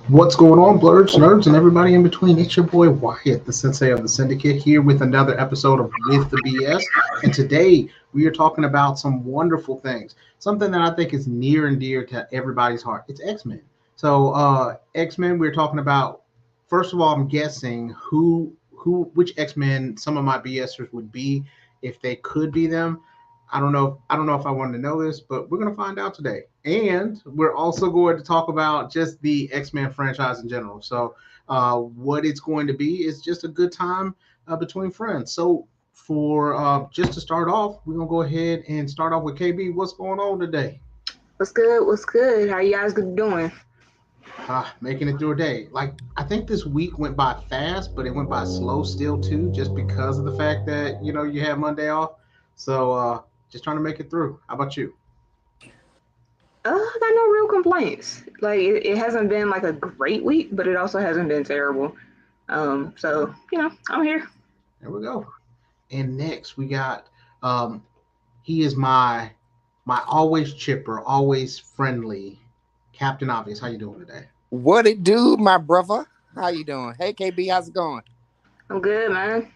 What's going on, blurs, nerds, and everybody in between? It's your boy Wyatt, the sensei of the syndicate, here with another episode of With the BS. And today we are talking about some wonderful things, something that I think is near and dear to everybody's heart. It's X-Men. So X-Men, we're talking about. First of all, I'm guessing which X-Men some of my BSers would be if they could be them. I don't know if I wanted to know this, but we're gonna find out today. And we're also going to talk about just the X-Men franchise in general. So what it's going to be is just a good time between friends. So for just to start off, we're gonna go ahead and start off with KB. What's going on today? What's good? What's good? How you guys doing? Making it through a day. Like I think this week went by fast, but it went by slow still too, just because of the fact that you have Monday off. So just trying to make it through. How about you? I got no real complaints. Like it hasn't been like a great week, but it also hasn't been terrible. So I'm here. There we go. And next we got he is my always chipper, always friendly Captain Obvious. How you doing today? What it do, my brother? How you doing? Hey, KB, how's it going? I'm good, man.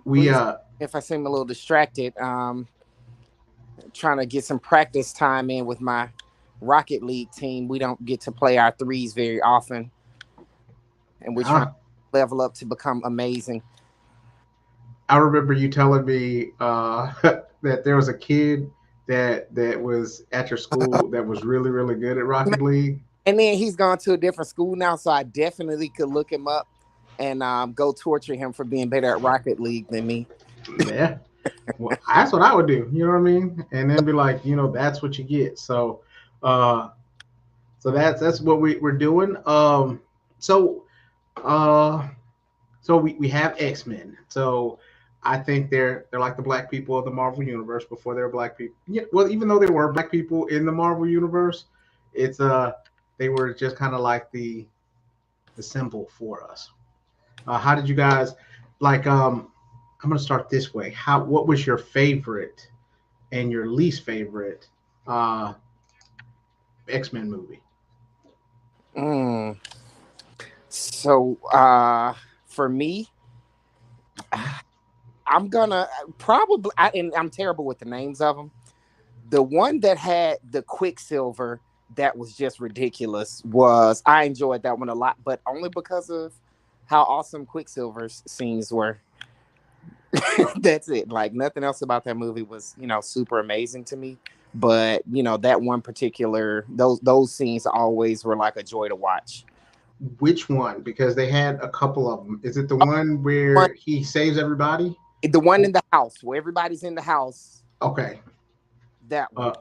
We Please, if I seem a little distracted, trying to get some practice time in with my Rocket League team. We don't get to play our threes very often, and we're trying to level up to become amazing. I remember you telling me that there was a kid that was at your school that was really really good at Rocket League. And then he's gone to a different school now, so I definitely could look him up and go torture him for being better at Rocket League than me. Yeah. Well, that's what I would do. You know what I mean? And then be like, that's what you get. Uh, so that's what we're doing. So uh, so we have X-Men. So I think they're like the black people of the Marvel universe before they were black people. Yeah, well, even though they were black people in the Marvel universe, it's they were just kind of like the symbol for us. How did you guys like? I'm gonna start this way. What was your favorite and your least favorite uh, X-Men movie? Mm. So for me, I'm gonna probably, and I'm terrible with the names of them. The one that had the Quicksilver that was just ridiculous was, I enjoyed that one a lot, but only because of how awesome Quicksilver's scenes were. That's it. Like nothing else about that movie was, super amazing to me. But that one particular, those scenes always were like a joy to watch. Which one? Because they had a couple of them. Is it the one One, where he saves everybody? the one in the house where everybody's in the house. Okay. That one.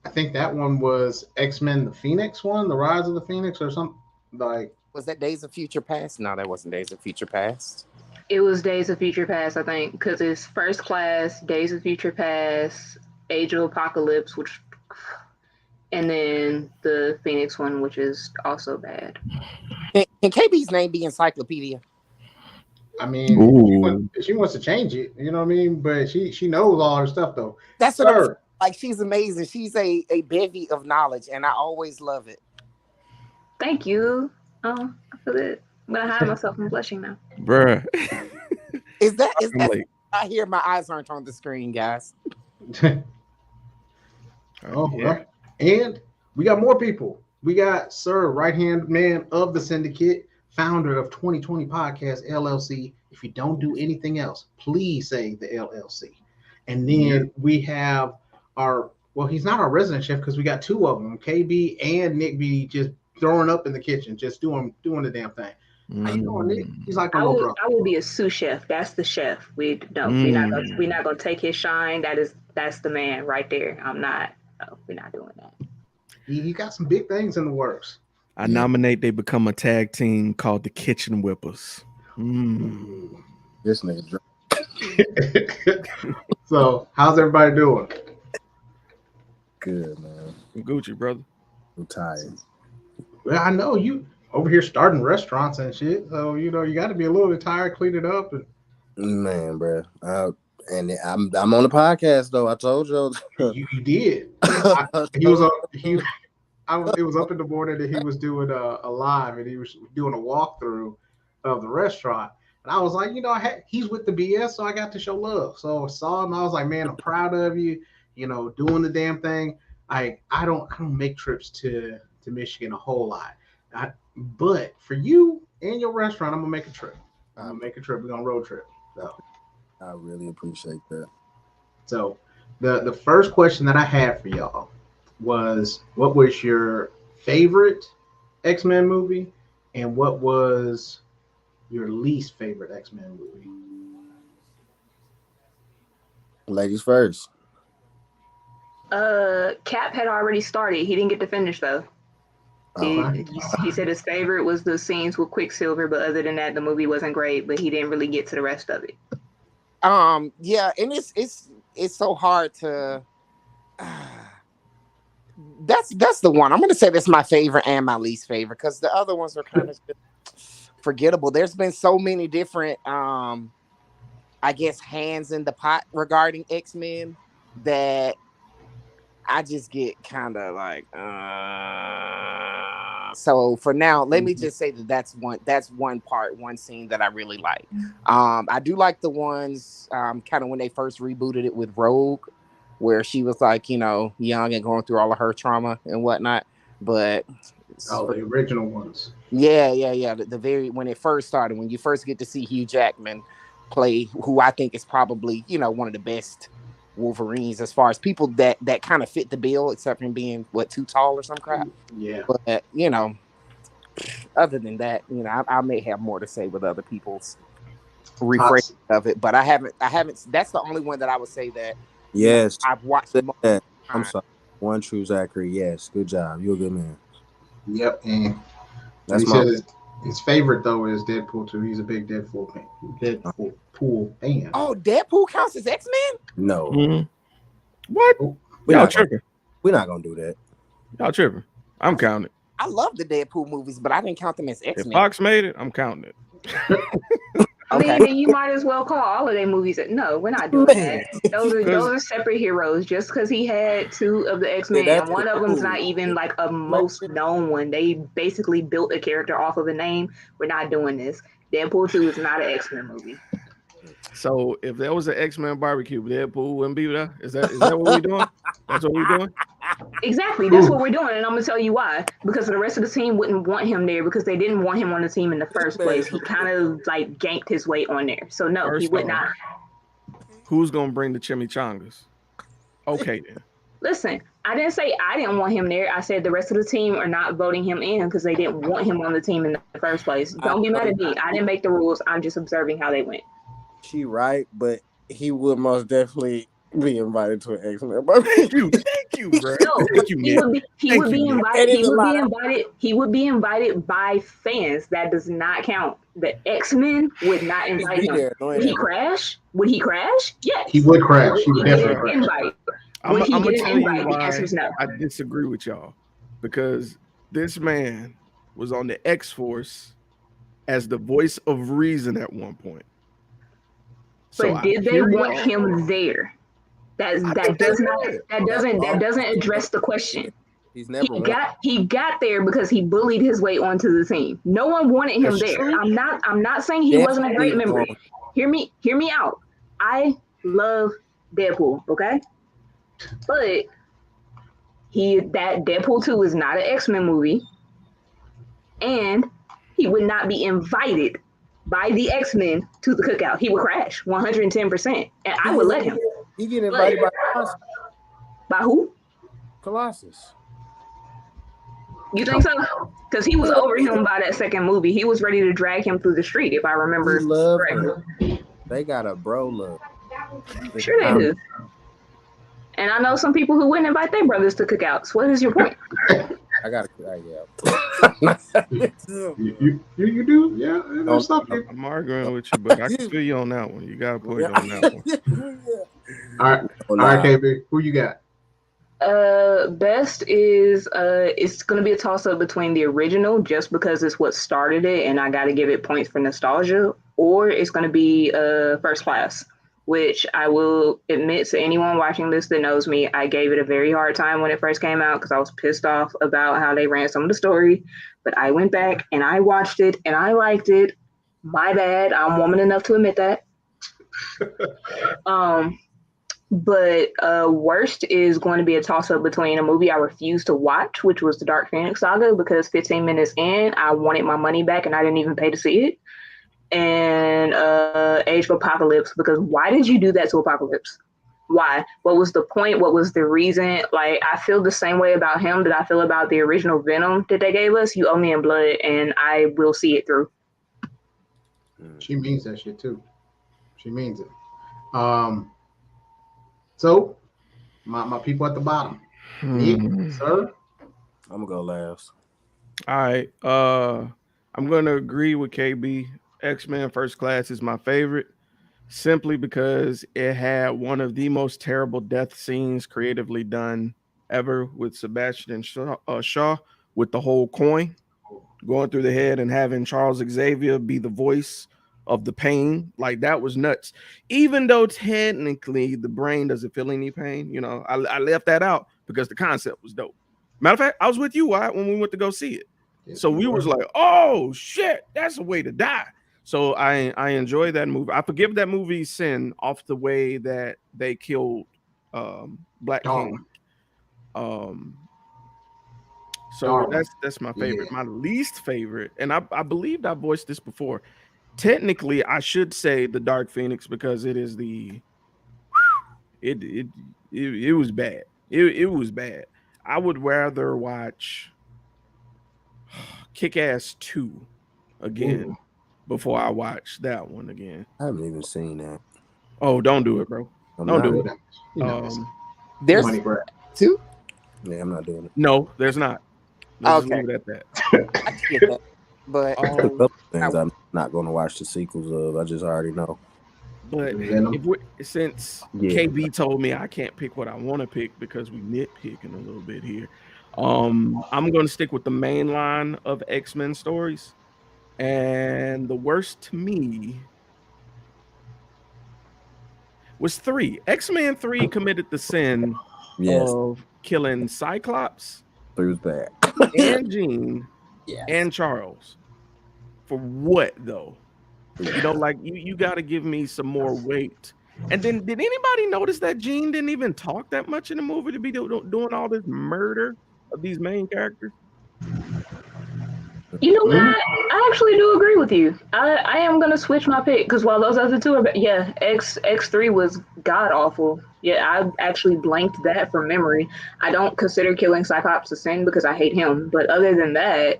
I think that one was X-Men: The Phoenix one, The Rise of the Phoenix, or something like. Was that Days of Future Past? No, that wasn't Days of Future Past. It was Days of Future Past, I think, because it's First Class, Days of Future Past, Age of Apocalypse, and then the Phoenix one, which is also bad. Can KB's name be Encyclopedia? I mean, she wants to change it, you know what I mean? But she knows all her stuff though. That's what I'm saying. Like, she's amazing. She's a bevy of knowledge, and I always love it. Thank you. I feel it. I'm gonna hide myself from blushing now. Bruh. Is that I hear my eyes aren't on the screen, guys. Oh, yeah. And we got more people. We got Sir, right-hand man of the syndicate, founder of 2020 Podcast LLC. If you don't do anything else, please say the LLC. And then we have he's not our resident chef because we got two of them, KB and Nick B, just throwing up in the kitchen, just doing the damn thing. How you doing, Nick? He's like I will be a sous chef. That's the chef. We're not gonna take his shine. That's the man right there. I'm not. No, we're not doing that. He got some big things in the works. I nominate they become a tag team called the Kitchen Whippers. This nigga. So, how's everybody doing? Good, man. I'm Gucci, brother. I'm tired. Well, I know you over here starting restaurants and shit, so you got to be a little bit tired, clean it up. Man, bro. And I'm on the podcast though. I told you. You did. He was on. It was up in the morning that he was doing a live, and he was doing a walkthrough of the restaurant. And I was like, he's with the BS, so I got to show love. So I saw him. I was like, man, I'm proud of you. Doing the damn thing. I don't make trips to Michigan a whole lot. But for you and your restaurant, I'm gonna make a trip. I'm gonna make a trip. We're gonna road trip. So I really appreciate that. So the first question that I had for y'all was, what was your favorite X-Men movie, and what was your least favorite X-Men movie? Ladies first. Cap had already started. He didn't get to finish though. Okay. He said his favorite was the scenes with Quicksilver, but other than that, the movie wasn't great. But he didn't really get to the rest of it. Yeah, and it's so hard to. That's the one. I'm gonna say that's my favorite and my least favorite because the other ones are kind of forgettable. There's been so many different, I guess, hands in the pot regarding X-Men that I just get kind of like. So for now, let me just say that's one scene that I really like. I do like the ones kind of when they first rebooted it with Rogue, where she was like, young and going through all of her trauma and whatnot. But the original ones. Yeah. The very when it first started, when you first get to see Hugh Jackman play, who I think is probably one of the best Wolverines as far as people that kind of fit the bill, except for him being too tall or some crap. Yeah. But other than that, I may have more to say with other people's rephrasing of it, but I haven't. That's the only one that I would say that. Yes, I've watched. I'm sorry. One true Zachary. Yes, good job. You're a good man. Yep, and that's his favorite though is Deadpool 2. He's a big Deadpool fan. Fan. Oh, Deadpool counts as X-Men? No. Mm-hmm. What? Y'all tripping? We're not gonna do that. Y'all tripping? I'm counting. I love the Deadpool movies, but I didn't count them as X-Men. If Fox made it, I'm counting it. I mean, you might as well call all of their movies. No, we're not doing that. Those are separate heroes. Just because he had two of the X-Men, and one of them's not even like a most known one. They basically built a character off of a name. We're not doing this. Deadpool 2 is not an X-Men movie. So if there was an X-Men barbecue, Deadpool wouldn't be there? Is that what we're doing? That's what we're doing? Exactly. That's what we're doing. And I'm going to tell you why. Because the rest of the team wouldn't want him there because they didn't want him on the team in the first place. He kind of like ganked his way on there. So no, he would not. Who's going to bring the chimichangas? Okay then. Listen, I didn't say I didn't want him there. I said the rest of the team are not voting him in because they didn't want him on the team in the first place. Don't be mad at me. I didn't make the rules. I'm just observing how they went. She right, but he would most definitely be invited to an X-Men. Thank you, bro. No, Thank you, he would be invited by fans. That does not count. The X-Men would not invite him. Would he crash? Yes. He would crash. He would definitely invite. I'm going to tell you why the answer is no. I disagree with y'all. Because this man was on the X-Force as the voice of reason at one point. But did they want him there? That doesn't address the question. He got there because he bullied his way onto the team. No one wanted him there. True. I'm not saying he wasn't a great member. Hear me out. I love Deadpool, okay? But that Deadpool 2 is not an X-Men movie, and he would not be invited by the X-Men to the cookout. He would crash 110%, and I would let him. He get invited by Colossus. By who? Colossus. You think so? Because he was over him by that second movie. He was ready to drag him through the street, if I remember correctly. They got a bro love. Sure they do. And I know some people who wouldn't invite their brothers to cookouts. What is your point? I got You do? Yeah. I'm arguing with you, but I can feel you on that one. You got to put it on that one. All right, KB. Who you got? Best is it's gonna be a toss up between the original, just because it's what started it, and I got to give it points for nostalgia, or it's gonna be First Class. which I will admit to anyone watching this that knows me, I gave it a very hard time when it first came out because I was pissed off about how they ran some of the story. But I went back and I watched it and I liked it. My bad. I'm woman enough to admit that. But worst is going to be a toss-up between a movie I refused to watch, which was the Dark Phoenix Saga, because 15 minutes in, I wanted my money back and I didn't even pay to see it. And Age of Apocalypse, because why did you do that to Apocalypse? Why? What was the point? What was the reason? Like, I feel the same way about him that I feel about the original Venom that they gave us. You owe me in blood, and I will see it through. She means that shit too. She means it. So my people at the bottom. Nick, sir. I'm gonna go last. All right. I'm gonna agree with KB. X-Men First Class is my favorite, simply because it had one of the most terrible death scenes creatively done ever with Sebastian Shaw with the whole coin going through the head and having Charles Xavier be the voice of the pain. Like, that was nuts. Even though technically the brain doesn't feel any pain, I left that out because the concept was dope. Matter of fact, I was with you, Wyatt, when we went to go see it. Yes, so we was like, oh shit, that's a way to die. So I enjoy that movie. I forgive that movie sin off the way that they killed Black King. So that's my favorite. Yeah. My least favorite, and I believed I voiced this before. Technically, I should say the Dark Phoenix because it is it was bad. It was bad. I would rather watch Kick-Ass 2 again before I watch that one again. I haven't even seen that. Oh, don't do it, bro. Don't do it. There's two? Yeah, I'm not doing it. No, there's not. Let's just leave it at that. I get that. But a couple things I'm not going to watch the sequels of. I just already know. But since KB told me I can't pick what I want to pick because we nitpicking a little bit here, I'm going to stick with the main line of X-Men stories. And the worst to me was 3. X-Men 3 committed the sin of killing Cyclops, 3 was bad, and Jean, and Charles. For what though? Like you got to give me some more weight. And then, did anybody notice that Jean didn't even talk that much in the movie to be doing all this murder of these main characters? You know what? I actually do agree with you. I am gonna switch my pick because while those other two are, X3 was god awful. Yeah, I actually blanked that from memory. I don't consider killing Cyclops a sin because I hate him. But other than that,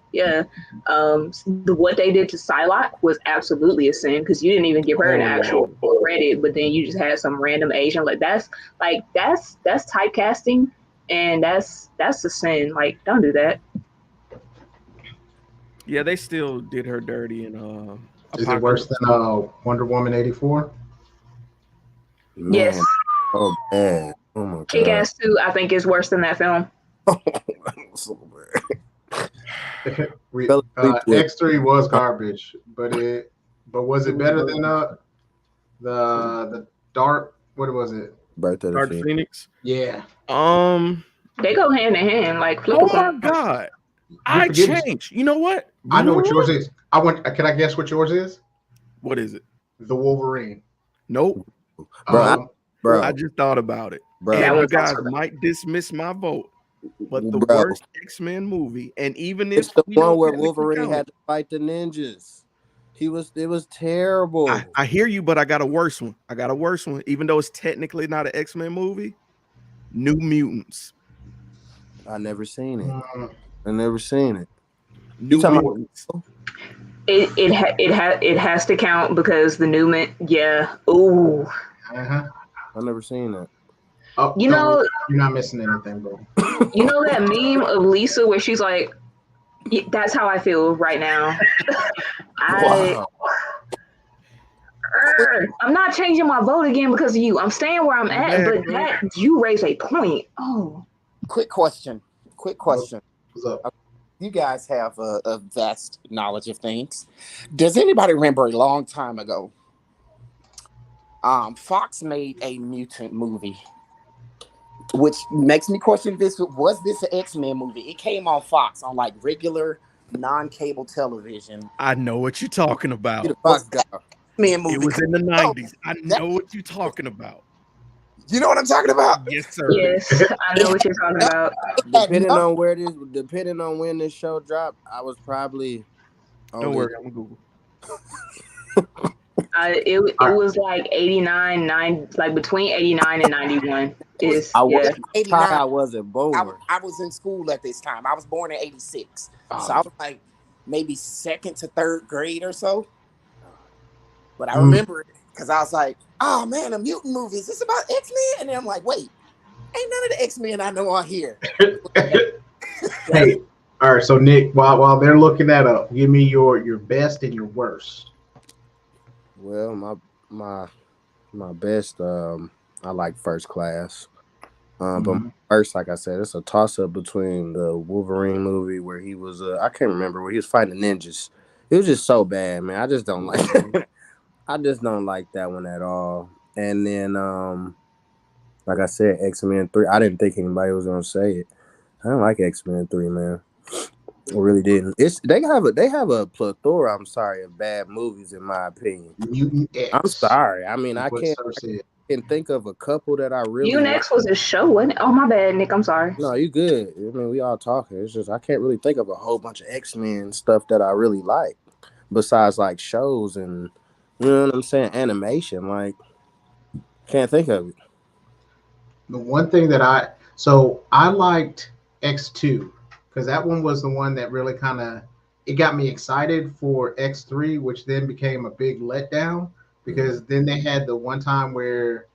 what they did to Psylocke was absolutely a sin because you didn't even give her an actual credit, but then you just had some random Asian. That's typecasting, and that's a sin. Like, don't do that. Yeah, they still did her dirty in Is it worse than Wonder Woman 84? Yes. Oh man. Oh my God. Kick-Ass 2, I think, is worse than that film. So bad. X3 was garbage, but was it better than the Dark? What was it? Birth of the Dark Phoenix? Yeah. They go hand in hand. Like, oh my God. I changed. You know what? I know what yours is. Can I guess what yours is? What is it? The Wolverine. Nope. Bro, I just thought about it. Bro, and you guys might dismiss my vote, but the worst X-Men movie, and even if it's the one where Wolverine had to fight the ninjas. It was terrible. I hear you, but I got a worse one. Even though it's technically not an X-Men movie. New Mutants. I never seen it. New Mutants. It has to count because the Newman. Yeah. Ooh. Uh-huh. I've never seen that. Oh, you're not missing anything, bro. You know that meme of Lisa where she's like, "That's how I feel right now." Wow. I'm not changing my vote again because of you. I'm staying where I'm at, but you raise a point. Oh. Quick question. What's up? You guys have a vast knowledge of things. Does anybody remember a long time ago Fox made a mutant movie, which makes me question this. Was this an X-Men movie? It came on Fox on like regular non-cable television. I know what you're talking about. The Fox guy. X-Men movie. It was in the Oh, 90s. I know what you're talking about. you know what I'm talking about? Yes, sir. Yes, I know what you're talking about. Depending on when this show dropped, I was probably. Don't worry, I'm gonna Google. It was like 89, 9, like between 89 and 91. I wasn't born. I was in school at this time. I was born in 86. Oh. So I was like maybe second to third grade or so. But I remember it because I was like, oh man, a mutant movie. Is this about X-Men? And then I'm like, wait, ain't none of the X-Men I know on here. Hey, all right. So Nick, while they're looking that up, give me your best and your worst. Well, my best, I like First Class. But first, like I said, it's a toss-up between the Wolverine movie where he was, I can't remember, where he was fighting ninjas. It was just so bad, man. I just don't like I just don't like that one at all. And then, like I said, X-Men 3, I didn't think anybody was going to say it. I don't like X-Men 3, man. I really didn't. They have a plethora, I'm sorry, of bad movies in my opinion. Mutant X. I'm sorry. I mean, I can think of a couple that I really Mutant X was a show, wasn't it? Oh my bad, Nick. I'm sorry. No, you good. I mean, we all talking. It's just I can't really think of a whole bunch of X-Men stuff that I really like. Besides like shows and you know what I'm saying, animation. Like can't think of it. The one thing that I liked X2 because that one was the one that really kind of it got me excited for X3, which then became a big letdown because then they had the one time where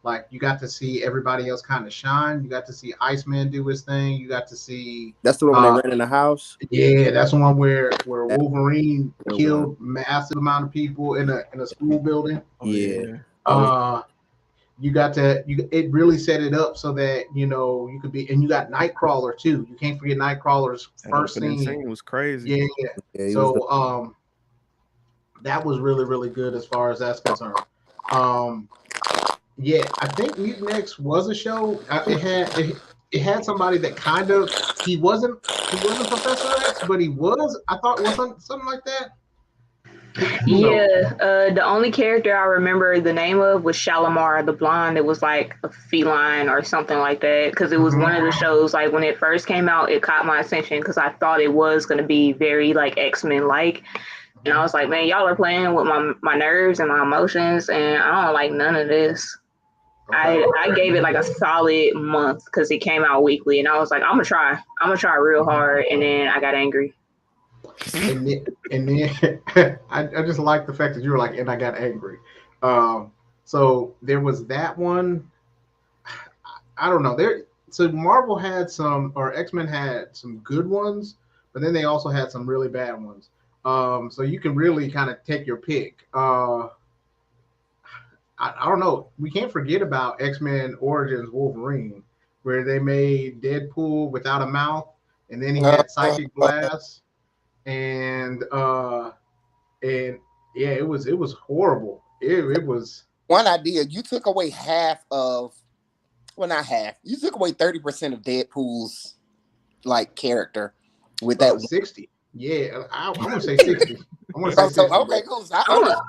like you got to see everybody else kind of shine. You got to see Iceman do his thing. You got to see that's the one when they ran in the house. Yeah, that's the one where Wolverine killed massive amount of people in a school building. Yeah. It really set it up so that you could be, and you got Nightcrawler too. You can't forget Nightcrawler's first scene was crazy. Yeah. So that was really, really good as far as that's concerned. Yeah, I think Mutant X was a show. It had somebody that kind of he wasn't Professor X, but he was. I thought it was something like that. Yeah, the only character I remember the name of was Shalimar, the blonde. It was like a feline or something like that because it was one of the shows. Like when it first came out, it caught my attention because I thought it was going to be very like X-Men like, and I was like, man, y'all are playing with my nerves and my emotions, and I don't like none of this. I gave it like a solid month because it came out weekly, and I was like, I'm gonna try real hard, and then I got angry. And then I just like the fact that you were like, and I got angry. So there was that one. I don't know. So Marvel had some, or X-Men had some good ones, but then they also had some really bad ones. So you can really kind of take your pick. I don't know. We can't forget about X-Men Origins Wolverine, where they made Deadpool without a mouth, and then he had psychic blast. And yeah, it was horrible. It was one idea. You took away half of, well, not half. You took away 30% of Deadpool's like character with that 60. Yeah, I want to say 60. I want to say 60. Okay, cool. I'm gonna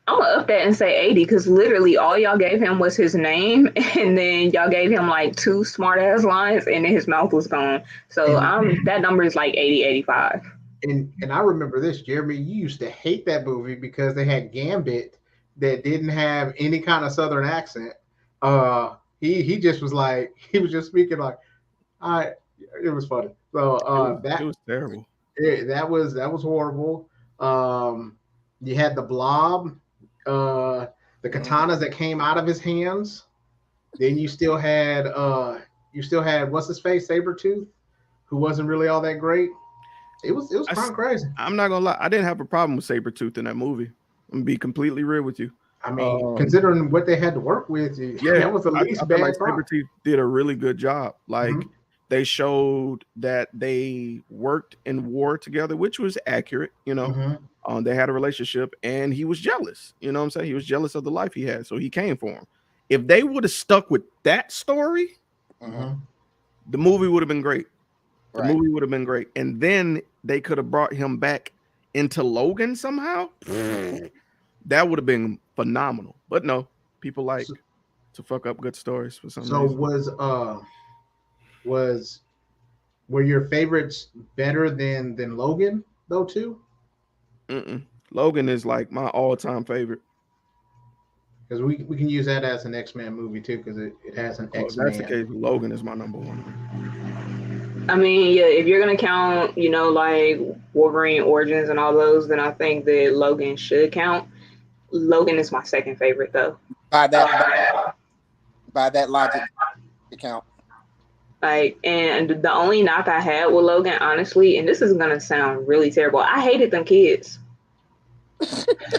up that and say 80 because literally all y'all gave him was his name, and then y'all gave him like 2 smart ass lines, and then his mouth was gone. So that number is like 80, 85. And I remember this, Jeremy. You used to hate that movie because they had Gambit that didn't have any kind of Southern accent. He just was like he was just speaking like, it was funny. So it was terrible. That was horrible. You had the Blob, the katanas that came out of his hands. Then you still had what's his face, Sabretooth, who wasn't really all that great. It was kind of crazy. I'm not gonna lie, I didn't have a problem with Sabretooth in that movie. I'm gonna be completely real with you. I mean, considering what they had to work with, that was the least bad. Like Sabretooth did a really good job. Like They showed that they worked in war together, which was accurate. They had a relationship, and he was jealous. You know what I'm saying? He was jealous of the life he had, so he came for him. If they would have stuck with that story, the movie would have been great. The movie would have been great, and then they could have brought him back into Logan somehow. That would have been phenomenal. But no, people like to fuck up good stories for some reason. Were your favorites better than Logan though too? Logan is like my all-time favorite. Because we can use that as an X-Men movie too, because it has an X-Men. That's the case. Logan is my number one. I mean, yeah, if you're gonna count, like Wolverine Origins and all those, then I think that Logan should count. Logan is my second favorite, though. By that logic, it count. Like, and the only knock I had with Logan, honestly, and this is gonna sound really terrible, I hated them kids.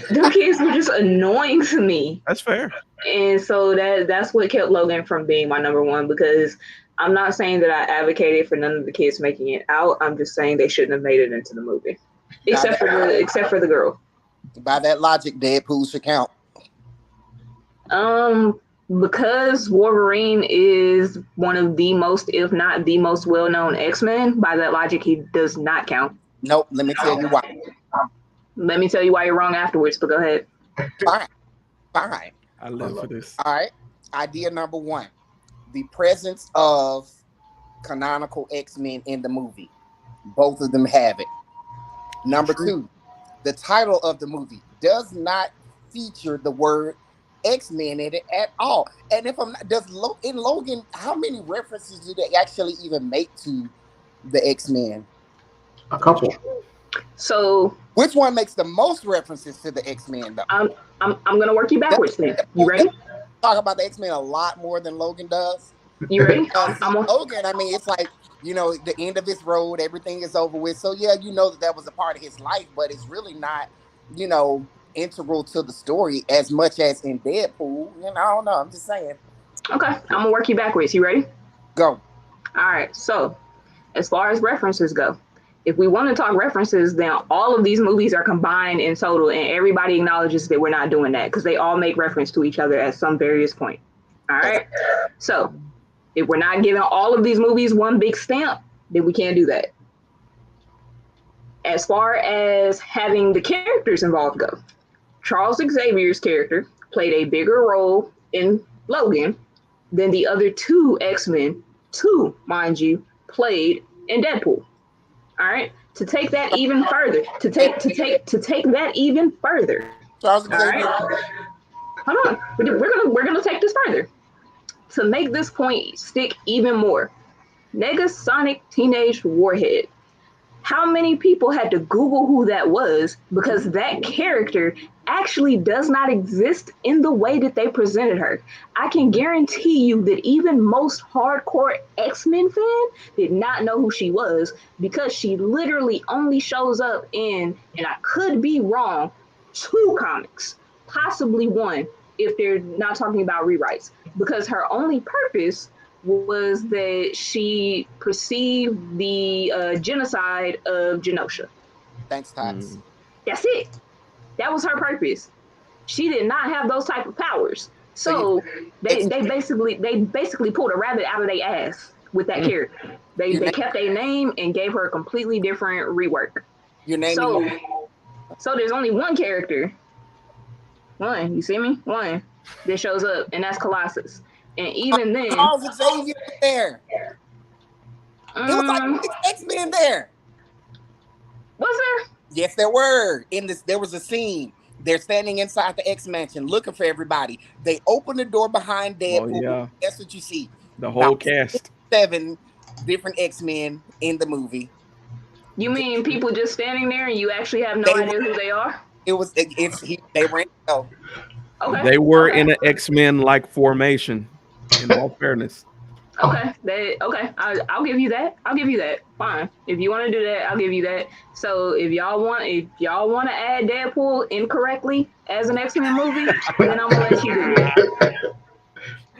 Them kids were just annoying to me. That's fair. And so that's what kept Logan from being my number one, because I'm not saying that I advocated for none of the kids making it out. I'm just saying they shouldn't have made it into the movie, except for the girl. By that logic, Deadpool should count. Because Wolverine is one of the most, if not the most well-known X-Men, by that logic, he does not count. Nope. Let me tell you why. Let me tell you why you're wrong afterwards, but go ahead. Fine. I live for this. All right. Idea number one. The presence of canonical X-Men in the movie. Both of them have it. Number two, the title of the movie does not feature the word X-Men in it at all. And if I'm not, in Logan, how many references do they actually even make to the X-Men? A couple. So which one makes the most references to the X-Men though? I'm gonna work you backwards then. You ready? Talk about the X-Men a lot more than Logan does. You ready? Logan, I mean, it's like, the end of his road, everything is over with. So yeah, that was a part of his life, but it's really not, integral to the story as much as in Deadpool. I don't know. I'm just saying. Okay, I'm gonna work you backwards. You ready? Go. All right. So, as far as references go, if we want to talk references, then all of these movies are combined in total, and everybody acknowledges that we're not doing that because they all make reference to each other at some various point. All right. So, if we're not giving all of these movies one big stamp, then we can't do that. As far as having the characters involved go, Charles Xavier's character played a bigger role in Logan than the other two X-Men, mind you, played in Deadpool. All right, to take that even further, Charles Xavier. Right? Hold on, we're gonna take this further to make this point stick even more. Negasonic Teenage Warhead. How many people had to Google who that was because that character actually does not exist in the way that they presented her? I can guarantee you that even most hardcore X-Men fan did not know who she was because she literally only shows up in, and I could be wrong, 2 comics, possibly 1 if they're not talking about rewrites, because her only purpose was that she perceived the genocide of Genosha. Thanks, Tots. That's it. That was her purpose. She did not have those type of powers. So they basically pulled a rabbit out of their ass with that character. They kept a name and gave her a completely different rework. So there's only 1 character. 1, you see me? 1 that shows up, and that's Colossus. And even then, Charles Xavier there. It was like X-Men there. Was there? Yes, there were. There was a scene. They're standing inside the X Mansion looking for everybody. They open the door behind Deadpool. Oh, yeah. That's what you see. The whole cast. 7 different X-Men in the movie. You mean people just standing there and you actually have no idea who they are? They were in hell. Okay. They were in an X-Men like formation. In all fairness. Okay. I'll give you that. Fine. If you want to do that, I'll give you that. So if y'all want to add Deadpool incorrectly as an X-Men movie, then I'm gonna let you do it.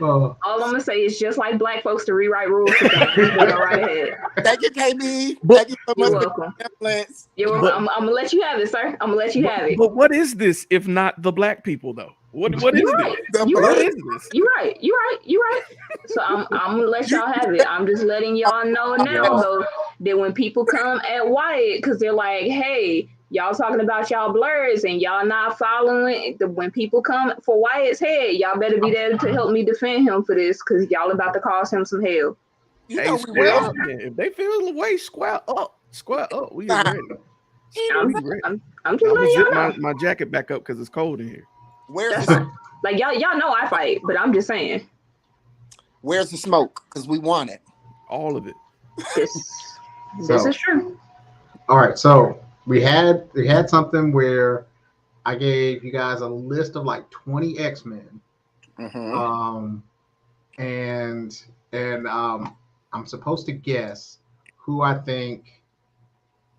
Oh, All I'm gonna say is just like black folks to rewrite rules for things. Just go right ahead. Thank you, KB. But- Thank you so You're much welcome. for the influence. You're welcome. I'm gonna let you have it, sir. I'm gonna let you have it. But what is this if not the black people though? What is You're this? right. You're What right. is this? You're right. You're right. You're right. So I'm gonna let y'all have it. I'm just letting y'all know now though that when people come at Wyatt, because they're like, hey, y'all talking about y'all blurs and y'all not following. When people come for Wyatt's head, y'all better be there to help me defend him for this, because y'all about to cause him some hell. You Hey, know we square will. up, man. If they feel the way, square up. Square up. We Nah. are ready. I'm We ready. just I'm gonna letting zip y'all know. my jacket back up because it's cold in here. Where's That's the like y'all know I fight, but I'm just saying Where's the smoke? Because we want it. All of it. this So- is true. all right. So we had something where I gave you guys a list of like 20 X-Men. Mhm. And I'm supposed to guess who I think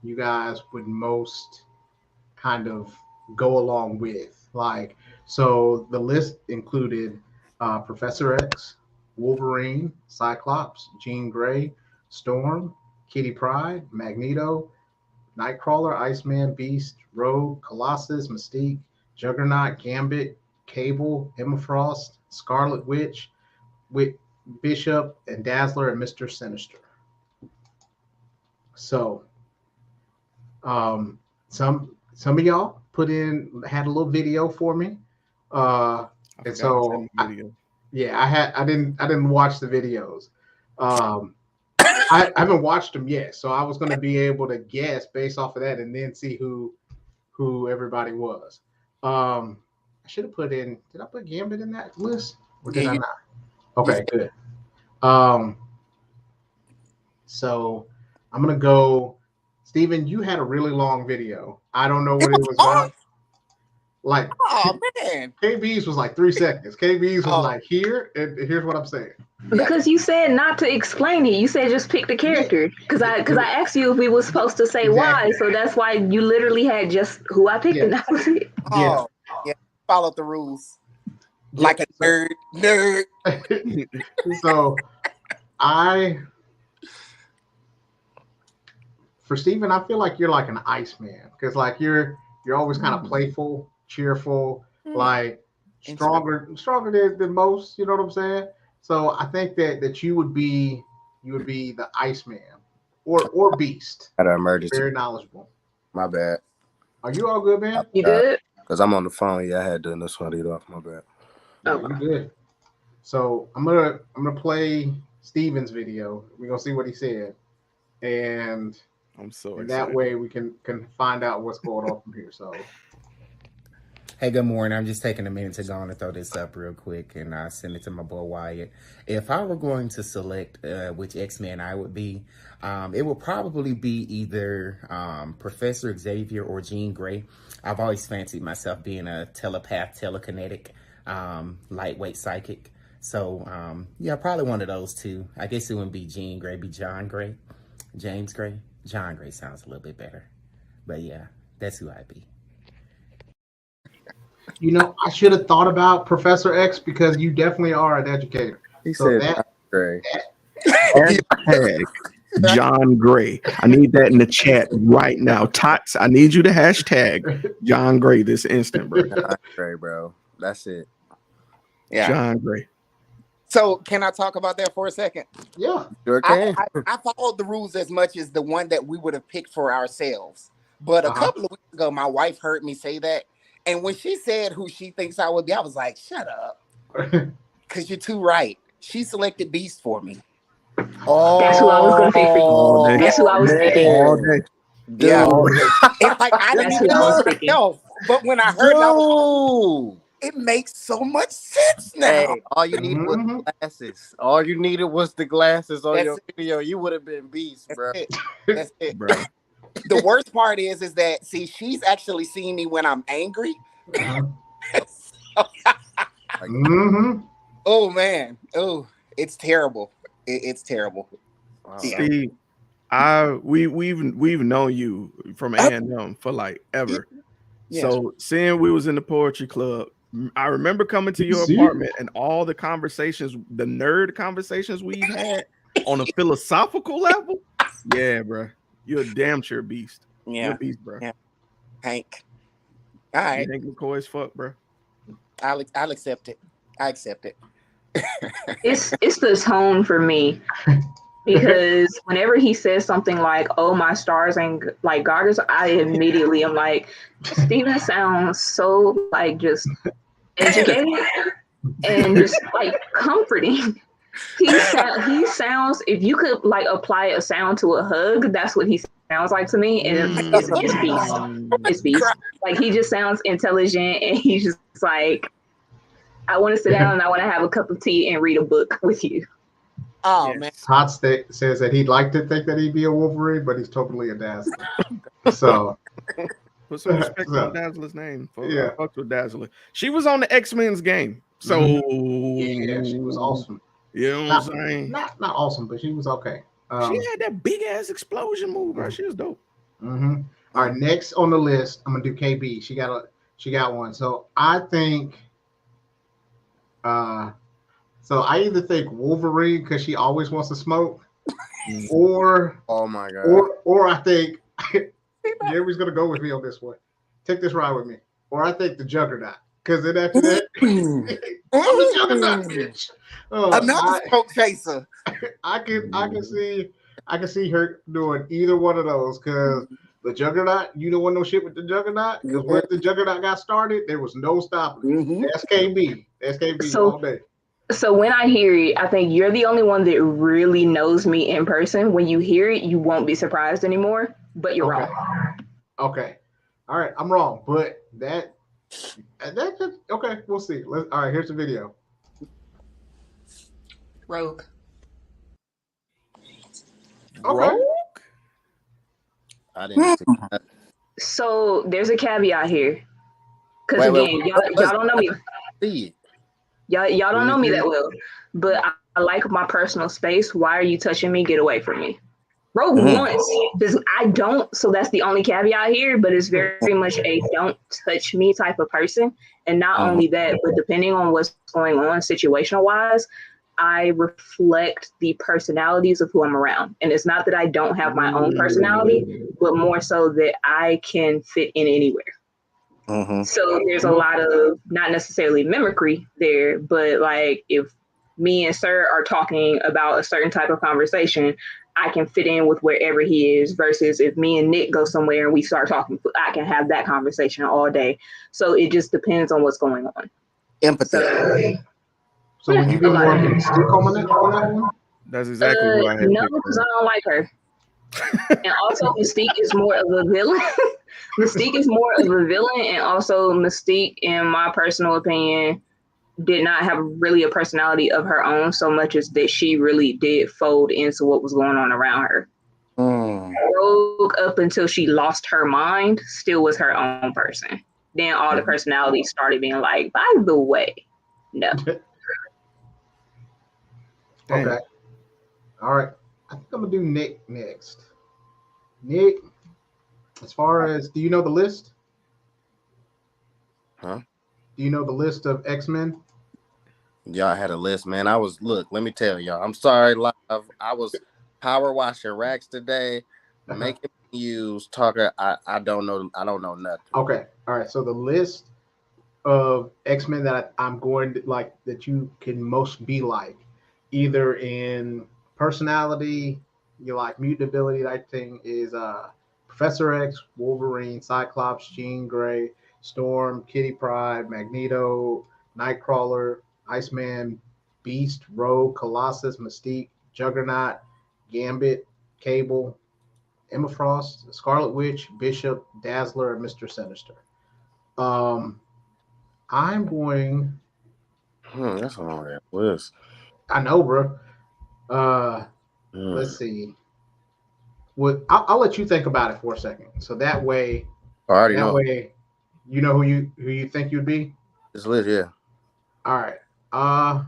you guys would most kind of go along with. Like, so the list included Professor X, Wolverine, Cyclops, Jean Grey, Storm, Kitty Pryde, Magneto, Nightcrawler, Iceman, Beast, Rogue, Colossus, Mystique, Juggernaut, Gambit, Cable, Emma Frost, Scarlet Witch, with Bishop and Dazzler and Mr. Sinister. So, some of y'all had a little video for me, I and forgot to so send the video. I didn't watch the videos. I haven't watched them yet, so I was going to be able to guess based off of that and then see who everybody was. I should have did I put Gambit in that list or did Yeah, I you- not? Okay, good. So I'm gonna go. Steven, you had a really long video. I don't know what it was about. Like, Oh man. KB's was like 3 seconds. KB's was Oh. like here, and here's what I'm saying. Because you said not to explain it. You said just pick the character. Because I asked you if we were supposed to say why, Exactly. so that's why you literally had just who I picked, and that was it. Oh, yeah. Followed the rules. Like a nerd. So for Steven, I feel like you're like an Iceman because like you're always kind of playful, cheerful, like stronger than most. You know what I'm saying? So I think that you would be the Iceman or Beast. Had an emergency. Very knowledgeable. My bad. Are you all good, man? You good? Because I'm on the phone. Yeah, I had to this one. Eat off. My bad. Oh, You good. So I'm gonna play Steven's video. We're gonna see what he said, and I'm so that excited. way we can find out what's going on from here. So Hey, good morning. I'm just taking a minute to go on and throw this up real quick and send it to my boy Wyatt. If I were going to select which X-Men I would be, it would probably be either Professor Xavier or Jean Grey. I've always fancied myself being a telepath, telekinetic, lightweight psychic. So, yeah, probably one of those two. I guess it wouldn't be Jean Grey, it'd be John Grey, James Grey. John Grey sounds a little bit better. But yeah, that's who I'd be. you know, I should have thought about Professor X because you definitely are an educator. He So said, that "Great." Hashtag John Gray. I need that in the chat right now. Tots, I need you to hashtag John Gray this instant, bro. Great, bro. That's it. Yeah. John Gray. So can I talk about that for a second? yeah. Sure can. I followed the rules as much as the one that we would have picked for ourselves. But a couple of weeks ago, my wife heard me say that. And when she said who she thinks I would be, I was like, shut up. Because you're too right. She selected Beast for me. Oh, That's who I was gonna pick for you. All day. That's who I was picking. All day. Yeah. Dude. It's like I didn't That's even who I was know picking. myself. But when I heard it, I was Dude. it makes so much sense now. Hey, all you needed was Mhm. glasses. All you needed was the glasses on That's your it. video. You would have been beast, bro. That's it. That's it. Bro. The worst part is that see, she's actually seeing me when I'm angry. Mm-hmm. Oh man. Oh, it's terrible. It's terrible. Wow. Steve, we've known you from A&M for like ever. Yes. So seeing we was in the poetry club I remember coming to your apartment and all the conversations, the nerd conversations we've had on a philosophical level. Yeah, bro. You're a damn sure beast. Yeah. You're a beast, bro. Yeah. Hank. All right. You Hank McCoy as fuck, bro. I'll accept it. I accept it. It's the tone for me. Because whenever he says something like, "Oh, my stars and like garters," I immediately am like, Steven sounds so like just educated and just like comforting. He sounds, if you could like apply a sound to a hug, that's what he sounds like to me, and it's beast. It's beast. Like he just sounds intelligent, and he's just like, I want to sit down and I want to have a cup of tea and read a book with you. Oh man, Hot says that he'd like to think that he'd be a Wolverine, but he's totally a Dazzler. So put some respect on Dazzler's name. Yeah, fucked with Dazzler. She was on the X-Men's game, so yeah, she was awesome. You know what I'm saying? Not awesome, but she was okay. She had that big ass explosion move, bro. She was dope. All right, next on the list, I'm gonna do KB. She got one. So I think. So I either think Wolverine because she always wants to smoke, or oh my god, or I think Jeremy's gonna go with me on this one. Take this ride with me, or I think the Juggernaut because then after that, I'm the Juggernaut, bitch. Another smoke chaser. I can see her doing either one of those because the Juggernaut, you don't want no shit with the Juggernaut because when the Juggernaut got started, there was no stopping. That's KB all day. So when I hear it, I think you're the only one that really knows me in person. When you hear it, you won't be surprised anymore, but you're wrong. Okay. All right. I'm wrong, but that okay. We'll see. All right. Here's the video. Rogue. Okay. I didn't see that. So there's a caveat here. Because again, y'all don't know me. See it. Y'all don't know me that well, but I like my personal space. Why are you touching me? Get away from me. Rogue once, because I don't. So that's the only caveat here. But it's very much a don't touch me type of person. And not only that, but depending on what's going on situational wise, I reflect the personalities of who I'm around. And it's not that I don't have my own personality, but more so that I can fit in anywhere. So there's a lot of not necessarily mimicry there, but like if me and Sir are talking about a certain type of conversation, I can fit in with wherever he is versus if me and Nick go somewhere and we start talking, I can have that conversation all day. So it just depends on what's going on. Empathy. So would you be more of a Mystique on that one? That's exactly what I had. No, because I don't like her. And also Mystique is more of a villain. Mystique is more of a villain, and also Mystique, in my personal opinion, did not have really a personality of her own so much as that she really did fold into what was going on around her. Rogue, up until she lost her mind, still was her own person. Then all the personalities started being like, by the way, no. Okay. All right. I think I'm gonna do Nick next. Nick, as far as, do you know the list? Huh? Do you know the list of X-Men? Y'all had a list, man. Let me tell y'all. I'm sorry, live. I was power washing racks today, making use talker. I don't know nothing. Okay. All right. So the list of X-Men that I'm going to like that you can most be like, either in personality, you like mutant ability type thing, is Professor X, Wolverine, Cyclops, Jean Grey, Storm, Kitty Pryde, Magneto, Nightcrawler, Iceman, Beast, Rogue, Colossus, Mystique, Juggernaut, Gambit, Cable, Emma Frost, Scarlet Witch, Bishop, Dazzler, and Mr. Sinister. I'm going. That's a long list. I know, bro. Let's see. I'll let you think about it for a second. So that way, way, you know who you think you'd be. This list, yeah. All right. I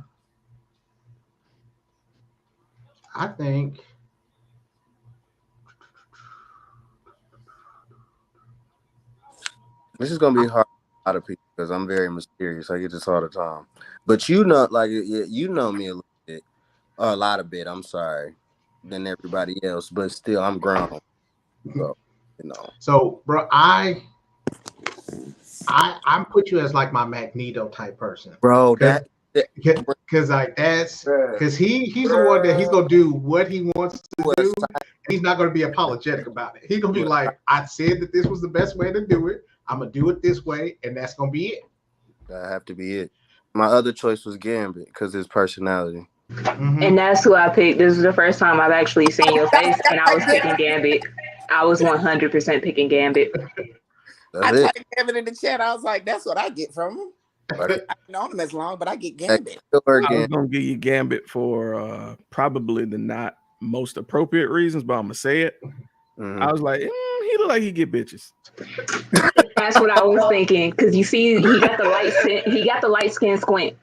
think. This is gonna be hard lot of people because I'm very mysterious. I get this all the time. But you know, like you know me a little bit, a lot of bit. I'm sorry, than everybody else, but still, I'm grown. So, you know. So, bro, I put you as like my Magneto type person, Bro. Because like that's because he's the one that he's gonna do what he wants to do. He's not gonna be apologetic about it. He's gonna be like, I said that this was the best way to do it. I'm gonna do it this way, and that's gonna be it. That have to be it. My other choice was Gambit because his personality. Mm-hmm. And that's who I picked. This is the first time I've actually seen your face, and I was picking Gambit. I was 100% picking Gambit. I typed Gambit in the chat. I was like, that's what I get from him. I've known him as long, but I get Gambit. I was gonna give you Gambit for probably the not most appropriate reasons, but I'm gonna say it. I was like, he look like he get bitches. That's what I was thinking. Because you see, he got the light skin squint.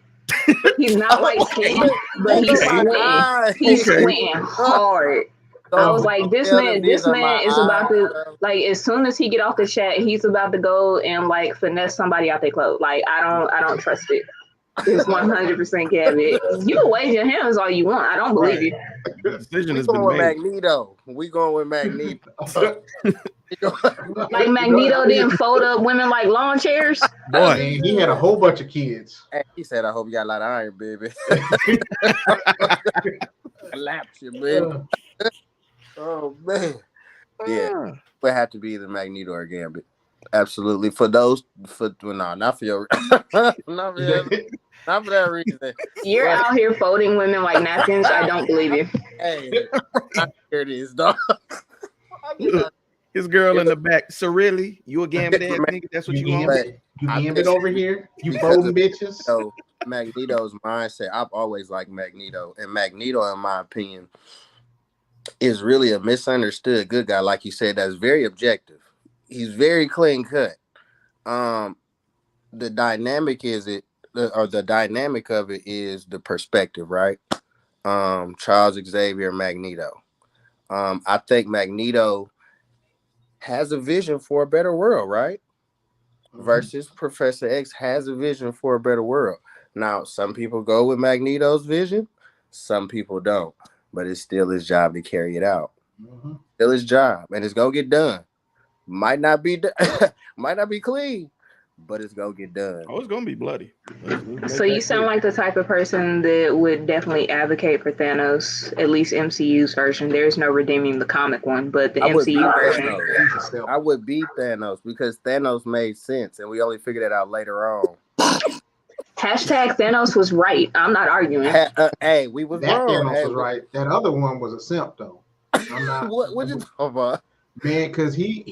He's not light skinned, but he's squinting. He's squinting hard. I was like, this man is about to, like, as soon as he get off the chat, he's about to go and like finesse somebody out their clothes. Like, I don't trust it. It's 100% Gambit. You can wave your hands all you want. I don't believe you. The decision has been made. Magneto. We going with Magneto. Like Magneto didn't fold up women like lawn chairs. Boy, man, he had a whole bunch of kids. Hey, he said, "I hope you got a lot of iron, baby." Collapse you, baby. Oh man, yeah, would have to be the Magneto or Gambit. Absolutely. Not for your, not for that reason. You're out here folding women like napkins. I don't believe you. Hey, here it is, dog. His girl in the back. So really, you a Gambit ass nigga? That's what you want? You Gambit over here? You folding bitches? So Magneto's mindset. I've always liked Magneto, and Magneto, in my opinion, is really a misunderstood good guy, like you said, that's very objective. He's very clean cut. The dynamic the dynamic of it is the perspective, right? Charles Xavier, Magneto. I think Magneto has a vision for a better world, right? Versus Professor X has a vision for a better world. Now, some people go with Magneto's vision, some people don't. But it's still his job to carry it out. Still his job, and it's gonna get done. Might not be clean, but it's gonna get done. Oh, it's gonna be bloody. So you sound like the type of person that would definitely advocate for Thanos, at least MCU's version. There's no redeeming the comic one, but the MCU version. I would beat Thanos because Thanos made sense, and we only figured it out later on. Hashtag Thanos was right. I'm not arguing. Hey, we was that wrong. Thanos was right. That other one was a simp, though. I'm not. what you talking about? Man, because he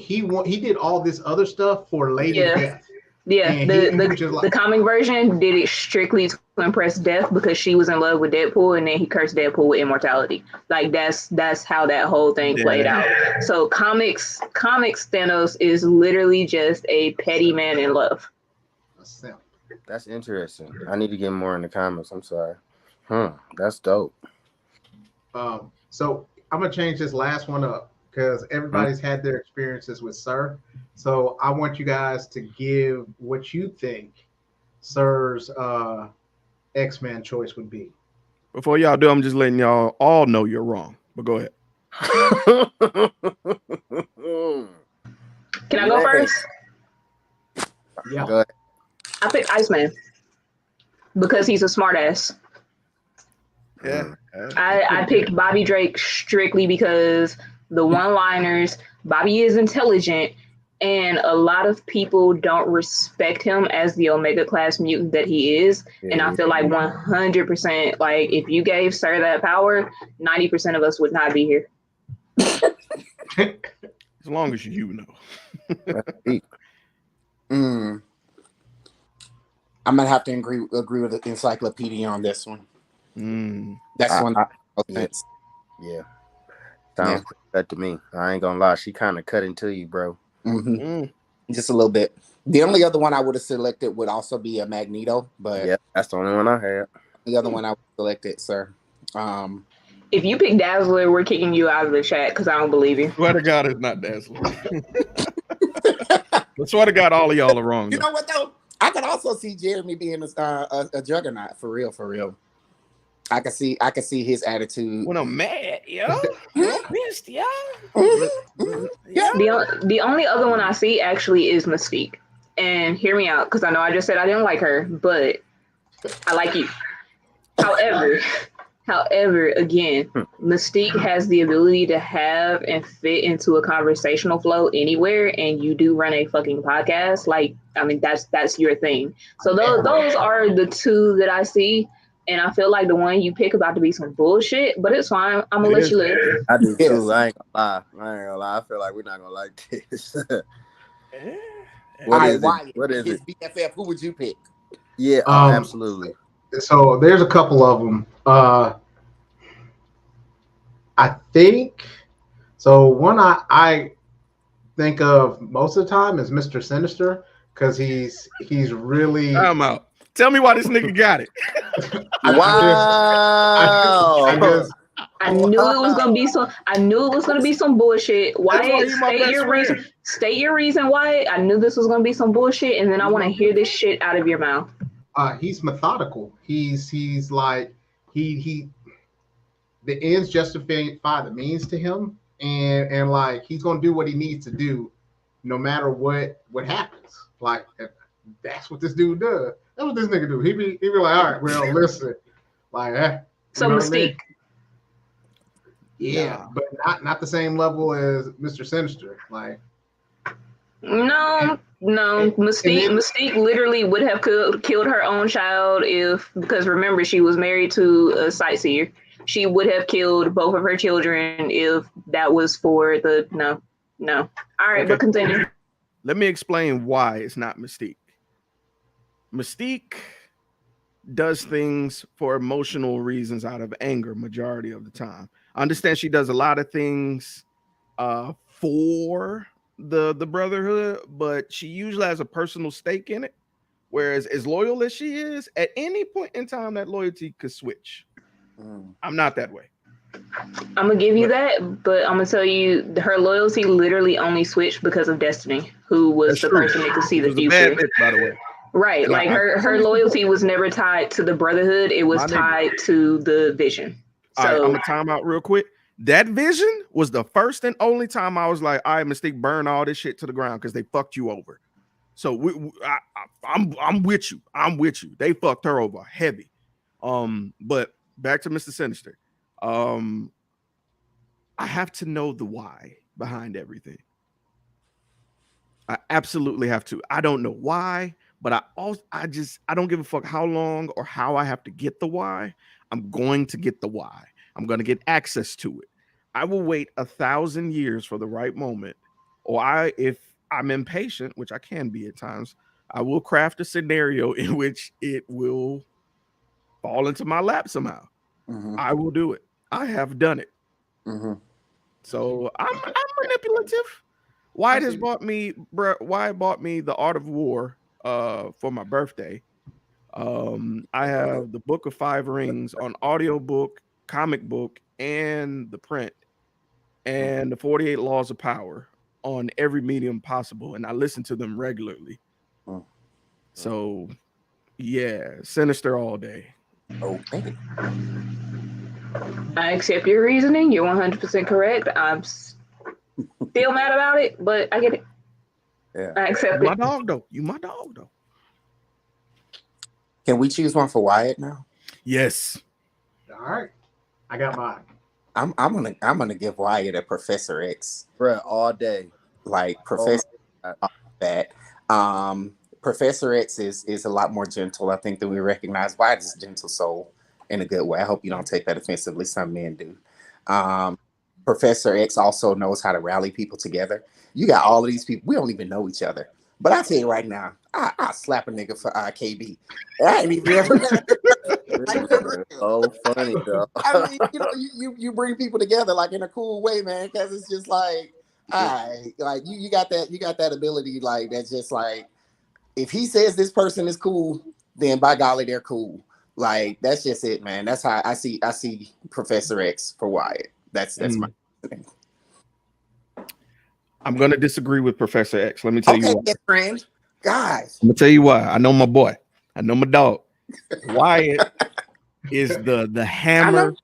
did all this other stuff for Lady Death. Yeah, the comic version did it strictly to impress Death because she was in love with Deadpool, and then he cursed Deadpool with immortality. Like that's how that whole thing played out. So comics Thanos is literally just a petty man in love. A simp. That's interesting. I need to get more in the comments. I'm sorry. That's dope. So I'm gonna change this last one up because everybody's had their experiences with Sir. So I want you guys to give what you think Sir's X-Men choice would be. Before y'all do, I'm just letting y'all all know you're wrong. But go ahead. Can I go first? Yeah. Go ahead. I pick Iceman because he's a smartass. Yeah. I picked Bobby Drake strictly because the one-liners, Bobby is intelligent, and a lot of people don't respect him as the Omega class mutant that he is. Yeah, and I feel like 100%, like if you gave Sir that power, 90% of us would not be here. As long as you know. I'm gonna have to agree with the encyclopedia on this one. That's one. Yeah, sounds good to me. I ain't gonna lie, she kind of cut into you, bro. Just a little bit. The only other one I would have selected would also be a Magneto, but yeah, that's the only one I had. The other one I would have selected, Sir. If you pick Dazzler, we're kicking you out of the chat because I don't believe you. Swear to God, it's not Dazzler. I swear to God, all of y'all are wrong. You know what though? I could also see Jeremy being a juggernaut for real, for real. I can see his attitude. When I'm mad, yo, when I'm pissed, yo. Yeah. The only other one I see actually is Mystique. And hear me out, because I know I just said I didn't like her, but I like you. However, again, Mystique has the ability to have and fit into a conversational flow anywhere, and you do run a fucking podcast. Like, I mean, that's your thing. So those are the two that I see, and I feel like the one you pick about to be some bullshit, but it's fine. I'm gonna let you live. I do too. I ain't gonna lie. I feel like we're not gonna like this. What is it? What is it? BFF, who would you pick? Yeah, absolutely. So there's a couple of them. I think so. One I think of most of the time is Mr. Sinister because he's really. I'm out. Tell me why this nigga got it. Wow. I knew it was gonna be some. I knew it was gonna be some bullshit. Wyatt, state your reason. Wyatt, I knew this was gonna be some bullshit, and then I want to hear this shit out of your mouth. He's methodical. He's like he the ends justify the means to him, and like he's gonna do what he needs to do, no matter what happens. Like that's what this dude does. That's what this nigga do. He be like, all right, well, listen, like so Mystique. Yeah, but not the same level as Mr. Sinister. Like no, Mystique literally would have killed her own child because remember she was married to a sightseer. She would have killed both of her children if that was for the no. All right, okay. But continue. Let me explain why it's not Mystique. Mystique does things for emotional reasons out of anger majority of the time. I understand she does a lot of things for the brotherhood, but she usually has a personal stake in it. Whereas as loyal as she is, at any point in time, that loyalty could switch. I'm not that way. I'm gonna give you that, but I'm gonna tell you her loyalty literally only switched because of Destiny, who was the person that could see the future. Bad bitch, by the way. Right, and like her loyalty was never tied to the brotherhood; it was tied to the vision. All right, I'm gonna time out real quick. That vision was the first and only time I was like, "All right, Mystique, burn all this shit to the ground because they fucked you over." So I'm with you. I'm with you. They fucked her over heavy. But back to Mr. Sinister. I have to know the why behind everything. I absolutely have to. I don't know why, but I don't give a fuck how long or how I have to get the why. I'm going to get the why. I'm going to get access to it. I will wait 1,000 years for the right moment. Or if I'm impatient, which I can be at times, I will craft a scenario in which it will fall into my lap somehow. I will do it. I have done it. So I'm manipulative. Wyatt bought me The Art of War for my birthday. I have the Book of Five Rings on audiobook, comic book, and the print, and the 48 Laws of Power on every medium possible, and I listen to them regularly. So yeah, Sinister all day. Okay. I accept your reasoning. You're 100% correct. I'm still mad about it, but I get it. Yeah. I accept You my dog though. Can we choose one for Wyatt now? Yes. all right, I got mine. I'm gonna give Wyatt a Professor X. Bruh, all day. Like Professor that. Professor X is a lot more gentle, I think, than we recognize. Wyatt is a gentle soul in a good way. I hope you don't take that offensively. Some men do. Professor X also knows how to rally people together. You got all of these people. We don't even know each other. But I tell you right now, I slap a nigga for KB. I ain't even ever. So funny, though. I mean, you bring people together like in a cool way, man. Because it's just like, all right, like you got that ability, like that's just like, if he says this person is cool, then by golly, they're cool. Like that's just it, man. That's how I see Professor X for Wyatt. That's my thing. I'm gonna disagree with Professor X. Let me tell you. Okay, friend. Guys, I'm gonna tell you why. I know my boy. I know my dog. Wyatt is the hammer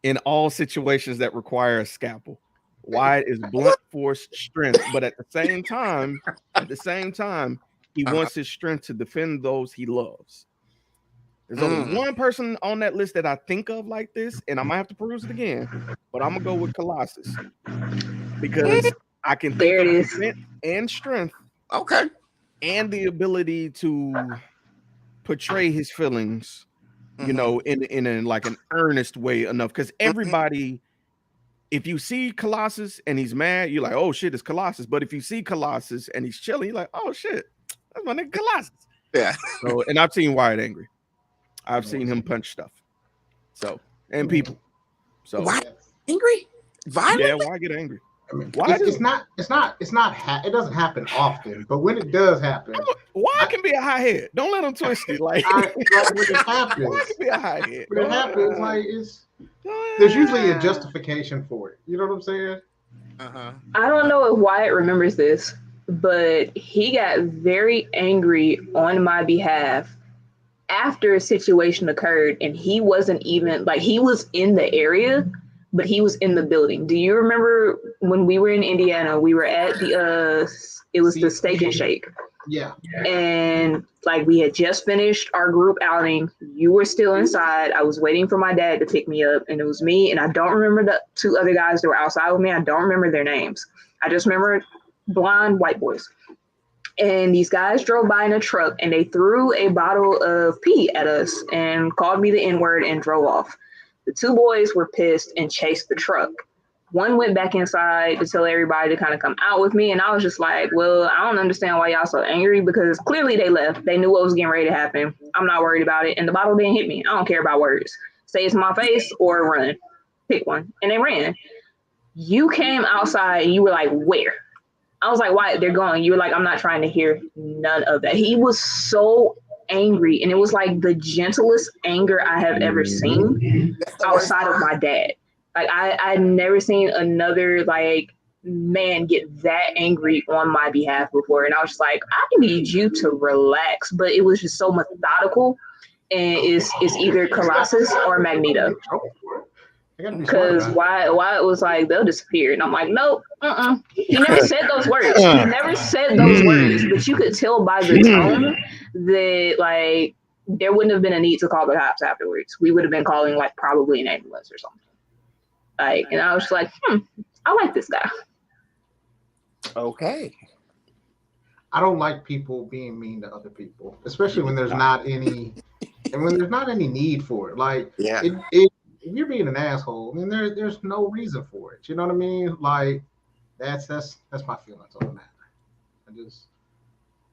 in all situations that require a scalpel. Wyatt is blunt force strength, but at the same time, he wants his strength to defend those he loves. There's only one person on that list that I think of like this, and I might have to peruse it again, but I'm gonna go with Colossus because I can think There of it is. defense and strength, okay. and the ability to portray his feelings, you know, in like an earnest way enough. Because everybody, if you see Colossus and he's mad, you're like, oh shit, it's Colossus. But if you see Colossus and he's chilling, you're like, oh shit, that's my nigga Colossus. Yeah. So, and I've seen Wyatt angry. I've seen him punch stuff. So, and people. So Why angry? Violent? yeah, why get angry? I mean, Why it doesn't happen often, but when it does happen, Why can be a high head? Don't let him twist it. Like, when it happens, why can be a high head? when it happens, like there's usually a justification for it. You know what I'm saying? I don't know if Wyatt remembers this, but he got very angry on my behalf after a situation occurred, and he wasn't even like, he was in the area, but he was in the building. Do you remember when we were in Indiana? We were at the it was the Steak and Shake. Yeah. And like, we had just finished our group outing. You were still inside. I was waiting for my dad to pick me up, and it was me, and I don't remember the two other guys that were outside with me. I don't remember their names. I just remember blonde white boys. And these guys drove by in a truck, and they threw a bottle of pee at us and called me the N-word and drove off. The two boys were pissed and chased the truck. One went back inside to tell everybody to kind of come out with me. And I was just like, well, I don't understand why y'all so angry, because clearly they left. They knew what was getting ready to happen. I'm not worried about it. And the bottle didn't hit me. I don't care about words. Say it's my face or run. Pick one. And they ran. You came outside and you were like, where? I was like, why? They're going. You were like, I'm not trying to hear none of that. He was so angry. And it was like the gentlest anger I have ever seen outside of my dad. Like, I'd never seen another like man get that angry on my behalf before. And I was just like, I need you to relax. But it was just so methodical. And it's either Colossus or Magneto. Because why it was like, they'll disappear. And I'm like, nope, He never said those words. He never said those words. But you could tell by the tone that like there wouldn't have been a need to call the cops afterwards. We would have been calling like probably an ambulance or something. Like, and I was just like, I like this guy. Okay. I don't like people being mean to other people, especially when there's not any, and when there's not any need for it. Like, if you're being an asshole, I mean, there's no reason for it. You know what I mean? Like, that's my feelings on the matter. I just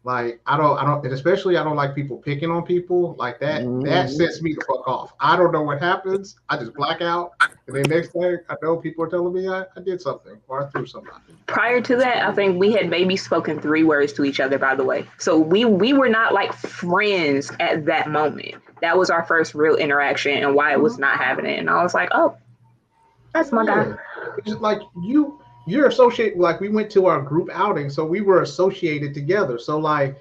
like I don't, and especially I don't like people picking on people like that. That sets me the fuck off. I don't know what happens. I just black out, and then next thing I know, people are telling me I did something or I threw somebody. Prior to that, I think we had maybe spoken 3 words to each other, by the way. So we were not like friends at that moment. That was our first real interaction, and Wyatt was not having it. And I was like, oh, that's my guy. It's like you're associated, like we went to our group outing, so we were associated together. So like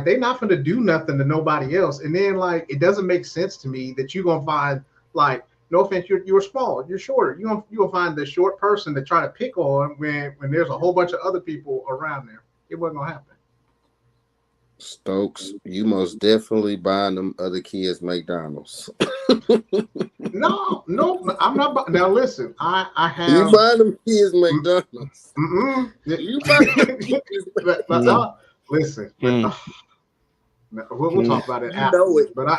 they're not going to do nothing to nobody else. And then like, it doesn't make sense to me that you're going to find, like, no offense, you're small, you're shorter. You'll find the short person to try to pick on when there's a whole bunch of other people around there. It wasn't going to happen. Stokes, you most definitely buying them other kids McDonald's. No, I'm not. Now listen, I have. You buying them kids McDonald's? You buying them listen. We'll talk about it after. But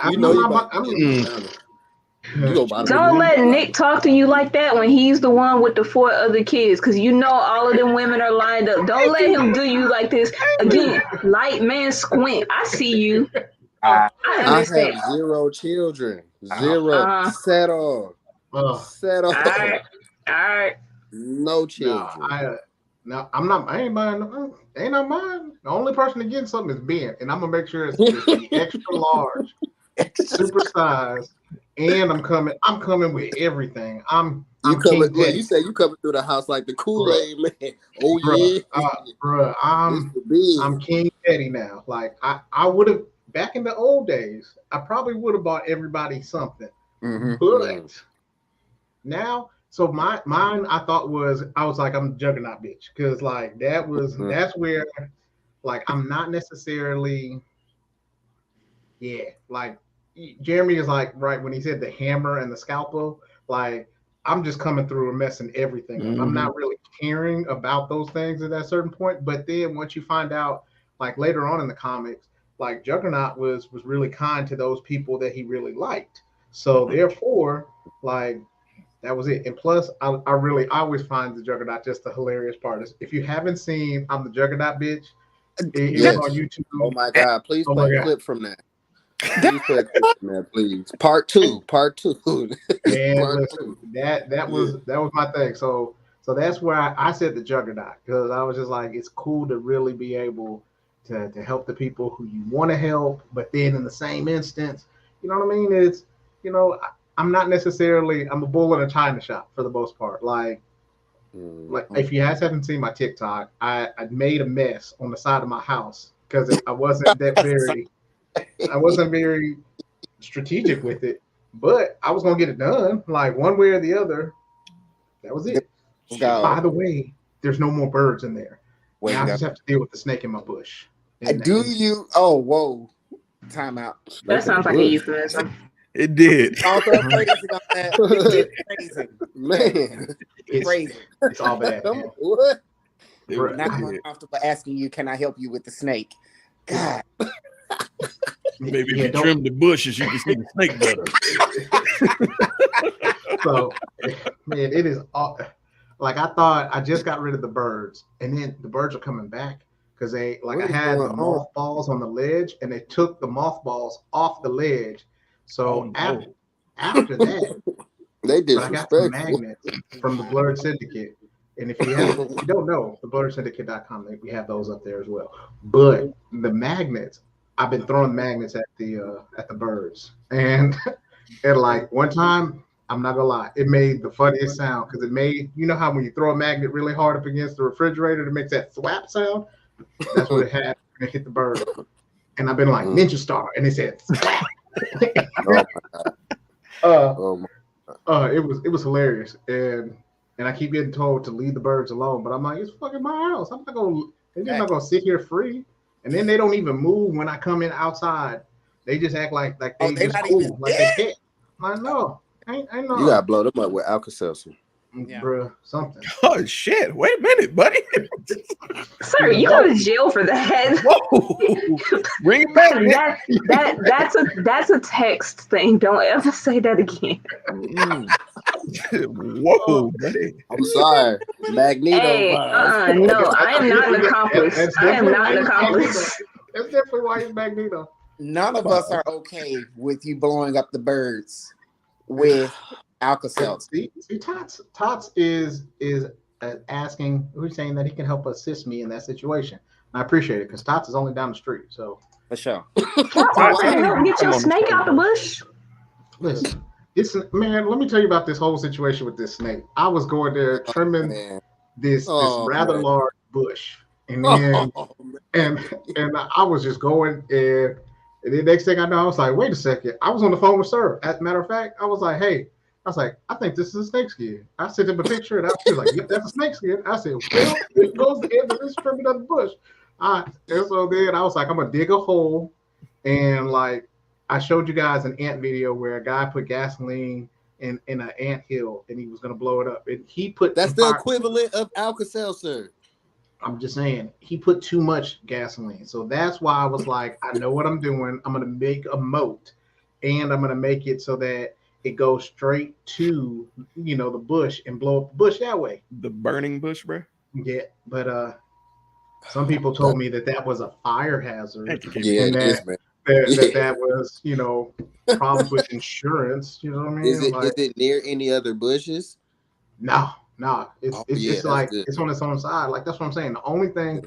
don't let Nick talk to you like that when he's the one with the 4 other kids, because you know all of them women are lined up. Don't let him do you like this. Again, light man squint. I see you. I understand. I have 0 children. 0. Settle. Settle. All right. No children. No, I'm not. I ain't buying. Ain't not mine. The only person to get something is Ben, and I'm gonna make sure it's extra large, super size. and I'm coming with everything. I'm coming. King Look, Teddy, you say you coming through the house like the bruh, Kool-Aid man. Oh bruh, yeah, bruh. Mr. Big. I'm King Teddy now. Like I would have back in the old days. I probably would have bought everybody something, but now. So mine I thought was I was like I'm Juggernaut bitch because like that's where like I'm not necessarily like Jeremy is like right when he said the hammer and the scalpel, like I'm just coming through and messing everything up. I'm not really caring about those things at that certain point. But then once you find out, like later on in the comics, like Juggernaut was really kind to those people that he really liked. So therefore, like that was it. And plus, I always find the Juggernaut just the hilarious part. Is if you haven't seen I'm the Juggernaut bitch, it was on YouTube. Oh my God! Please Oh play my a God. clip from that. Please play a clip from that, please. Part two. Man, Part listen, two. that was my thing. So that's where I said the Juggernaut because I was just like, it's cool to really be able to help the people who you want to help, but then in the same instance, you know what I mean? It's I'm not necessarily I'm a bull in a china shop for the most part. Like if you guys haven't seen my TikTok, I made a mess on the side of my house because I wasn't very strategic with it, but I was gonna get it done, like one way or the other. That was it. By the way, there's no more birds in there. Now I just have to deal with the snake in my bush. Do you? Oh, whoa! Time out. That sounds like a euphemism. It did. Also phrasing on that. It's phrasing. Man, it's all bad. Man. What? Now I'm uncomfortable asking you, can I help you with the snake? God. Maybe if you trim the bushes, you can see the snake better. So, man, it is all, like I thought I just got rid of the birds, and then the birds are coming back because they I had the mothballs on the ledge, and they took the mothballs off the ledge. So after that, they I got some magnets from the Blerd Syndicate. And if you don't know, the blerdsyndicate.com, we have those up there as well. But the magnets, I've been throwing magnets at the birds. And like one time, I'm not gonna lie, it made the funniest sound because it made, you know how when you throw a magnet really hard up against the refrigerator, it makes that thwap sound? That's what it had when it hit the bird. And I've been like, Ninja Star, and it said thwap. It was hilarious. And I keep getting told to leave the birds alone, but I'm like, it's fucking my house. They're just not gonna sit here free. And then they don't even move when I come in outside. They just act like they just cool, like they can't. I'm like, no, ain't no. You gotta blow them up with Alka-Seltzer. Bruh, something. Oh shit! Wait a minute, buddy. Sir, you go to jail for that. Whoa! Bring it back. That's a text thing. Don't ever say that again. Whoa, buddy. I'm sorry, Magneto. Hey, no, I am not an accomplice. I am not an accomplice. That's definitely why he's Magneto. None of us are okay with you blowing up the birds with Alka-Seltzer. See, Tots is asking, who's saying that he can help assist me in that situation. And I appreciate it because Tots is only down the street. So for sure. Get your snake out the bush. Listen, man, let me tell you about this whole situation with this snake. I was going there trimming this rather large bush. And then and I was just going and the next thing I know, I was like, wait a second. I was on the phone with Sir. As a matter of fact, I was like, hey, I think this is a snake skin. I sent him a picture and she was like, yep, that's a snake skin. I said, well, it goes to the end of this trimming of the bush. And so then I was like, I'm gonna dig a hole, and like I showed you guys an ant video where a guy put gasoline in an ant hill and he was gonna blow it up. And he put the equivalent of Alka-Seltzer. I'm just saying he put too much gasoline. So that's why I was like, I know what I'm doing. I'm gonna make a moat, and I'm gonna make it so that it goes straight to the bush and blow up the bush that way. The burning bush, bro. Yeah, but some people told me that was a fire hazard. Yeah, and that was problems with insurance. You know what I mean? Is it near any other bushes? No. It's like good. It's on its own side. Like that's what I'm saying. The only thing,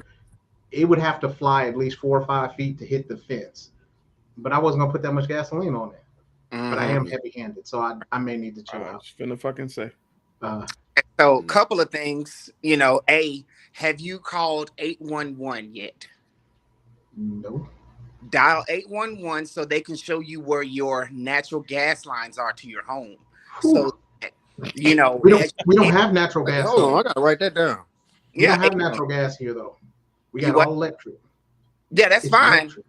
it would have to fly at least 4 or 5 feet to hit the fence. But I wasn't gonna put that much gasoline on it. but I am heavy-handed, so I may need to chill I out. was finna fucking say. So, couple of things. Have you called 811 yet? No. Dial 811 so they can show you where your natural gas lines are to your home. So, we don't have natural gas. Hold on, I gotta write that down. We don't have natural gas here though. We got all electric. Yeah, that's fine. Electric.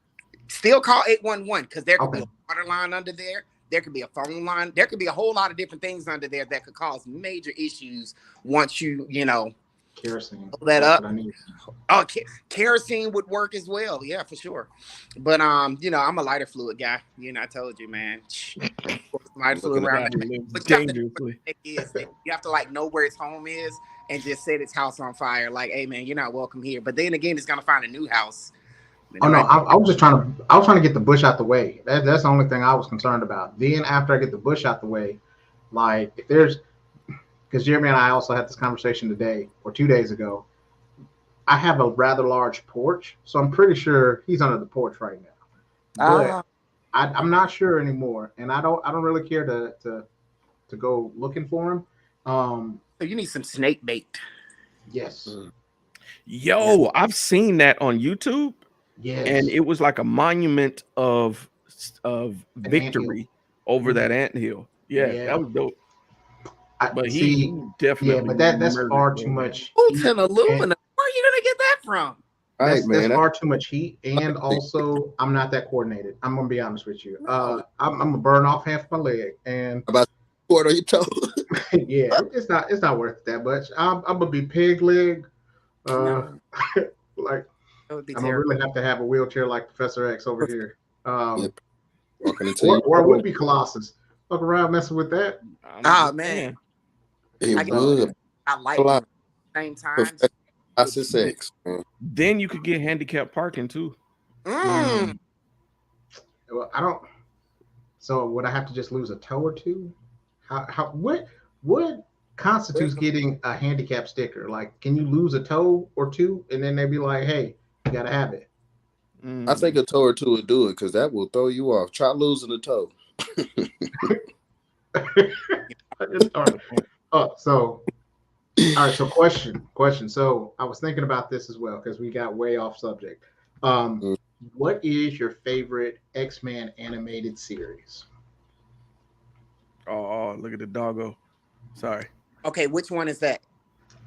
Still call 811 because there could be a water line under there. There could be a phone line. There could be a whole lot of different things under there that could cause major issues once you kerosene. That up. Oh, kerosene would work as well. Yeah, for sure. But I'm a lighter fluid guy. I told you, man. Lighter fluid around. But dangerously. You have to know where its home is and just set its house on fire. Like, hey, man, you're not welcome here. But then again, it's gonna find a new house. Oh no, I was trying to get the bush out the way. That's the only thing I was concerned about. Then after I get the bush out the way, like if there's, because Jeremy and I also had this conversation today or 2 days ago. I have a rather large porch, so I'm pretty sure he's under the porch right now. But I'm not sure anymore, and I don't really care to go looking for him. So you need some snake bait. Yes. Yo, I've seen that on YouTube. Yes. And it was like a monument of victory over that anthill. Yeah, that was dope. But he definitely. Yeah, but that's far too much. Molten aluminum. Where are you gonna get that from? That's far too much heat, and also I'm not that coordinated. I'm gonna be honest with you. I'm gonna burn off half my leg, and about cord on your toe. Yeah, it's not worth that much. I'm gonna be peg leg. Like. I'm gonna really have to have a wheelchair like Professor X over here. Or it would be Colossus. Fuck around messing with that. Man. I like it. Same time. Colossus X. Then you could get handicapped parking too. Well, I don't. So would I have to just lose a toe or two? What constitutes getting a handicap sticker? Like, can you lose a toe or two, and then they'd be like, "Hey, you gotta have it." I think a toe or two would do it because that will throw you off. Try losing a toe. So question. So I was thinking about this as well because we got way off subject. What is your favorite X-Men animated series? Oh, look at the doggo. Sorry. Okay, which one is that?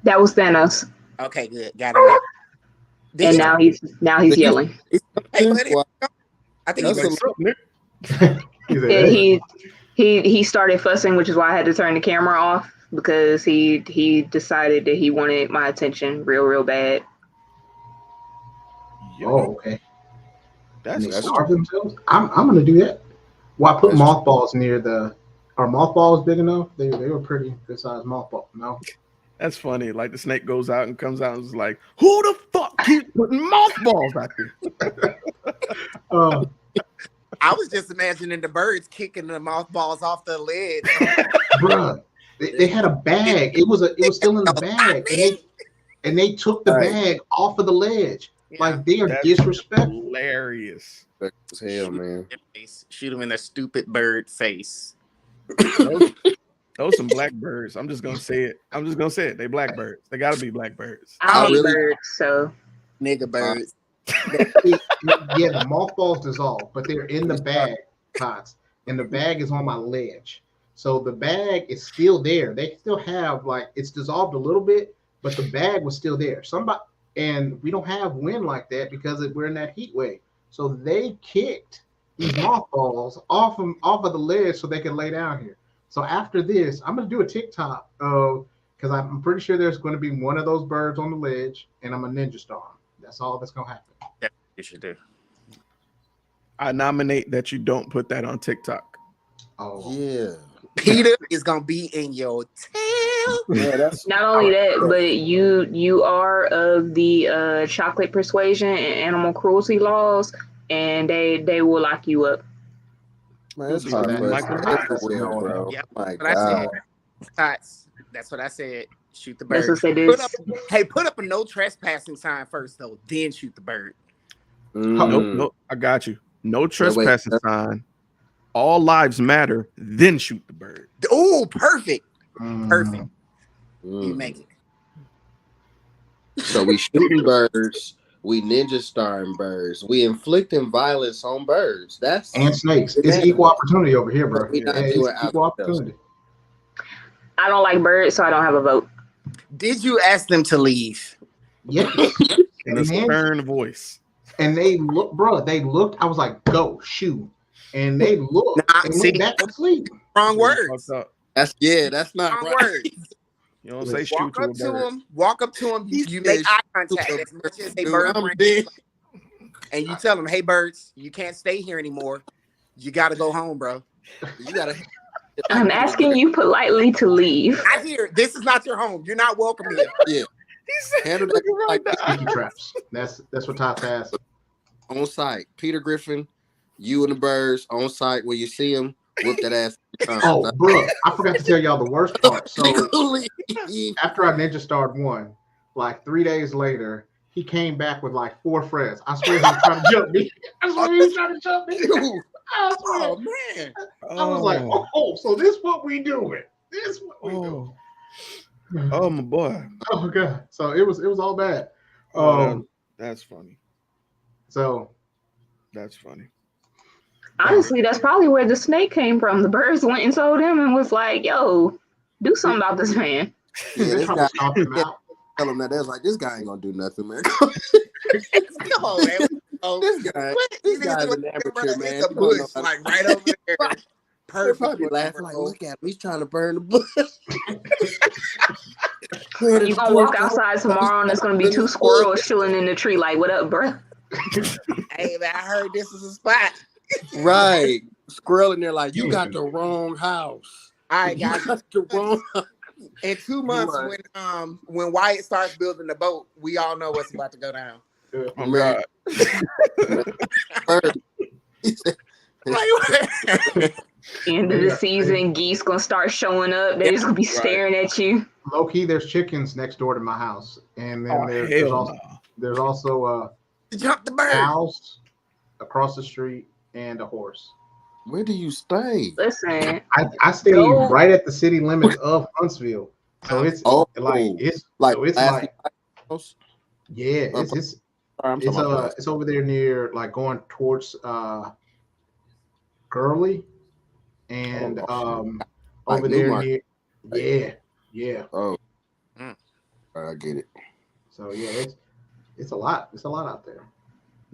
That was Thanos. Okay, good. Got it. And now he's yelling. Hey, I think he started fussing, which is why I had to turn the camera off because he decided that he wanted my attention real bad. Oh, okay. That's starve themselves. I'm gonna do that. Well, I put mothballs near the. Are mothballs big enough? They were pretty good sized mothballs. No. That's funny. Like the snake goes out and comes out and is like, "Who the fuck keeps putting mothballs out there?" I was just imagining the birds kicking the mothballs off the ledge. Bruh, they had a bag. It was still in the bag, and they took the bag off of the ledge. Yeah. Like they are disrespectful. Hilarious. As hell, man. Shoot him in the stupid bird face. Those some blackbirds. I'm just gonna say it. They blackbirds. They gotta be blackbirds. I'm a bird, so nigga birds. Yeah, the mothballs dissolve, but they're in the bag, Tots, and the bag is on my ledge. So the bag is still there. They still have it's dissolved a little bit, but the bag was still there. And we don't have wind like that because we're in that heat wave. So they kicked these mothballs off of the ledge so they can lay down here. So after this, I'm gonna do a TikTok because I'm pretty sure there's going to be one of those birds on the ledge, and I'm a ninja star. That's all that's gonna happen. Yeah, you should do. I nominate that you don't put that on TikTok. Oh yeah, Peter is gonna be in your tail. Yeah, that's not only that, but you are of the chocolate persuasion and animal cruelty laws, and they will lock you up. Man, it's hard. Bro. Yep. My God. That's what I said. Shoot the bird. That's what they did. Put up a no trespassing sign first, though. Then shoot the bird. Nope. I got you. No trespassing sign. all lives matter, then shoot the bird. Oh, perfect. Mm. Perfect. You make it. So we shooting birds, we ninja starring birds, we inflicting violence on birds. That's And snakes. It's equal opportunity over here, bro. we not It's doing equal opportunity. I don't like birds, so I don't have a vote. Did you ask them to leave? Yes. In a stern voice. And they look, bro. They looked. I was like, "Go shoot!" And they looked and went back to sleep. Wrong words. That's not Wrong right. words. You don't say shoot Walk to a up to bird. him. Walk up to him. You make eye contact as much as they bird I'm bring dead. and you tell them, "Hey, birds, you can't stay here anymore. You got to go home, bro. You gotta. I'm asking you politely to leave. I hear this is not your home. You're not welcome here." Yeah. Handle that like Sticky traps. That's what Todd's asked. on site. Peter Griffin, you and the birds on site when you see him. Whoop that ass. Oh, bro, I forgot to tell y'all the worst part. So Legally. after I ninja starred one, like 3 days later, he came back with like 4 friends. I swear he was trying to jump me. I swear he was trying to jump me. I swear. Oh man. I was like, oh, so this what we doing? This what we doing? Oh my boy. Oh god. So it was all bad. That's funny. So That's funny. Honestly, that's probably where the snake came from. The birds went and told him and was like, "Yo, do something about this man." Yeah, they this tried guy. to stomp him out. Tell him that. They was like, this guy ain't gonna do nothing, man. Come on, man. This guy. This guy's an amateur, man. It's a He don't bush, know how to- like right over there. They're Perfect. probably laughing like, look at him. He's trying to burn the bush. You gonna walk outside tomorrow and it's gonna be 2 squirrels chilling in the tree. Like, what up, bro? Hey man, I heard this is a spot. Right. Squirrel in there like, you got the wrong house. All right, You guys. got the wrong house. In 2 months, when Wyatt starts building the boat, we all know what's about to go down. Oh God. End of the season, geese gonna start showing up. They're just gonna be staring at you. Low key, there's chickens next door to my house, and then there's also Jump the bird. cows across the street and a horse. Where do you stay? Listen, I stay right at the city limits of Huntsville, so it's Oh, it's like so it's last like house? yeah, I'm talking about it's over there near like going towards Gurley and Like over there Newmarket. near yeah. Oh, I get it. So yeah, it's a lot. It's a lot out there.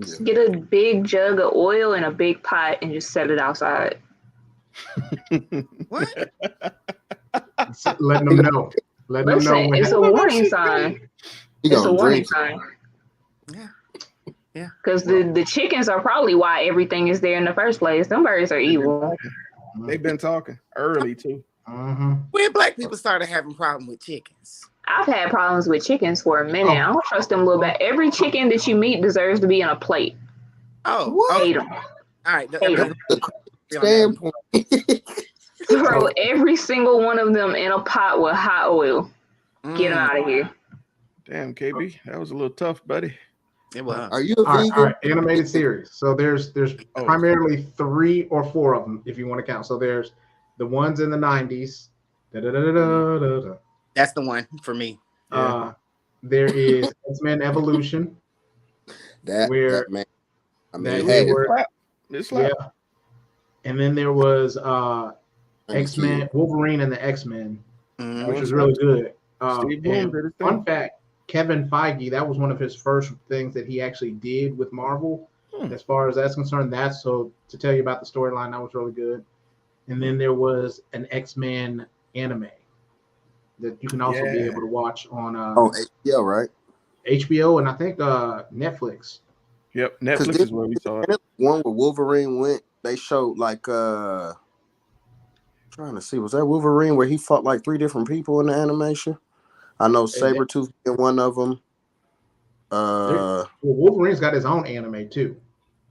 Yeah. get a big jug of oil and a big pot and just set it outside. What? Letting them know. Letting them know. Listen, it's a warning sign. It's a warning sign. Yeah. Because the chickens are probably why everything is there in the first place. Them birds are evil. They've been talking early too. Mm-hmm. When black people started having problems with chickens. I've had problems with chickens for a minute. I don't trust them a little bit. Every chicken that you meet deserves to be in a plate. Hate them. All right. Hate them. Standpoint. Throw every single one of them in a pot with hot oil. Get them out of here. Damn, KB, that was a little tough, buddy. It was. Are you a vegan? All right, animated series. So there's primarily 3 or 4 of them if you want to count. So there's the ones in the 90s. That's the one for me. There is X-Men Evolution. That man. I mean, It's yeah. And then there was X-Men, Wolverine and the X-Men, which was really good. Fun fact, Kevin Feige, that was one of his first things that he actually did with Marvel. As far as that's concerned, so to tell you about the storyline, that was really good. And then there was an X-Men anime that you can also be able to watch on HBO, right? HBO and I think Netflix. Yep, Netflix is where we saw it. One where Wolverine went, they showed like trying to see, was that Wolverine where he fought like 3 different people in the animation? I know Sabretooth being one of them. Well, Wolverine's got his own anime too,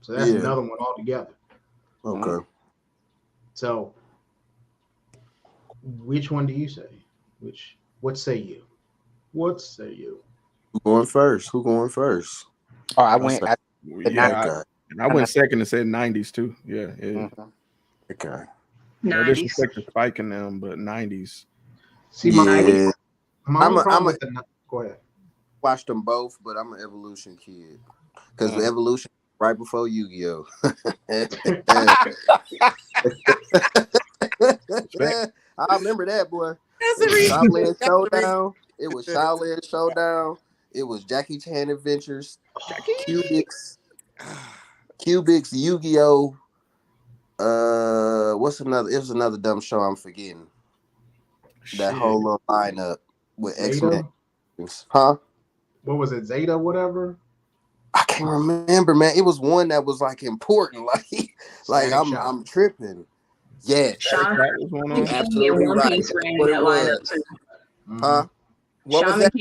so that's another one altogether. Okay. So, which one do you say? What say you? What say you? Who going first? Oh, I went. I went second and said 90s too. Yeah. Okay. No 90s. disrespect to Spike in them, but 90s. See, Yeah. my only I'm problem a with the go ahead. watched them both, but I'm an Evolution kid because the Evolution right before Yu-Gi-Oh. I remember that, boy. That's It the was reason. Shaolin That's the reason. Showdown. It was Shaolin Showdown. It was Jackie Chan Adventures. Cubics, Yu-Gi-Oh. What's another? It was another dumb show I'm forgetting. That whole little lineup with X-Men. Huh? What was it? Zeta, whatever. I can't remember, man. It was one that was like important, like I'm tripping. Yeah, Shaman King absolutely and One right. Piece That's ran what that it lineup was. too. Huh? What was that?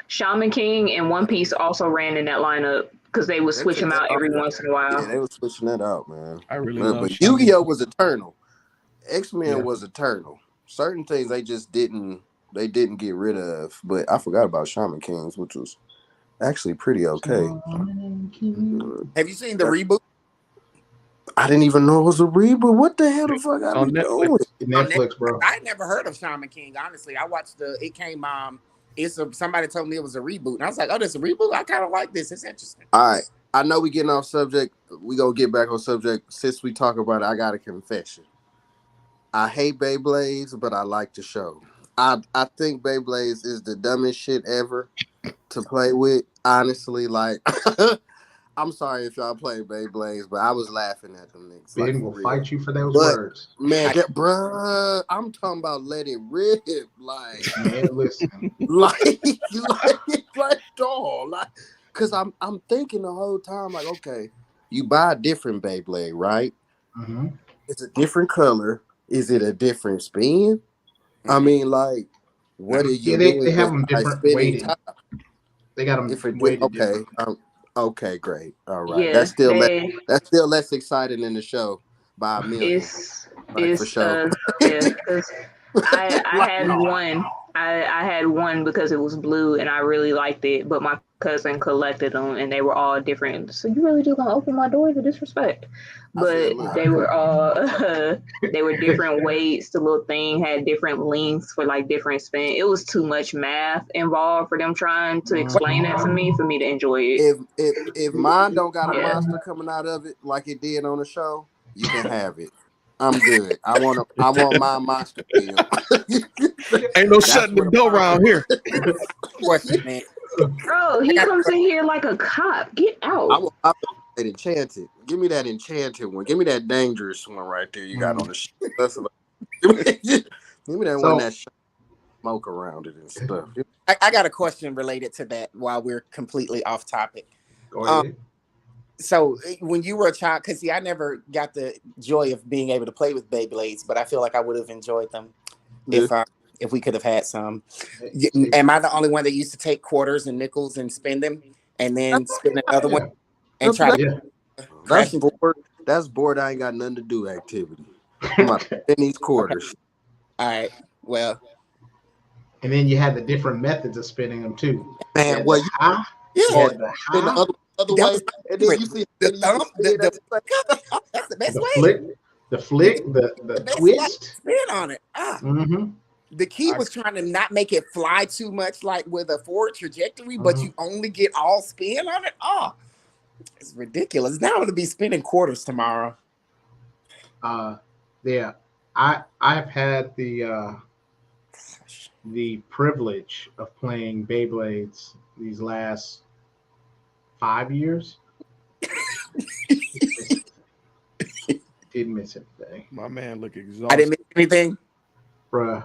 Shaman King and One Piece also ran in that lineup because they would switch them out every once in a while. Yeah, they were switching that out, man. I really love but Yu-Gi-Oh was eternal. X-Men was eternal. Certain things they just didn't get rid of. But I forgot about Shaman Kings, which was actually pretty okay. Have you seen the reboot? I didn't even know it was a reboot. What the hell the fuck I be doing? Netflix, bro. I never heard of Shaman King. Honestly, I watched it came. Somebody told me it was a reboot, and I was like, "Oh, this is a reboot. I kind of like this. It's interesting." All right, I know we getting off subject. We gonna get back on subject. Since we talk about it, I got a confession. I hate Beyblades, but I like the show. I think Beyblades is the dumbest shit ever to play with. Honestly, like. I'm sorry if y'all play Beyblades, but I was laughing at them niggas. Ben will fight you for those words. Man, bruh, I'm talking about let it rip. Like, man, listen. like dog. Like, cause I'm thinking the whole time, like, okay, you buy a different Beyblade, right? Mm-hmm. It's a different color. Is it a different spin? I mean, like, what are you doing? They have them different weighted. They got them weighted. Okay. Okay, great. All right. Yeah, that's still less exciting than the show by a million. It's for sure. Yeah, because I had one. I had one because it was blue and I really liked it, but my cousin collected them and they were all different. So you really do gonna open my door to disrespect? But they were all they were different weights. The little thing had different lengths for like different spin. It was too much math involved for them trying to explain that to me for me to enjoy it. If mine don't got a monster coming out of it like it did on the show, you can have it. I'm good. I want my monster field. Ain't no shutting the door around here. Man. Bro, he comes in here like a cop. Get out. I want that enchanted. Give me that enchanted one. Give me that dangerous one right there. You got on the shit. Give me that one that smoke around it and stuff. I got a question related to that while we're completely off topic. Go ahead. So when you were a child, because I never got the joy of being able to play with Beyblades, but I feel like I would have enjoyed them if we could have had some. Am I the only one that used to take quarters and nickels and spend them and then spend another one and try to? That's bored. I ain't got nothing to do activity. I'm about to spend these quarters. All right. Well. And then you had the different methods of spinning them too. Man, well, the other way, and then you see the thumb. That's the best way. The flick, the twist, spin on it. The key was trying to not make it fly too much, like with a forward trajectory, but you only get all spin on it. Oh, it's ridiculous. Now I'm gonna be spinning quarters tomorrow. Yeah, I've had the privilege of playing Beyblades these last 5 years. Didn't miss anything. My man look exhausted. I didn't miss anything, bruh.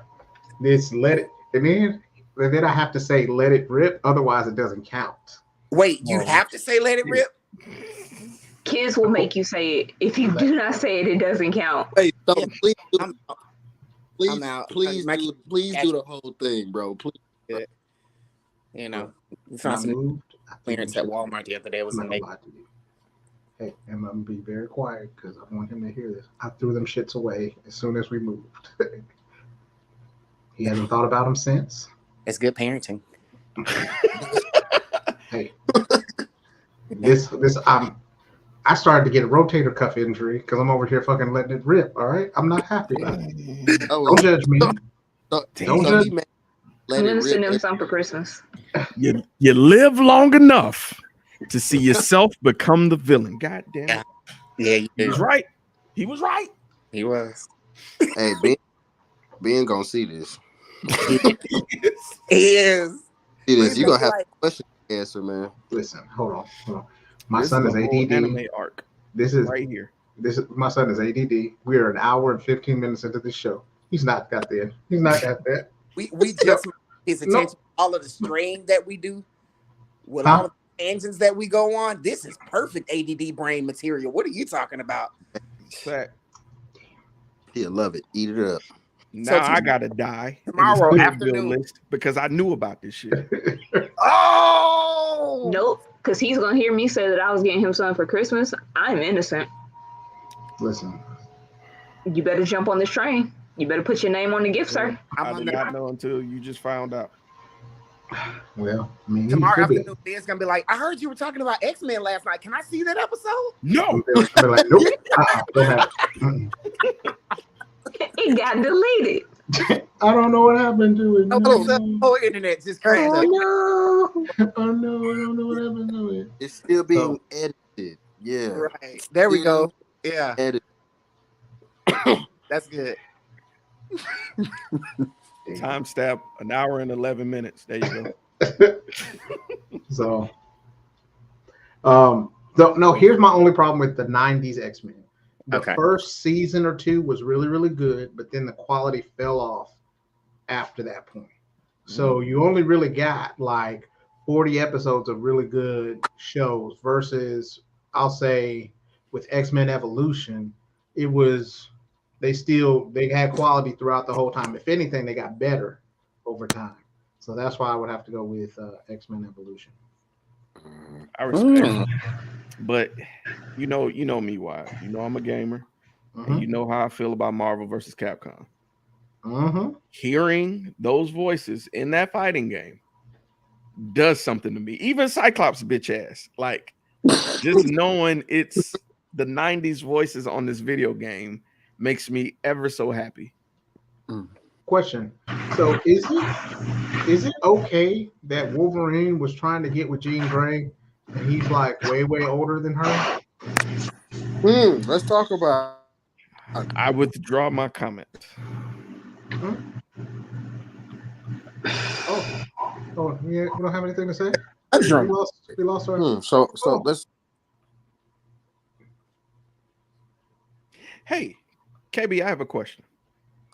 Let it, and then I have to say let it rip. Otherwise, it doesn't count. Wait, you have to say let it rip. Kids will make you say it. If you do not say it, it doesn't count. Hey, so please do the whole thing, bro. Please. You know, we found some clearance at Walmart the other day. It was amazing. Hey, and I'm gonna be very quiet because I want him to hear this. I threw them shits away as soon as we moved. He hasn't thought about them since. It's good parenting. Hey, this I started to get a rotator cuff injury because I'm over here fucking letting it rip. All right, I'm not happy about it. Don't judge me. Don't judge. I'm gonna send him some for Christmas. You live long enough to see yourself become the villain. God damn it. Yeah, He was right. He was right. He was. Hey, Ben gonna see this. He is. See this. You're gonna have a question to answer, man. Listen, hold on. My son is ADD. Anime arc. This is right here. My son is ADD. We are an hour and 15 minutes into this show. He's not got there. He's not got that. We just his attention. All of the strain that we do with all of the tangents that we go on. This is perfect ADD brain material. What are you talking about? He'll love it. Eat it up. Now I gotta die tomorrow afternoon list because I knew about this shit. Oh nope, because he's gonna hear me say that I was getting him something for Christmas. I'm innocent. Listen, you better jump on this train. You better put your name on the gift, sir. I did not know until you just found out. Well, I mean, tomorrow afternoon, Dan's gonna be like, "I heard you were talking about X-Men last night. Can I see that episode?" No. Be like, nope. Don't have it. It got deleted. I don't know what happened to it. The whole internet just crashed. Oh no! I don't know what happened to it. It's still being edited. Yeah. Right. There we go. Yeah. Edit. That's good. Timestamp 1 hour and 11 minutes. There you go. So, no. Here's my only problem with the '90s X-Men. The first season or two was really, really good, but then the quality fell off after that point. So you only really got like 40 episodes of really good shows versus, I'll say, with X-Men Evolution, it was they had quality throughout the whole time. If anything, they got better over time. So that's why I would have to go with X-Men Evolution. I respect, but you know me, why? You know I'm a gamer, and you know how I feel about Marvel versus Capcom. Hearing those voices in that fighting game does something to me. Even Cyclops bitch ass, like just knowing it's the '90s voices on this video game makes me ever so happy. Question: so is it okay that Wolverine was trying to get with Jean Grey and he's like way older than her? Let's talk about. I withdraw my comment. Oh, yeah, you don't have anything to say? We lost our. So let's. Hey, KB, I have a question.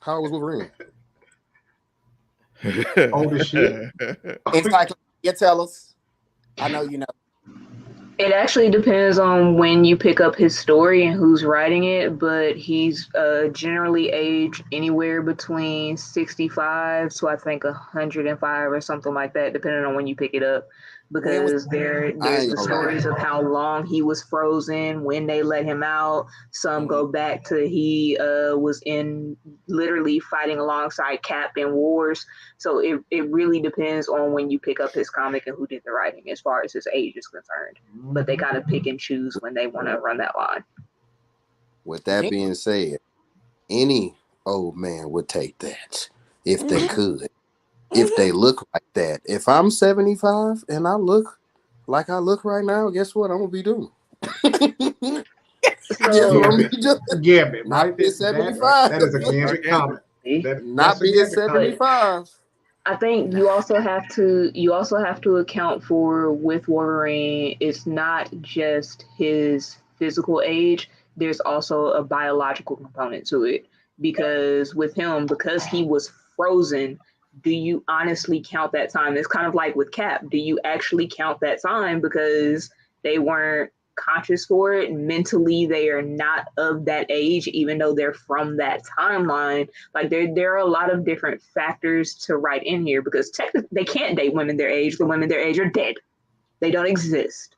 How was Wolverine? Old as shit. You tell us. I know you know. It actually depends on when you pick up his story and who's writing it, but he's generally aged anywhere between 65 to I think 105 or something like that, depending on when you pick it up. Because there's the stories of how long he was frozen, when they let him out. Some go back to he was in literally fighting alongside Cap in wars. So it really depends on when you pick up his comic and who did the writing as far as his age is concerned. But they gotta pick and choose when they want to run that line. With that being said, any old man would take that if they could. If they look like that. If I'm 75 and I look like I look right now, guess what I'm gonna be doing? Gambit, not being 75. That is a Gambit comment. Not being 75. I think you also have to account for, with Wolverine, it's not just his physical age. There's also a biological component to it, because with him, because he was frozen, do you honestly count that time? It's kind of like with Cap. Do you actually count that time because they weren't conscious for it? Mentally, they are not of that age, even though they're from that timeline. Like there are a lot of different factors to write in here, because technically they can't date women their age. The women their age are dead. They don't exist.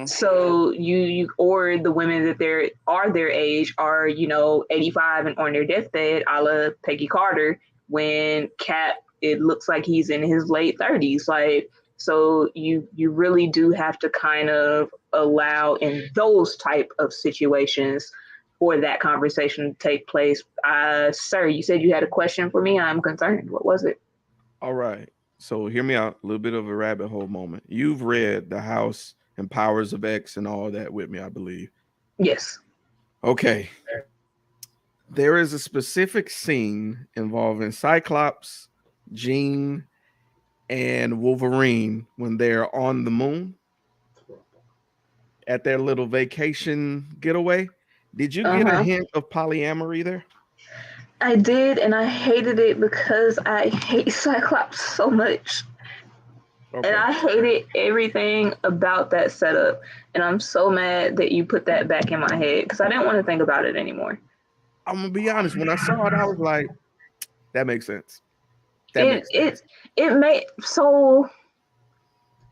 So you or the women that are their age are 85 and on their deathbed, a la Peggy Carter. When Cap, it looks like he's in his late 30s. Like, So you really do have to kind of allow in those type of situations for that conversation to take place. Sir, you said you had a question for me. I'm concerned. What was it? All right. So hear me out. A little bit of a rabbit hole moment. You've read The House and Powers of X and all that with me, I believe. Yes. Okay. There is a specific scene involving Cyclops, Jean, and Wolverine when they're on the moon at their little vacation getaway. Did you get a hint of polyamory there? I did, and I hated it because I hate Cyclops so much. Okay. And I hated everything about that setup. And I'm so mad that you put that back in my head because I didn't want to think about it anymore. I'm gonna be honest. When I saw it, I was like, "That makes sense." It made so.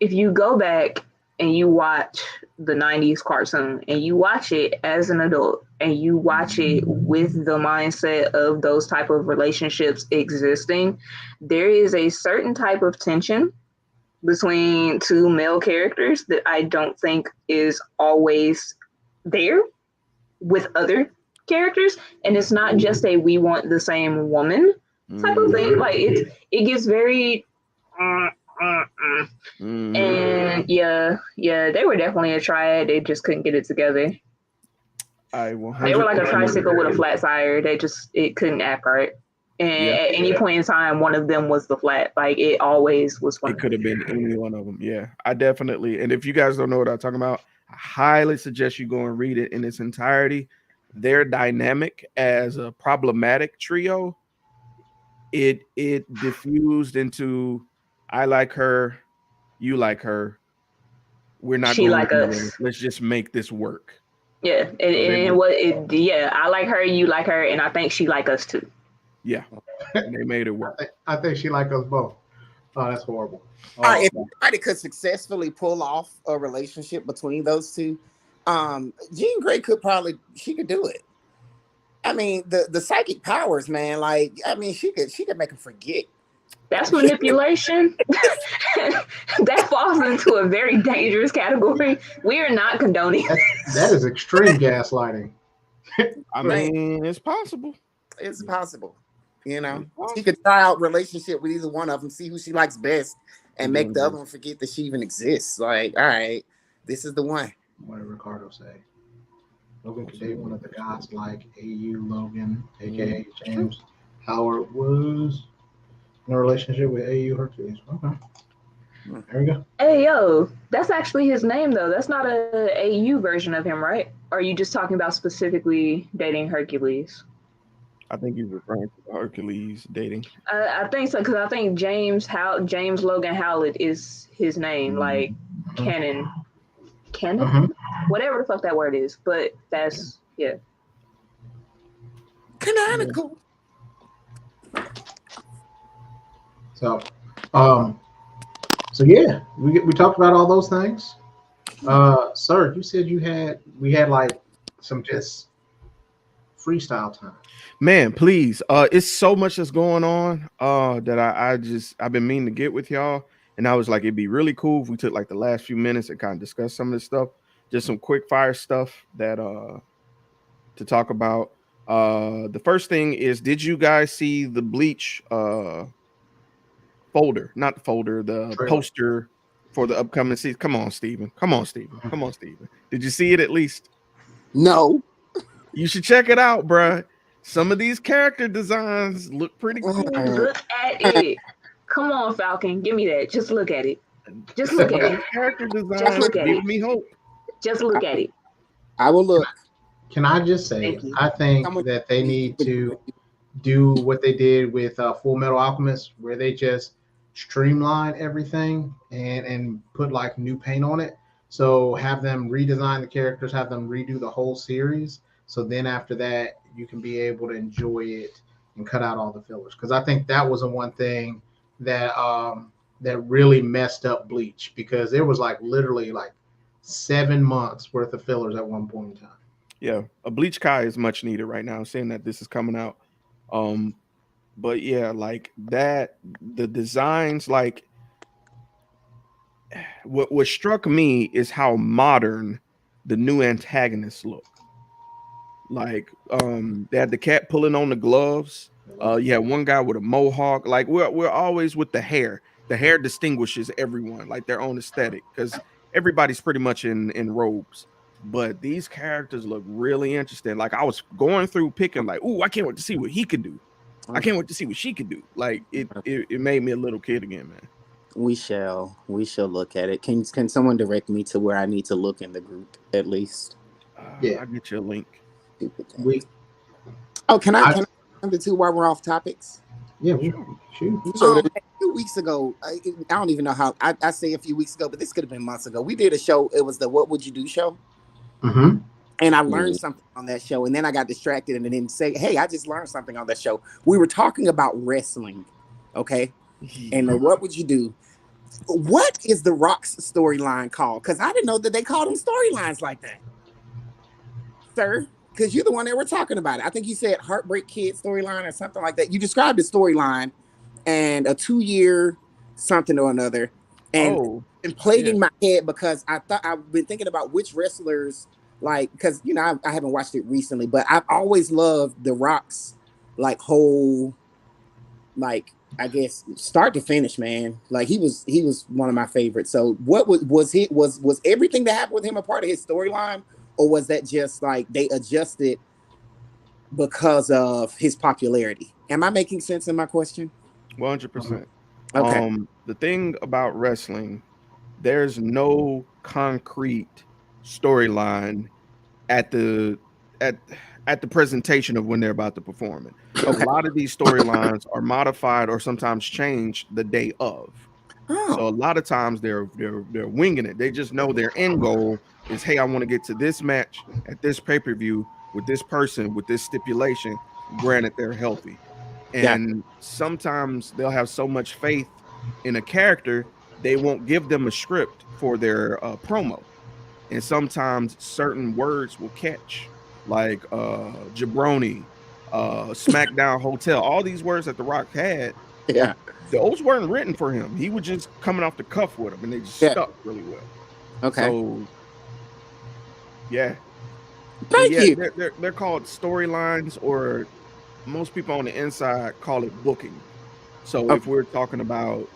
If you go back and you watch the 90s cartoon and you watch it as an adult and you watch it with the mindset of those type of relationships existing, there is a certain type of tension between two male characters that I don't think is always there with other characters. And it's not just a we want the same woman type of thing. Like it gets very and yeah, they were definitely a triad. They just couldn't get it together. They were like a tricycle with a flat tire. It couldn't act right. And at any point in time, one of them was the flat. Like it always was one. It could have been any one of them. Yeah, I definitely. And if you guys don't know what I'm talking about, I highly suggest you go and read it in its entirety. Their dynamic as a problematic trio, it diffused into I like her, you like her. We're not she going like us. Let's just make this work. Yeah, I like her, you like her, and I think she like us too. Yeah, and they made it work. I think she like us both. Oh, that's horrible. If anybody could successfully pull off a relationship between those two, Jean Grey could do it. I mean, the psychic powers, man. Like, I mean, she could make him forget. That's manipulation. That falls into a very dangerous category. We are not condoning. That is extreme gaslighting. I mean, it's possible. It's possible. You know, she could try out relationship with either one of them, see who she likes best, and make the other one forget that she even exists. Like, all right, this is the one. What did Ricardo say? Logan could date one of the gods like AU Logan, aka James Howard, was in a relationship with AU Hercules. Okay. There we go. Hey, yo, that's actually his name, though. That's not a AU version of him, right? Or are you just talking about specifically dating Hercules? I think he's referring to Hercules dating. I think so, because I think James Logan Howlett is his name, like canon, whatever the fuck that word is. But that's, yeah. Canonical. So, yeah, we talked about all those things. Sir, you said we had like some just freestyle time. Man, please. It's so much that's going on that I've been meaning to get with y'all. And I was like, it'd be really cool if we took like the last few minutes and kind of discuss some of this stuff. Just some quick fire stuff that to talk about. The first thing is, did you guys see the Bleach the poster for the upcoming season? Come on, Steven. Did you see it at least? No. You should check it out, bruh. Some of these character designs look pretty cool. Look at it. Come on, Falcon. Give me that. Just look at it. Just look at it. Character designs give me hope. Just look at it. I will look. Can I just say, I think that they need to do what they did with Full Metal Alchemist, where they just streamline everything and put like new paint on it. So have them redesign the characters, have them redo the whole series. So then after that, you can be able to enjoy it and cut out all the fillers. Because I think that was the one thing that that really messed up Bleach, because there was like literally like 7 months worth of fillers at one point in time. Yeah, a Bleach Kai is much needed right now, saying that this is coming out. But yeah, like that, the designs, like what struck me is how modern the new antagonists look. Like they had the cat pulling on the gloves. You had one guy with a mohawk. Like we're always with the hair. The hair distinguishes everyone, like their own aesthetic, because everybody's pretty much in robes. But these characters look really interesting. Like I was going through picking, like, ooh, I can't wait to see what he could do. I can't wait to see what she could do. Like it made me a little kid again, man. We shall look at it. Can someone direct me to where I need to look in the group at least? Yeah. I'll get you a link. We, Oh, can I the two while we're off topics? yeah, shoot. A few weeks ago, I don't even know how I say a few weeks ago, but this could have been months ago. We did a show. It was the What Would You Do show. Mm-hmm. And I learned something on that show, and then I got distracted and didn't say, hey, I just learned something on that show. We were talking about wrestling, okay? And what would you do? What is The Rock's storyline called? Because I didn't know that they called them storylines like that. Sir, because you're the one that we're talking about it. I think you said Heartbreak Kid storyline or something like that. You described the storyline and a 2-year something or another. And plaguing my head because I've been thinking about which wrestlers, like, because I haven't watched it recently, but I've always loved The Rock's like whole, like, I guess start to finish, man. Like he was one of my favorites. So what was everything that happened with him a part of his storyline, or was that just like they adjusted because of his popularity? Am I making sense in my question? 100%. Okay. The thing about wrestling, there's no concrete storyline at the presentation of when they're about to perform it. Okay. A lot of these storylines are modified or sometimes changed the day of. So a lot of times they're winging it. They just know their end goal is, hey, I want to get to this match at this pay-per-view with this person with this stipulation, granted they're healthy. And sometimes they'll have so much faith in a character, they won't give them a script for their promo. And sometimes certain words will catch, like jabroni, SmackDown Hotel, all these words that The Rock had. Yeah. Those weren't written for him. He was just coming off the cuff with them, and they just stuck really well. Okay. So, yeah. Thank you. They're called storylines, or most people on the inside call it booking. So if we're talking about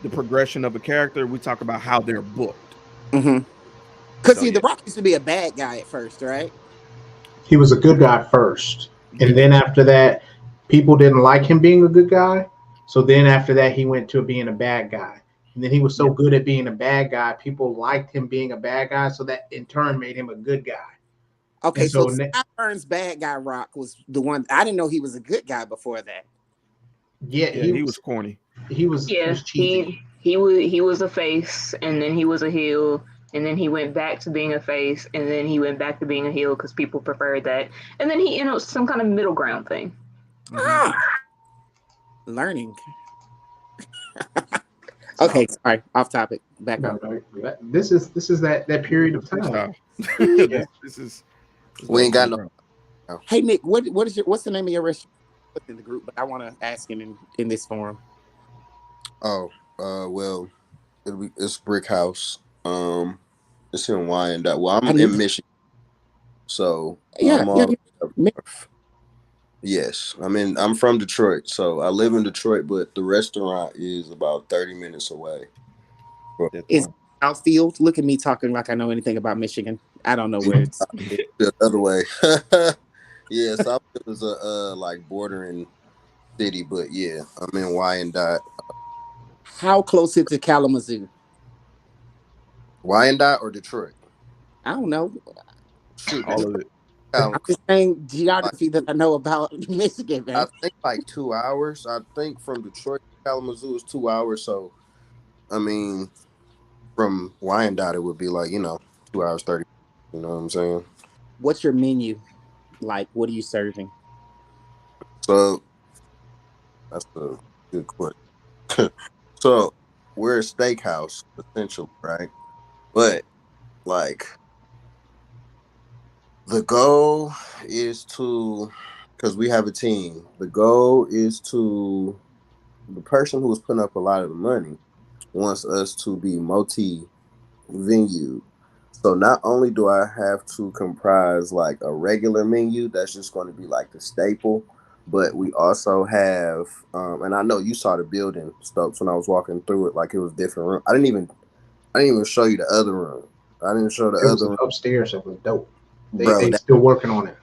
the progression of a character, we talk about how they're booked. Mm-hmm. Because The Rock used to be a bad guy at first, right? He was a good guy first, and then after that, people didn't like him being a good guy. So then after that, he went to being a bad guy. And then he was so good at being a bad guy, people liked him being a bad guy, so that in turn made him a good guy. Okay, so Scott Burns' bad guy Rock was the one. I didn't know he was a good guy before that. Yeah, he was corny. He was cheesy. He was a face, and then he was a heel, and then he went back to being a face, and then he went back to being a heel because people preferred that, and then he some kind of middle ground thing. Learning. Okay, sorry, off topic. Back up. This is that period of time. This is. We ain't got no. Hey Nick, what's the name of your restaurant in the group? But I want to ask him in this forum. Oh, well, it's Brick House. It's in Wyandotte. Well, I'm in Michigan, so yes, I'm from Detroit, so I live in Detroit, but the restaurant is about 30 minutes away. Is Southfield? Look at me talking like I know anything about Michigan. I don't know where it's the other way. Yeah, Southfield is a like bordering city, but yeah, I'm in Wyandotte. How close is it to Kalamazoo? Wyandotte or Detroit? I don't know. Shoot, all of it. I'm just saying geography that I know about Michigan, man. I think like 2 hours. I think from Detroit to Kalamazoo is 2 hours. So, I mean, from Wyandotte, it would be like, 2 hours, 30. You know what I'm saying? What's your menu? Like, what are you serving? So, that's a good question. So, we're a steakhouse, essentially, right? But, like, the goal is to, because we have a team, the goal is to, the person who was putting up a lot of the money wants us to be multi-venue. So not only do I have to comprise like a regular menu that's just going to be like the staple, but we also have, and I know you saw the building, Stokes, when I was walking through it, like it was different room. I didn't even show you the other room. I didn't show the It was other room, upstairs. It was dope. bro. They still working on it.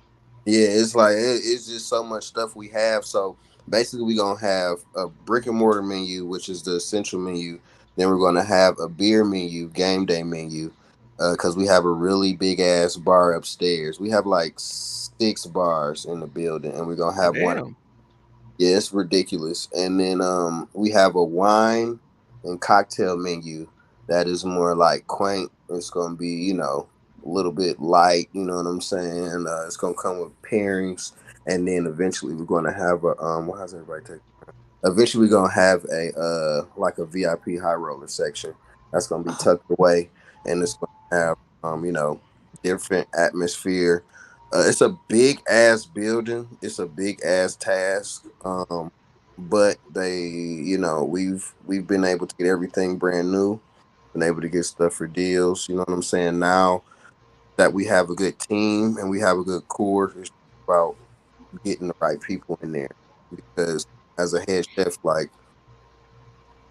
Yeah, it's like it's just so much stuff we have. So basically, we're gonna have a brick and mortar menu, which is the essential menu. Then we're gonna have a beer menu, game day menu, because we have a really big ass bar upstairs. We have like 6 bars in the building, and we're gonna Oh, have one. damn. Yeah, it's ridiculous. And then we have a wine and cocktail menu that is more like quaint. It's gonna be, a little bit light, you know what I'm saying? It's gonna come with pairings, and then eventually we're gonna have a well, how's everybody take? Eventually we're gonna have a like a VIP high roller section that's gonna be tucked away, and it's gonna have different atmosphere. It's a big ass building. It's a big ass task. But we've been able to get everything brand new, been able to get stuff for deals. You know what I'm saying? Now that we have a good team and we have a good core, it's about getting the right people in there. Because as a head chef, like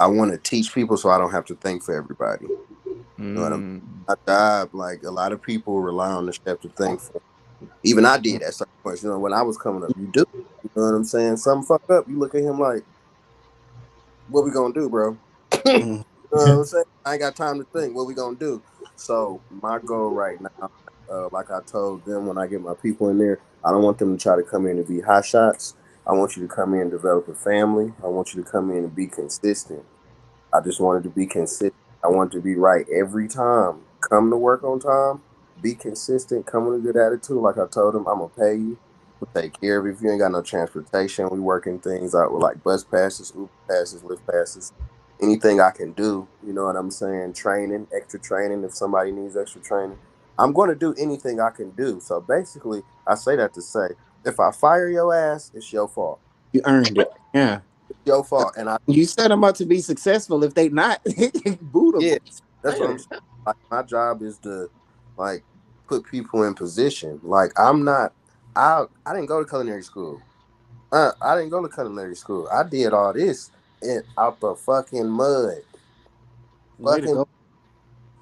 I want to teach people so I don't have to think for everybody. You know what I mean? Mm. My job, like a lot of people rely on the chef to think for. Even I did at certain points. When I was coming up, you do. You know what I'm saying? Something fuck up. You look at him like, what we gonna do, bro? You Mhm. know what I'm saying? I ain't got time to think. What we gonna do? So my goal right now, like I told them when I get my people in there, I don't want them to try to come in and be hot shots. I want you to come in and develop a family. I want you to come in and be consistent. I just wanted to be consistent. I wanted to be right every time. Come to work on time. Be consistent. Come with a good attitude. Like I told him, I'm gonna pay you. We'll take care of it. If you ain't got no transportation, we working things out with like bus passes, Uber passes, Lyft passes. Anything I can do, you know what I'm saying? Training, extra training. If somebody needs extra training, I'm going to do anything I can do. So basically, I say that to say, if I fire your ass, it's your fault. You earned it. Yeah. It's your fault, and I You set them up to be successful. If they not, boot them. yeah, that's what I'm saying. Like my job is to like put people in position. Like I'm not. I didn't go to culinary school. I didn't go to culinary school. I did all this out the fucking mud. Way to Fucking go.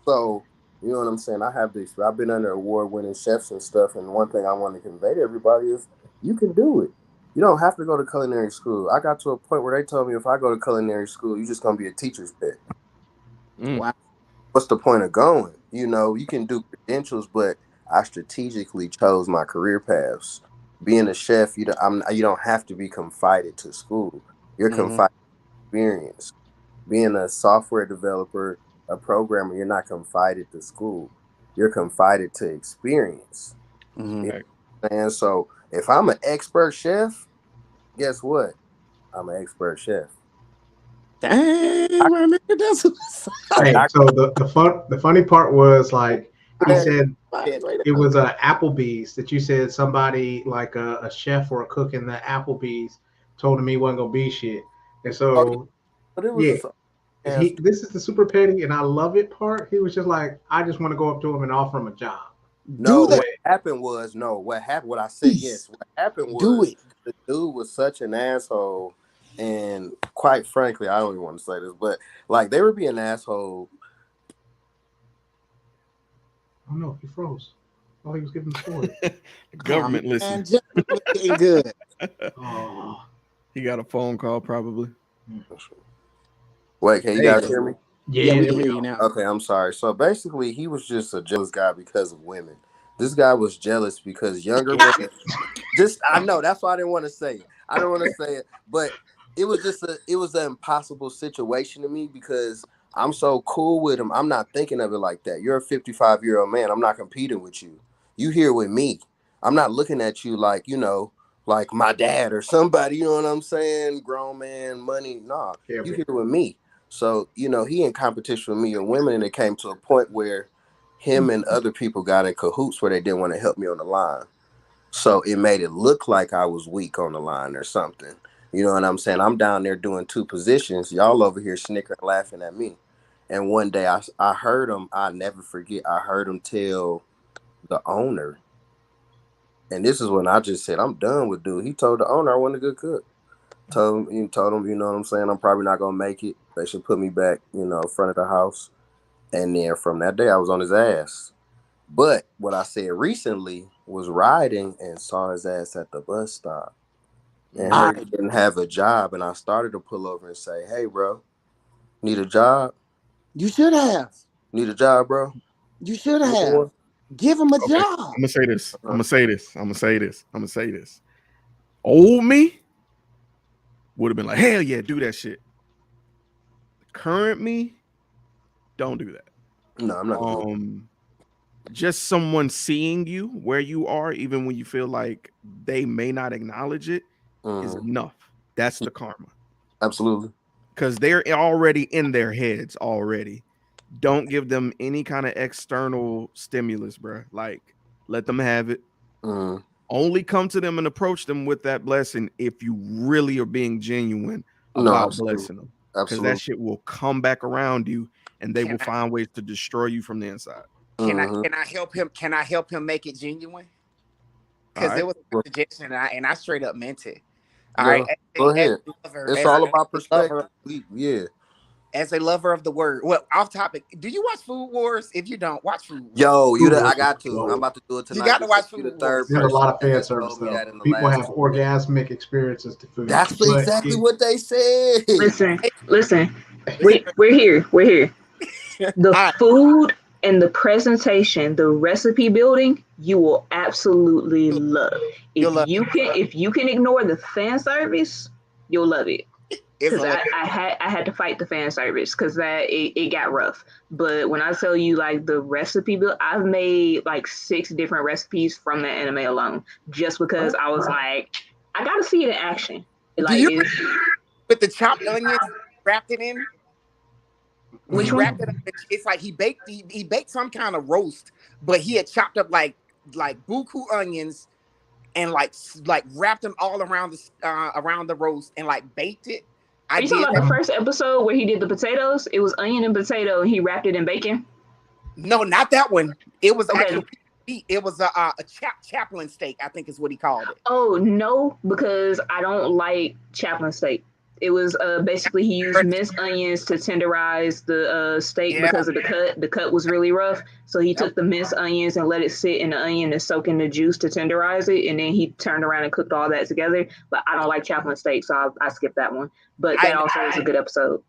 so you know what I'm saying. I have this. I've been under award-winning chefs and stuff. And one thing I want to convey to everybody is you can do it. You don't have to go to culinary school. I got to a point where they told me if I go to culinary school, you're just gonna be a teacher's pet. Mm. Wow. What's the point of going? You can do credentials, but I strategically chose my career paths. Being a chef, you don't have to be confided to school. You're Mm-hmm. confided to experience. Being a software developer, a programmer, you're not confided to school. You're confided to experience. Mm-hmm. You Right. know what I'm saying? So if I'm an expert chef, guess what? I'm an expert chef. I, Dang, my nigga, that's what's Hey, I, so the funny part was like he I, said yeah, it was a Applebee's that you said somebody like a chef or a cook in the Applebee's told him he wasn't gonna be shit, and oh, yeah, so but it yeah, was he this is the super petty and I love it part. He was just like, I just want to go up to him and offer him a job. do No, that. But what happened was no. What happened? What I said, Please yes. What happened do was it. the dude was such an asshole, and quite frankly, I don't even want to say this, but like they were being asshole. oh no, he froze. Oh, he was giving the story. The Oh government man, listen. Jeff was getting good. Oh, He got a phone call probably. Wait, can you there you guys go. hear me? Yeah, Yeah, we there can we hear you go. now. Okay, I'm sorry. So basically, he was just a jealous guy because of women. This guy was jealous because younger women. Just I know that's why I didn't want to say it. I don't want to say it, but it was an impossible situation to me because I'm so cool with him. I'm not thinking of it like that. You're a 55-year-old man. I'm not competing with you. You here with me. I'm not looking at you like like my dad or somebody. You know what I'm saying? Grown man, money. Nah, Yeah, you here with me. So he in competition with me and women, and it came to a point where him and other people got in cahoots where they didn't want to help me on the line. So it made it look like I was weak on the line or something. You know what I'm saying? I'm down there doing 2 positions. Y'all over here snickering, laughing at me. And one day I heard him. I never forget. I heard him tell the owner, and this is when I just said, I'm done with dude. He told the owner I wasn't a good cook. Told him, you know what I'm saying? I'm probably not gonna make it. They should put me back, front of the house. And then from that day, I was on his ass. But what I said recently was riding and saw his ass at the bus stop. And heard he didn't have a job. And I started to pull over and say, hey, bro, need a job? You should have. Need a job, bro? You should have. Give him a job. I'm gonna say this. Old me would have been like, hell yeah, do that shit. Current me, don't do that. No, I'm not. Just someone seeing you where you are, even when you feel like they may not acknowledge it, is enough. That's the karma. Absolutely. Because they're already in their heads already. Don't give them any kind of external stimulus, bro. Like, let them have it. Only come to them and approach them with that blessing if you really are being genuine about blessing them. Because that shit will come back around you, and they will find ways to destroy you from the inside. Can I help him? Can I help him make it genuine? Because there was a suggestion, and I straight up meant it. All right, go ahead. It's all about perspective. Yeah. As a lover of the word, well, off topic. Do you watch Food Wars? If you don't, watch Food Wars. Yo, I got to. I'm about to do it tonight. You got to watch Food Wars. There's a lot of fan service though. People have orgasmic experiences to food. That's exactly what they said. Listen. We're here. The food and the presentation, the recipe building, you will absolutely love. If you can ignore the fan service, you'll love it. Because I had to fight the fan service because it got rough. But when I tell you like the recipe build, I've made like 6 different recipes from that anime alone, just because I was like, I gotta see it in action. Like with the chopped onions wrapped it in. Which one? Wrapped it up, it's like he baked some kind of roast, but he had chopped up like buku onions and like wrapped them all around the roast and like baked it. Are you talking about the first episode where he did the potatoes? It was onion and potato, and he wrapped it in bacon. No, not that one. It was actually meat. It was a chaplain steak, I think is what he called it. Oh no, because I don't like chaplain steak. It was basically he used minced onions to tenderize the steak because of the cut. The cut was really rough, so he took the minced onions and let it sit in the onion and soak in the juice to tenderize it, and then he turned around and cooked all that together. But I don't like chaplain steak, so I skipped that one. But that also was a good episode.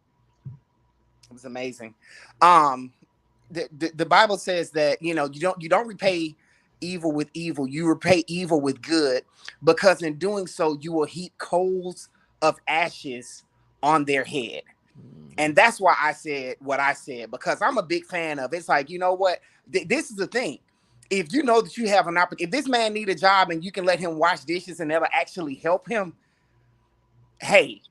It was amazing. The Bible says that you don't repay evil with evil, you repay evil with good, because in doing so you will heap coals of ashes on their head. And that's why I said what I said, because I'm a big fan of it's like, you know what, this is the thing. If you know that you have an opportunity, if this man need a job and you can let him wash dishes and never actually help him, hey,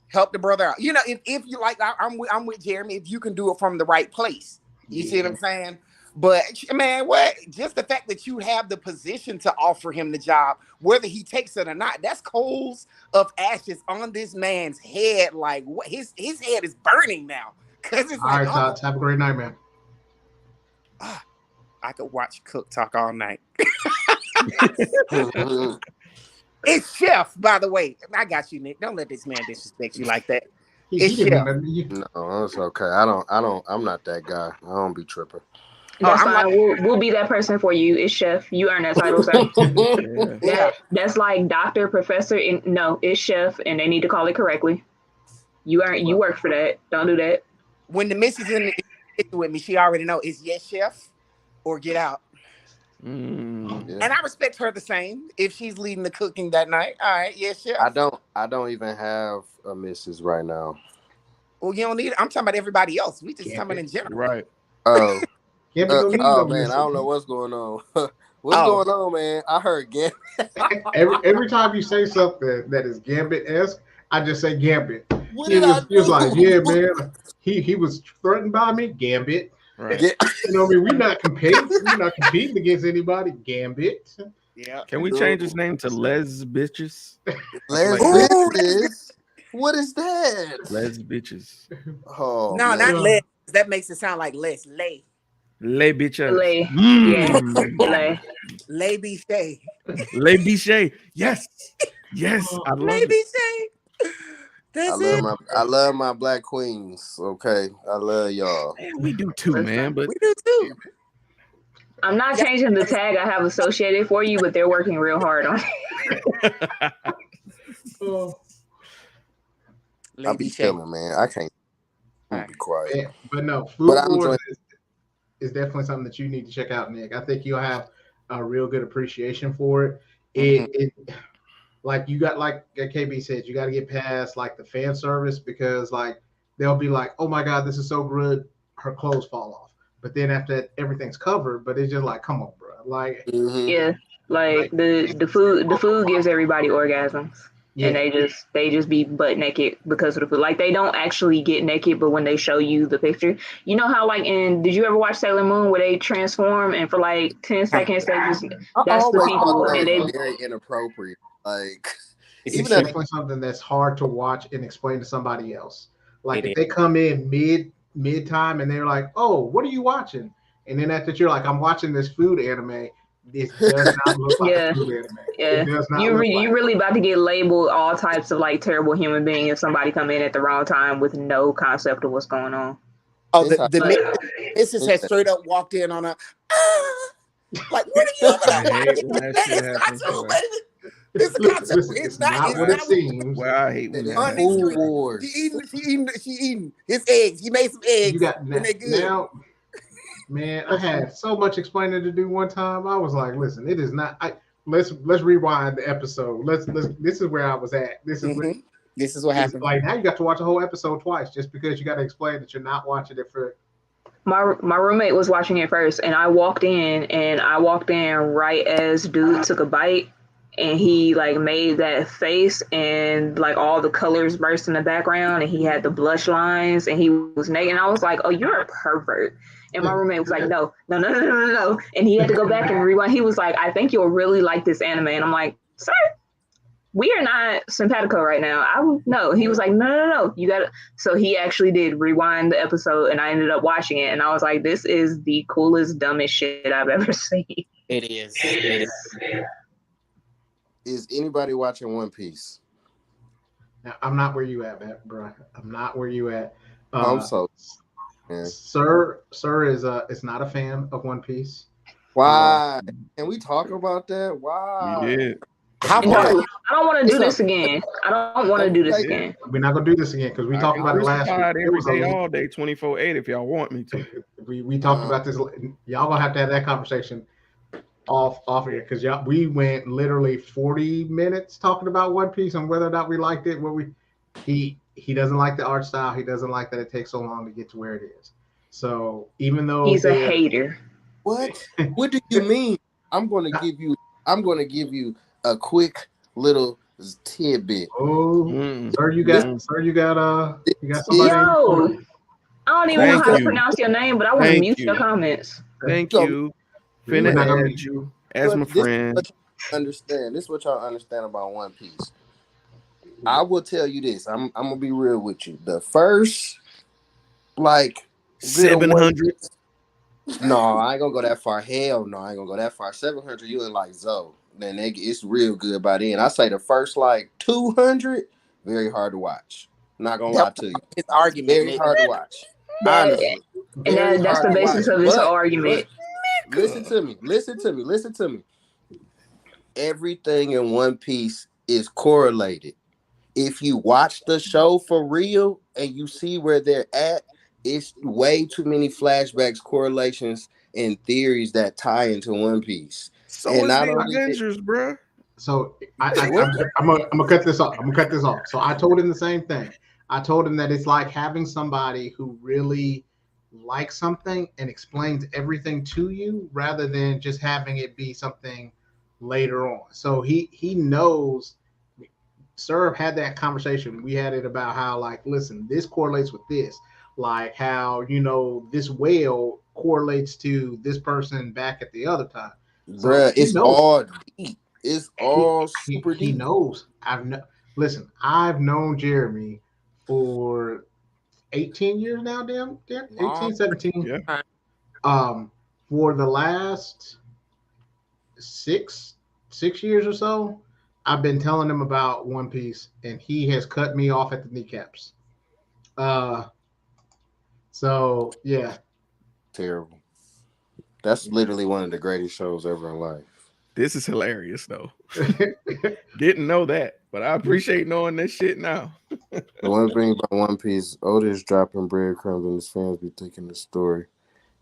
help the brother out. If you like, I'm with Jeremy. If you can do it from the right place, you see what I'm saying? But man, what? Just the fact that you have the position to offer him the job, whether he takes it or not, that's coals of ashes on this man's head. Like what? His head is burning now. Cause it's all right, Tots. Have a great night, man. I could watch Cook talk all night. It's Chef, by the way. I got you, Nick. Don't let this man disrespect you like that. It's Chef. No, it's okay. I'm not that guy. I don't be tripping. That's fine. We'll be that person for you. It's Chef. You earn that title, sir. That's like doctor, professor. It's Chef, and they need to call it correctly. You work for that. Don't do that. When the missus in the with me, she already know it's yes, Chef, or get out. And I respect her the same if she's leading the cooking that night. All right, yes, Chef. I don't even have a missus right now. Well, you don't need it. I'm talking about everybody else. We just talking in general. Right. Oh. Oh man, I don't know what's going on. What's going on, man? I heard Gambit. every time you say something that is Gambit-esque, I just say Gambit. He was like, yeah, man. He was threatened by me, Gambit. Right. You know what I mean? We're not competing against anybody, Gambit. Yeah. Can we change his name to Les Bitches? Les Bitches. What is that? Les bitches. Oh, No, man. not les. That makes it sound like less. Lay. Les bitches. Lay. Mm. Lay. Lay be shay. Les biches. Yes. Yes. I love Lay it. be shay. That's it. I love my black queens. Okay, I love y'all. Man, we do too, man. But We do too. I'm not changing the tag I have associated for you, but they're working real hard on it. I be chilling, man. I can't be quiet. Yeah, but no, But Food I'm Wars enjoying. is definitely something that you need to check out, Nick. I think you'll have a real good appreciation for it. It like you got, like KB said, you got to get past like the fan service, because like they'll be like, oh my god, this is so good, her clothes fall off. But then after that, everything's covered. But it's just like, come on, bro. Like, Yeah, like the food gives everybody orgasms. yeah, And they just be butt naked because of the food. Like, they don't actually get naked, but when they show you the picture, you know how like did you ever watch Sailor Moon where they transform and for like 10 seconds they just that's the people and they very inappropriate. Like, it's even definitely something that's hard to watch and explain to somebody else. Like, It if they come in mid time and they're like, oh, what are you watching? And then after you're like, I'm watching this food anime. This does not look like a food anime. Yeah, It does not you look like really about to get labeled all types of like terrible human being if somebody come in at the wrong time with no concept of what's going on. Oh, the missus has straight up walked in on a like, what are you over I there hate watching? when that shit happens. It's a concept. Listen, it's not what it seems. Well, I hate when that On happens. this Food screen. Wars. She eating his eggs. He made some eggs. You got and they good. now, man. I had so much explaining to do one time. I was like, listen, it is not. Let's rewind the episode. Let's. This is where I was at. This is This is what happened. like, now you got to watch a whole episode twice just because you got to explain that you're not watching it for. My roommate was watching it first, and I walked in right as dude took a bite, and he like made that face, and like all the colors burst in the background, and he had the blush lines, and he was naked, and I was like, oh, you're a pervert. And my roommate was like, no, and he had to go back and rewind. He was like, I think you'll really like this anime, and I'm like, sir, we are not simpatico right now. No. He was like, no, you got to. So he actually did rewind the episode, and I ended up watching it, and I was like, this is the coolest, dumbest shit I've ever seen. It is. It is. Is anybody watching One Piece? Now, I'm not where you at, man, bro. I'm not where you at. I'm so. Yeah. Sir is not a fan of One Piece. Why? Can we talk about that? Why? We did. How I don't want to do this again. We're not gonna do this again because we talked about it last week. Every day, all day, 24/8. If y'all want me to, we talked about this. Y'all gonna have to have that conversation off here because we went literally 40 minutes talking about One Piece and whether or not we liked it. He doesn't like the art style. He doesn't like that it takes so long to get to where it is. So even though he's a hater. What? What do you mean? I'm gonna give you a quick little tidbit. Oh, sir, you got somebody. Yo, I don't even know how to pronounce your name, but I want to mute your comments. Thank you. Finna add you as my friend. This is what y'all understand about One Piece. I will tell you this. I'm gonna be real with you. The first, like 700. No, I ain't gonna go that far. Hell no, I ain't gonna go that far. 700, you ain't like Zoe. Then it's real good by then. I say the first like 200, very hard to watch. Not gonna lie to you. His argument Very hard to watch. Honestly. And that's the basis of his argument. Listen to me. Everything in One Piece is correlated. If you watch the show for real and you see where they're at, it's way too many flashbacks, correlations, and theories that tie into One Piece. So and not the Avengers, bro. So I'm gonna cut this off. So I told him the same thing. I told him that it's like having somebody who really likes something and explains everything to you rather than just having it be something later on. So he knows. Sir had that conversation. We had it about how, like, listen, this correlates with this. Like how, this whale correlates to this person back at the other time. So bruh, it's all deep. It's all super deep. He knows. Listen, I've known Jeremy for 18 years now, damn, 18, 17. Yeah. For the last six years or so, I've been telling him about One Piece, and he has cut me off at the kneecaps. So yeah, Terrible. That's literally one of the greatest shows ever in life. This is hilarious though. Didn't know that, but I appreciate knowing this shit now. The one thing about One Piece, Oda's dropping breadcrumbs and his fans be thinking the story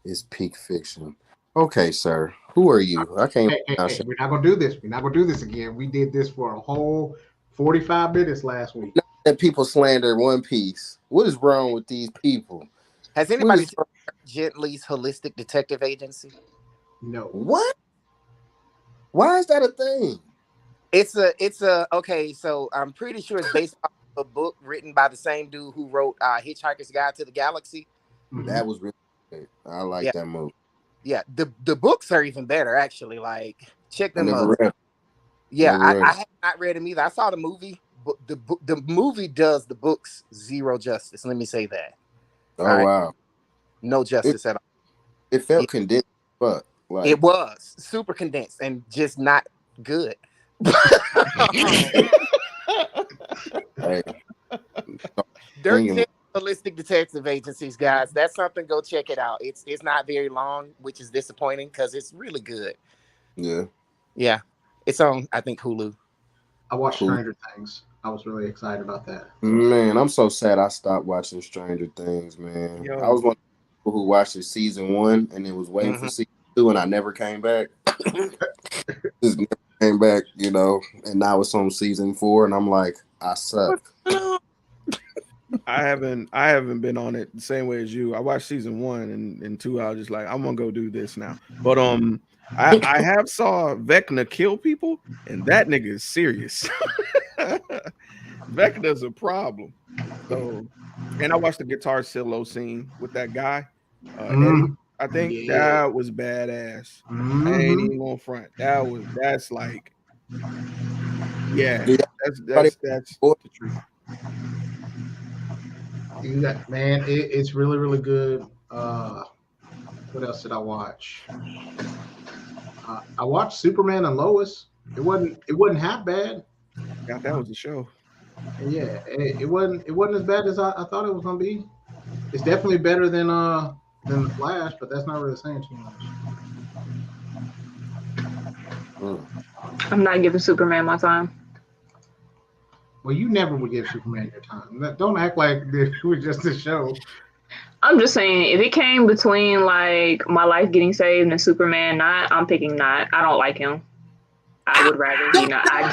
is peak fiction. Okay, sir. Who are you? I can't. Hey, we're not gonna do this. We're not gonna do this again. We did this for a whole 45 minutes last week. That people slander One Piece. What is wrong with these people? Has anybody seen Gently's Holistic Detective Agency? No. What? Why is that a thing? It's a okay. So I'm pretty sure it's based off a book written by the same dude who wrote Hitchhiker's Guide to the Galaxy. That was really good. I like that movie. Yeah, the books are even better actually. Like check them out. I have not read them either. I saw the movie, but the movie does the books zero justice. Let me say that. Oh wow, no justice at all. It felt condensed, but like, it was super condensed and just not good. Hey, Dirt Holistic Detective Agencies, guys. That's something. Go check it out. It's not very long, which is disappointing because it's really good. Yeah. It's on, I think, Hulu. I watched Stranger Things. I was really excited about that. Man, I'm so sad I stopped watching Stranger Things, man. Yo. I was one of the people who watched it season 1 and it was waiting for season 2 and I never came back. Just never came back, you know, and now it's on season 4 and I'm like, I suck. I haven't been on it the same way as you. I watched season 1 and 2. I was just like, I'm gonna go do this now. But I have saw Vecna kill people, and that nigga is serious. Vecna's a problem. So, and I watched the guitar solo scene with that guy. Eddie. I think that was badass. I ain't even on front. That's like, that's the truth. Man, it's really, really good. What else did I watch? I watched Superman and Lois. It wasn't half bad. Yeah, that was the show. Yeah, it wasn't as bad as I thought it was gonna be. It's definitely better than the Flash, but that's not really saying too much. I'm not giving Superman my time. Well, you never would give Superman your time. Don't act like it was just a show. I'm just saying, if it came between like my life getting saved and Superman not, I'm picking not. I don't like him. I would rather he not. I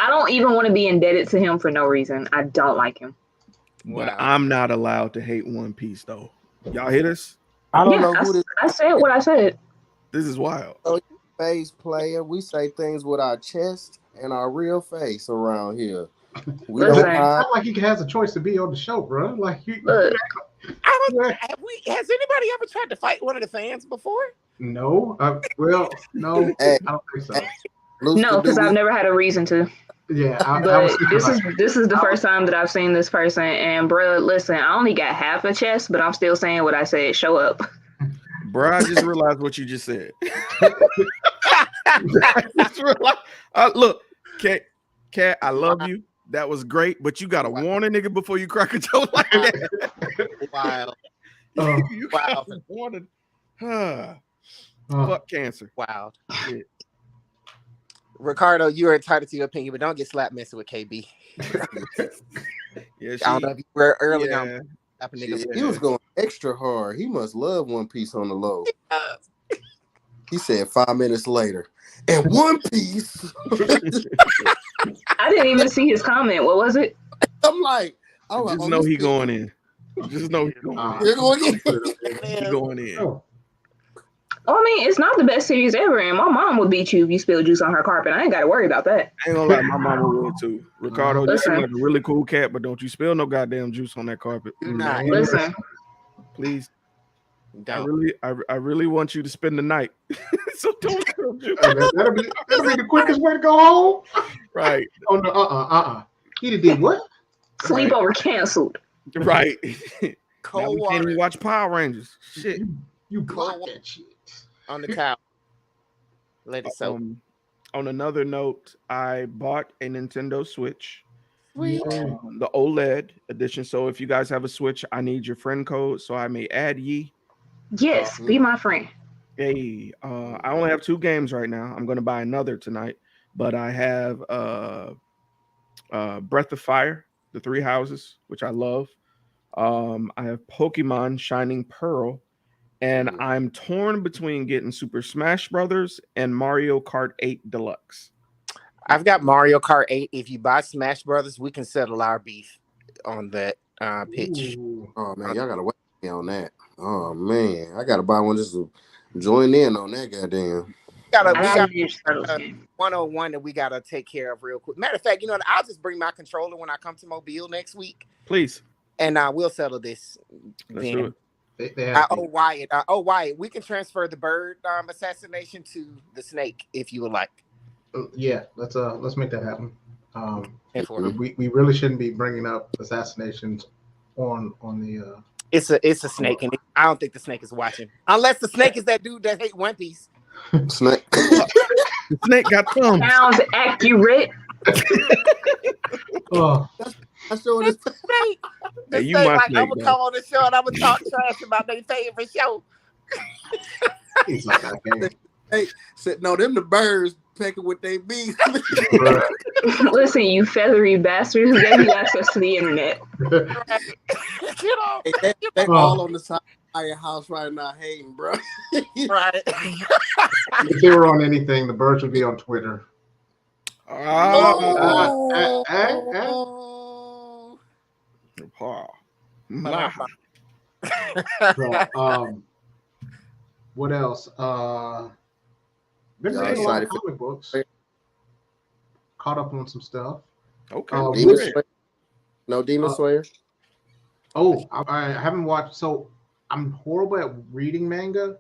don't even want to be indebted to him for no reason. I don't like him. But I'm not allowed to hate One Piece though. Y'all hear this? I don't know who this. I said what I said. This is wild. Face player, we say things with our chest and our real face around here. We Listen, it's not like he has a choice to be on the show, bro. Like has anybody ever tried to fight one of the fans before? No. Well, no. Hey, I don't think so. No, because I've never had a reason to. Yeah, but this is the first time that I've seen this person, and bro, listen, I only got half a chest, but I'm still saying what I said. Show up, bro. I just realized what you just said. Look, Cat, I love you. That was great, but you gotta warn a nigga before you crack a joke like that. Wow. You gotta warn it. Fuck cancer. Wow. Shit. Ricardo, you are entitled to your opinion, but don't get slapped messing with KB. Yeah, I don't know if you were early on. He was going extra hard. He must love One Piece on the low. He said 5 minutes later, and One Piece. I didn't even see his comment. What was it? I'm like, just know he going in. Just know he's going in. You're going in. He's going in. Well, I mean, it's not the best series ever, and my mom would beat you if you spilled juice on her carpet. I ain't got to worry about that. I ain't gonna lie, my mama would too. Ricardo, you seem like a really cool cat, but don't you spill no goddamn juice on that carpet. Listen. Please. I really want you to spend the night. So don't spill juice. That'll be the quickest way to go home. Right. Oh no, He did what? Sleepover canceled. Right. Now Cold we can't water even watch Power Rangers. Shit. You Cold blocked that shit. on the couch. Let it soak. On another note, I bought a Nintendo Switch. Sweet. The OLED edition. So if you guys have a Switch, I need your friend code so I may add ye. Yes, be my friend. Hey, I only have 2 games right now. I'm going to buy another tonight, but I have Breath of Fire, The Three Houses, which I love. I have Pokemon Shining Pearl, and I'm torn between getting Super Smash Brothers and Mario Kart 8 Deluxe. I've got Mario Kart 8. If you buy Smash Brothers, we can settle our beef on that pitch. Ooh. Oh man, y'all gotta wait on that. Oh man, I gotta buy one just to join in on that goddamn. I need to start those games. 101 that we gotta take care of real quick. Matter of fact, you know what? I'll just bring my controller when I come to Mobile next week, Please. and we'll settle this. Let's do it. They have Wyatt. Wyatt, we can transfer the bird assassination to the snake if you would like. Yeah, let's make that happen. And for We really shouldn't be bringing up assassinations on the. It's a snake, and I don't think the snake is watching, unless the snake is that dude that hate One Piece. Snake. The snake got thumbs. Sounds accurate. Oh, I showed this. Snake. The Hey, you snake, my like, snake, I'm gonna though. come on the show and I'm gonna talk trash about their favorite show. he's like that game. Hey, said no, them the birds pecking with their beaks. Listen, you feathery bastards, who gave you access to the internet? You know, Hey, they all on the side of your house right now hating, bro. right? If they were on anything, the birds would be on Twitter. So, what else? Been Yeah, reading a lot of excited. comic books. Caught up on some stuff. Okay. Demon Which- Slayer? No Demon Slayer. Oh, I haven't watched. So I'm horrible at reading manga,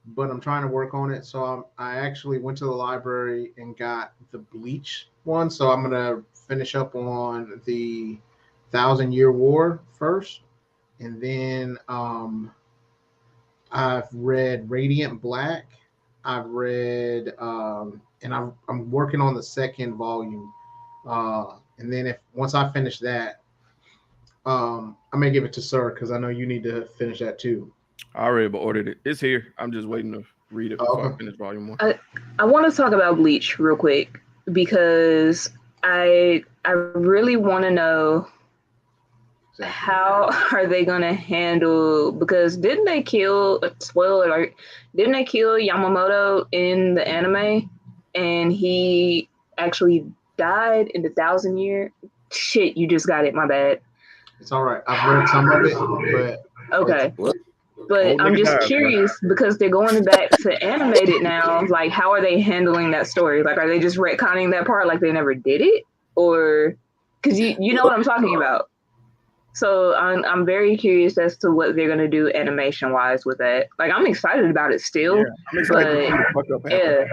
but I'm trying to work on it. So I actually went to the library and got the Bleach one. So I'm gonna finish up on the 1,000-Year War first, and then I've read Radiant Black. I've read and I'm working on the second volume. And then once I finish that, I may give it to Sir because I know you need to finish that too. I already ordered it. It's here. I'm just waiting to read it before I finish volume 1. I want to talk about Bleach real quick because I really want to know how are they gonna handle, because didn't they kill, spoiler alert, didn't they kill Yamamoto in the anime and he actually died in the 1,000-year? Shit, you just got it, my bad. It's all right. I've read some of it, but Okay. What? But Old I'm nigga just died, curious because they're going back to animated now. Like, how are they handling that story? Like, are they just retconning that part like they never did it? Or, because you know what I'm talking about. So I'm very curious as to what they're gonna do animation wise with that. Like, I'm excited about it still. Yeah, I'm excited to see what the fuck up happens.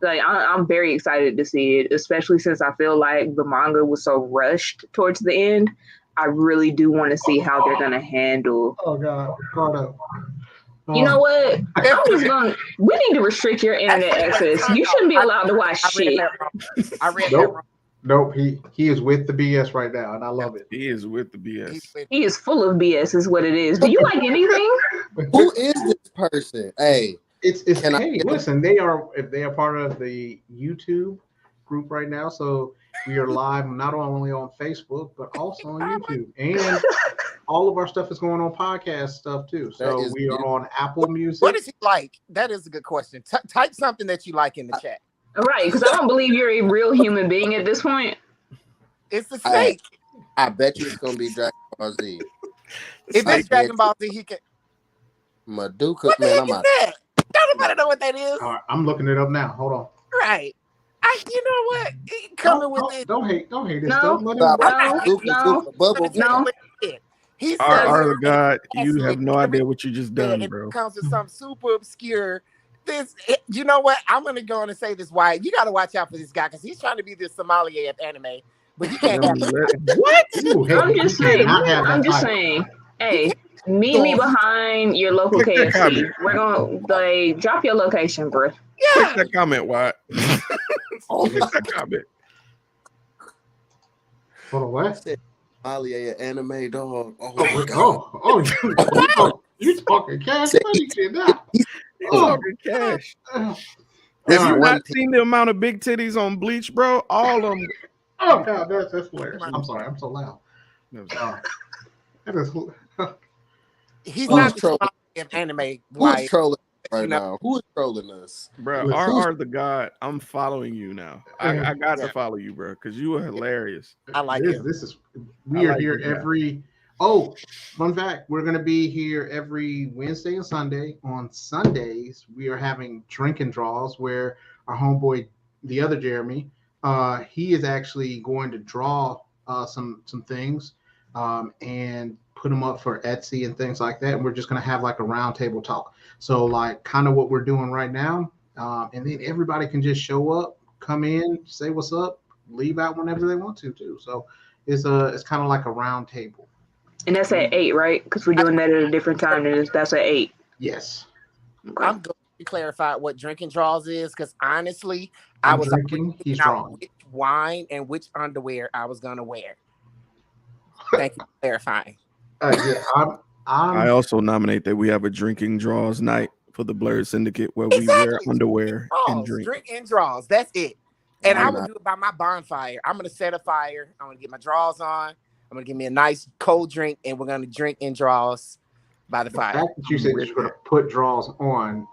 Yeah, like I'm very excited to see it, especially since I feel like the manga was so rushed towards the end. I really do want to see how they're gonna handle. oh god, caught up. You know what? We need to restrict your internet access. You shouldn't be allowed to watch shit. I read that Nope. wrong. Nope, he is with the BS right now, and I love it. He is with the BS. He is full of BS, is what it is. Do you like anything? Who is this person? Hey, It's Can I- hey, listen, they are part of the YouTube group right now, so we are live not only on Facebook but also on YouTube, and all of our stuff is going on podcast stuff too. That So is we are good. on Apple Music. What is he like? That is a good question. Type something that you like in the chat. Right, because I don't believe you're a real human being at this point. It's the snake. I bet you it's gonna be Dragon Ball Z. If it's Dragon Ball Z, he can. Maduka, What the man, heck I'm is out. that? Don't nobody know what that is. All right, I'm looking it up now. Hold on. Right. You know what? He coming with it. Don't hate this No. stuff. Let him- Stop. No, Zuka, no, Zuka, Bubble. no. He Art says of God, you have no idea what you just and done, it bro. comes to some super obscure You know what? I'm gonna go on and say this, Wyatt. You got to watch out for this guy because he's trying to be this sommelier of anime, but you can't have What? Ooh, hey, I'm just you saying. cannot have that I'm just title. saying. Hey, meet me behind your local Click that KFC. comment. We're gonna drop your location, bro. Click that comment, Wyatt. Oh Click my that comment. Hold on, what? Sommelier anime dog. Oh my god. You talking cash money shit now. He's Oh. talking cash. Oh, Have you one not seen the amount of big titties on Bleach, bro? All of them. oh God, that's hilarious. I'm sorry, I'm so loud. That is. He's Oh, not the trolling. sommelier of anime, Who's Wyatt. trolling right You know. now? Who is trolling us? Bro, Listen. RR the God, I'm following you now. I got to follow you, bro, because you are hilarious. I like this. him. This is. We I are like here this guy. every. Oh, fun fact: we're gonna be here every Wednesday and Sunday. On Sundays, we are having drinking draws where our homeboy, the other Jeremy, he is actually going to draw some things, and put them up for Etsy and things like that. And we're just gonna have like a round table talk. So like kind of what we're doing right now, and then everybody can just show up, come in, say what's up, leave out whenever they want to too. So it's kind of like a round table. And that's at 8, right? Because we're doing that at a different time. And that's at 8. Yes. Okay. I'm going to clarify what drinking draws is because honestly, I was drinking. He's drawing. which wine and which underwear I was going to wear. Thank you for clarifying. Yeah, I also nominate that we have a drinking draws night for the Blerd Syndicate where we wear underwear and drink. Drink and draws. That's it. And Why I will not? do it by my bonfire. I'm going to set a fire. I'm going to get my draws on. I'm going to give me a nice cold drink, and we're going to drink and draws by the the fire. fact that you said you're going to put draws on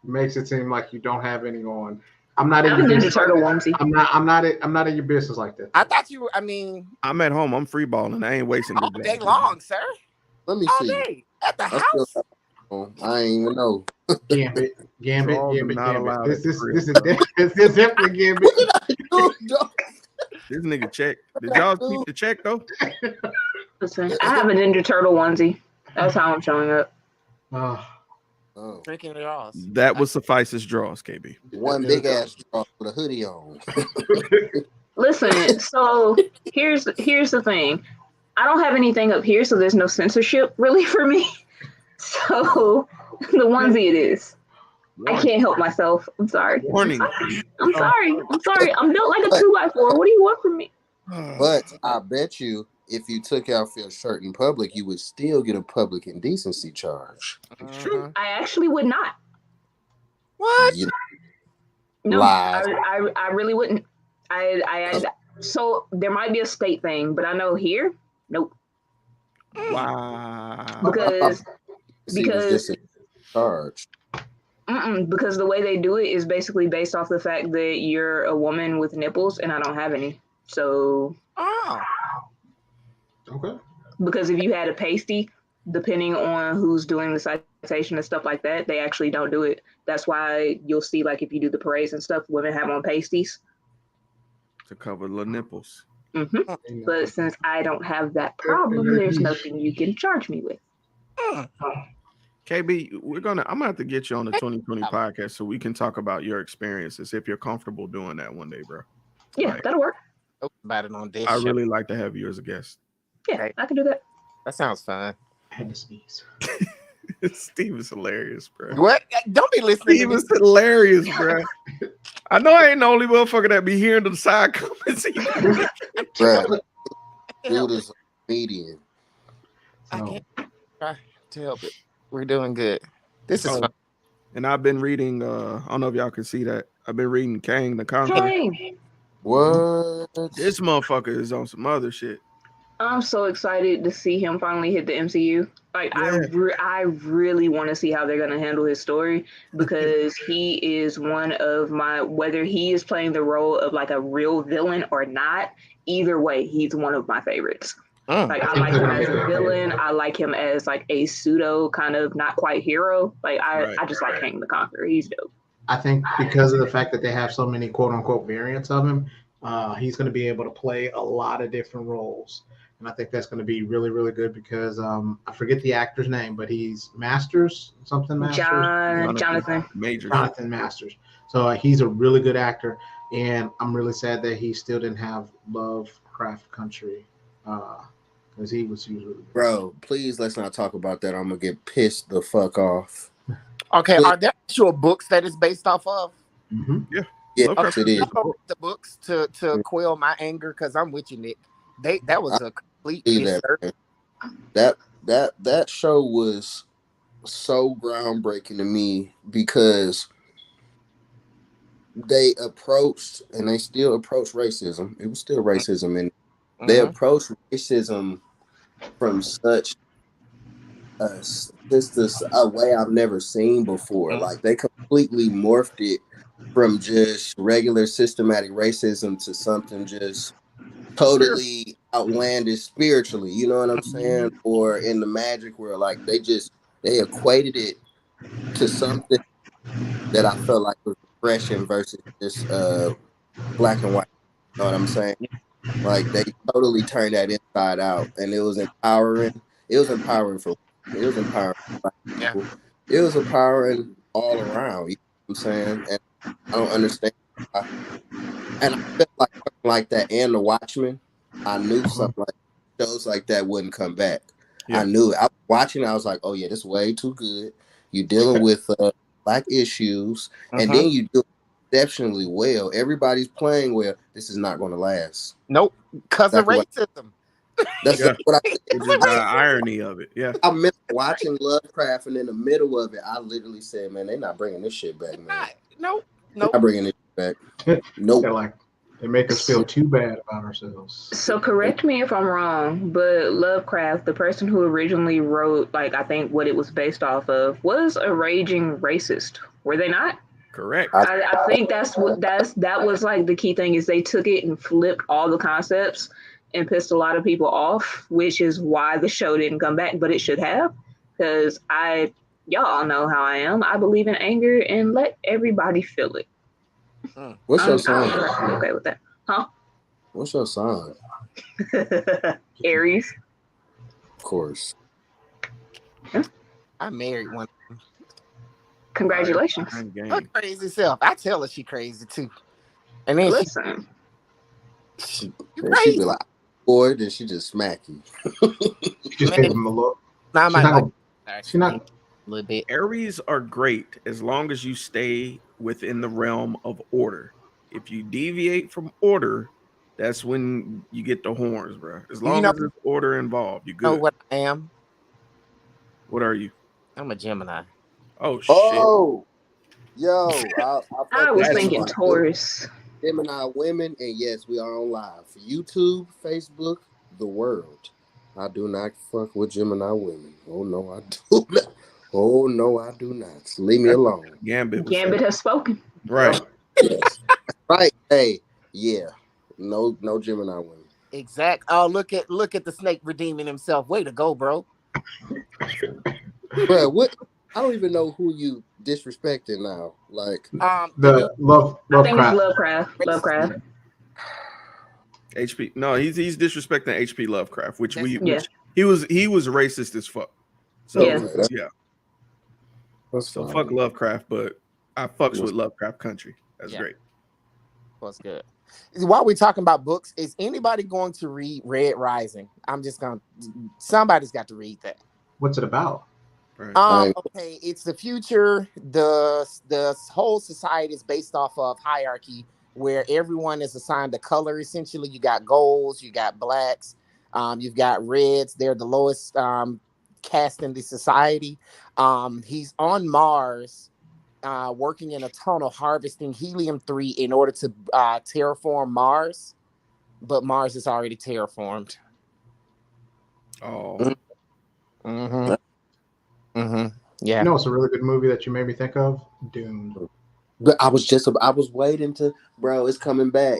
makes it seem like you don't have any on. I'm not in I'm your a Ninja business. Turtle onesie. I'm not in your business like that. I thought you were, I mean, I'm at home. I'm free balling. I ain't wasting all the day long, sir. Let me All see. day. At the I still house. have my phone. I ain't even know. Gambit. Draws are not allowed This at the is crib. this is definitely Gambit. This nigga check. Did y'all keep the check though? Listen, I have a Ninja Turtle onesie. That's how I'm showing up. Oh, Drinking draws. That would suffice as draws, KB. one big ass draw with a hoodie on. Listen, so here's the thing. I don't have anything up here, so there's no censorship really for me. So the onesie it is. I can't help myself. I'm sorry. Warning. I'm sorry. I'm built like a 2x4. What do you want from me? But I bet you if you took off your shirt in public, you would still get a public indecency charge. It's true. I actually would not. What? You No, Lies. I really wouldn't. So there might be a state thing, but I know here, nope. Wow. Because was just charged. because the way they do it is basically based off the fact that you're a woman with nipples, and I don't have any. So Okay. because if you had a pasty, depending on who's doing the citation and stuff like that, they actually don't do it. That's why you'll see, like, if you do the parades and stuff, women have on pasties. To cover the nipples. But since I don't have that problem, there's nothing you can charge me with. KB, I'm gonna have to get you on the 2020 podcast so we can talk about your experiences if you're comfortable doing that one day, bro. Yeah, Like, that'll work. About it on this I show. really like to have you as a guest. Yeah, I can do that. That sounds fun. I had to sneeze. Steve is hilarious, bro. What? Don't be listening Steve to is hilarious, bro. I know I ain't the only motherfucker that be hearing the side comments. Bruh, dude is a comedian. I can't try to help it. We're doing good. This is fun. And I've been reading, I don't know if y'all can see that. I've been reading Kang the Conqueror. Hey, What? This motherfucker is on some other shit. I'm so excited to see him finally hit the MCU. Like, Yeah. I really want to see how they're going to handle his story, because he is one of my, whether he is playing the role of like a real villain or not, either way, he's one of my favorites. Like, I like him as a villain. I like him as like a pseudo kind of not quite hero. Like, I just like Kang the Conqueror. He's dope. I think because of the fact that they have so many quote unquote variants of him, he's going to be able to play a lot of different roles. and I think that's going to be really, really good because I forget the actor's name, but he's Masters, something Masters. Jonathan. Majors. Jonathan Masters. So he's a really good actor, and I'm really sad that he still didn't have Lovecraft Country because he was really good. Bro, please let's not talk about that. I'm gonna get pissed the fuck off. Okay, are there actual books that it's based off of? Mm-hmm. Yeah, Lovecraft it is. I'm gonna read the books to quell my anger because I'm with you, Nick. That was a complete See that, disservice. man. That show was so groundbreaking to me because they approached and they still approach racism. It was still racism, and they approached racism from such a way I've never seen before. Like they completely morphed it from just regular systematic racism to something just totally outlandish spiritually. You know what I'm saying? Or in the magic world, like they equated it to something that I felt like was refreshing versus just black and white. You know what I'm saying? Like they totally turned that inside out, and it was empowering. It was empowering for. It was empowering for black people. It was empowering all around. You know what I'm saying? And I don't understand. And I felt like something like that, and The Watchmen. I knew something like shows like that wouldn't come back. Yeah. I knew it. I was watching. I was like, "Oh yeah, this is way too good." You dealing with black issues, and then you do exceptionally well. Everybody's playing well. This is not going to last. Nope, because of racism. That's what I think. It's just the irony of it. Yeah. I remember watching Lovecraft, and in the middle of it, I literally said, "Man, they're not bringing this shit back, man. Nope. They're not bringing it back. Nope." They make us feel too bad about ourselves. So correct me if I'm wrong, but Lovecraft, the person who originally wrote, like, I think what it was based off of, was a raging racist. Were they not? Correct. I think that was like the key thing is they took it and flipped all the concepts and pissed a lot of people off, which is why the show didn't come back, but it should have, because y'all all know how I am. I believe in anger and let everybody feel it. What's your sign? I'm okay with that. Huh? What's your sign? Aries. Of course. I married one. Congratulations. Her crazy self. I tell her she crazy too. And then listen. She be like, boy, then she just smack you. She just gave him a look. She's not a little bit. Aries are great as long as you stay within the realm of order. If you deviate from order, that's when you get the horns, bro. As long as there's order involved, you're good. You know what I am? What are you? I'm a Gemini. Oh, shit. Oh, yo. I was thinking Taurus. Gemini women, and yes, we are on live. YouTube, Facebook, the world. I do not fuck with Gemini women. Oh, no, I do not. Oh, no, I do not. Leave me alone. Gambit has spoken. Right. Yes. Right. Hey, yeah. No Gemini women. Exact. Oh, look at the snake redeeming himself. Way to go, bro. Bro, what? I don't even know who you disrespecting now. Like the Lovecraft. I think it's Lovecraft. HP. No, he's disrespecting HP Lovecraft, which he was racist as fuck. So yeah. So fuck Lovecraft, but I fucks with Lovecraft Country. That's great. That's good. While we're talking about books, is anybody going to read Red Rising? Somebody's got to read that. What's it about? Right. Okay, it's the future. The whole society is based off of hierarchy where everyone is assigned a color. Essentially, you got golds, you got blacks, you've got reds. They're the lowest caste in the society. He's on Mars, working in a tunnel harvesting helium-3 in order to terraform Mars, but Mars is already terraformed. Oh. Mm-hmm. Mm-hmm. Yeah. You know, it's a really good movie that you made me think of. Dune. But I was waiting to, bro. It's coming back.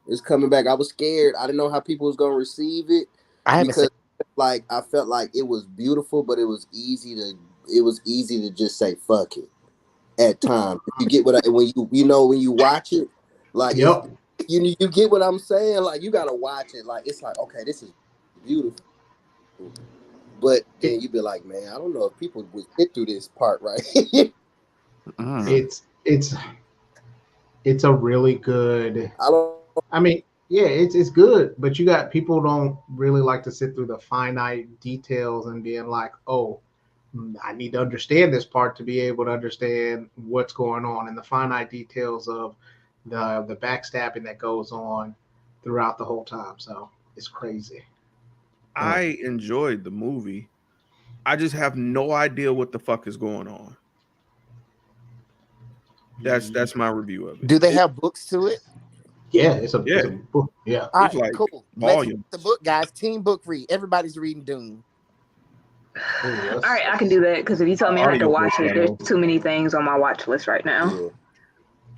It's coming back. I was scared. I didn't know how people was gonna receive it. I felt like it was beautiful, but it was easy to just say fuck it at times. If you get what when you watch it, like you get what I'm saying. Like you gotta watch it. Like it's like, okay, this is beautiful. But then you'd be like, man, I don't know if people would get through this part right. It's a really good. I don't. I mean, yeah, it's good, but you got people don't really like to sit through the finite details and being like, oh, I need to understand this part to be able to understand what's going on and the finite details of the backstabbing that goes on throughout the whole time. So it's crazy. I enjoyed the movie. I just have no idea what the fuck is going on. That's my review of it. Do they have books to it? Yeah, it's a book. Yeah. All It's right, like cool. volumes. Let's the book, guys. Team book read. Everybody's reading Dune. All right, I can do that because if you tell me I have to watch it, there's too many things on my watch list right now. Yeah.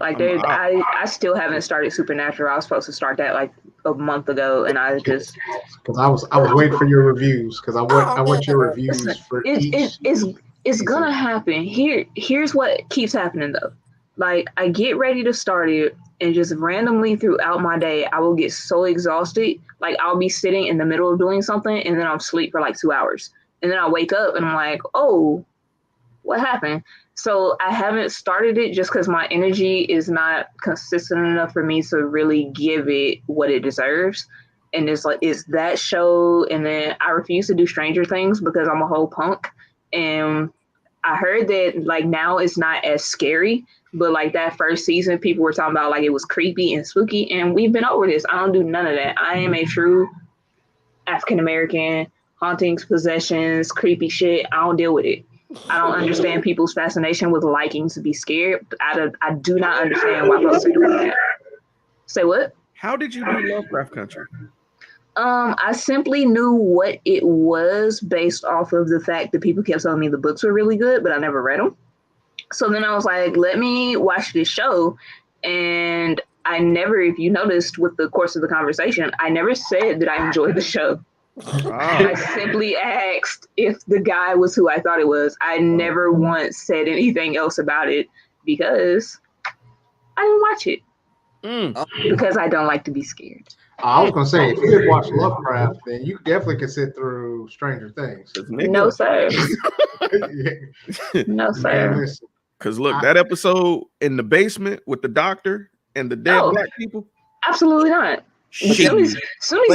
Like I still haven't started Supernatural. I was supposed to start that like a month ago, and I just because I was waiting for your reviews because I want your reviews for each. It's gonna happen. Here's what keeps happening though. Like I get ready to start it, and just randomly throughout my day, I will get so exhausted. Like I'll be sitting in the middle of doing something, and then I'll sleep for like 2 hours, and then I wake up and I'm like, oh, what happened? So I haven't started it just because my energy is not consistent enough for me to really give it what it deserves. And it's that show, and then I refuse to do Stranger Things because I'm a whole punk. And I heard that like now it's not as scary, but like that first season, people were talking about like it was creepy and spooky, and we've been over this. I don't do none of that. I am a true African American, hauntings, possessions, creepy shit. I don't deal with it. I don't understand people's fascination with liking to be scared. I do not understand why folks are doing that. Say what? How did you do Lovecraft Country? I simply knew what it was based off of the fact that people kept telling me the books were really good, but I never read them. So then I was like, let me watch this show. And I never, if you noticed with the course of the conversation, I never said that I enjoyed the show. I simply asked if the guy was who I thought it was. I never once said anything else about it because I didn't watch it. Because I don't like to be scared. I was gonna say if you did watch Lovecraft, then you definitely could sit through Stranger Things. No sir. No sir. Because look, that episode in the basement with the doctor and the dead black people. Absolutely not. As soon as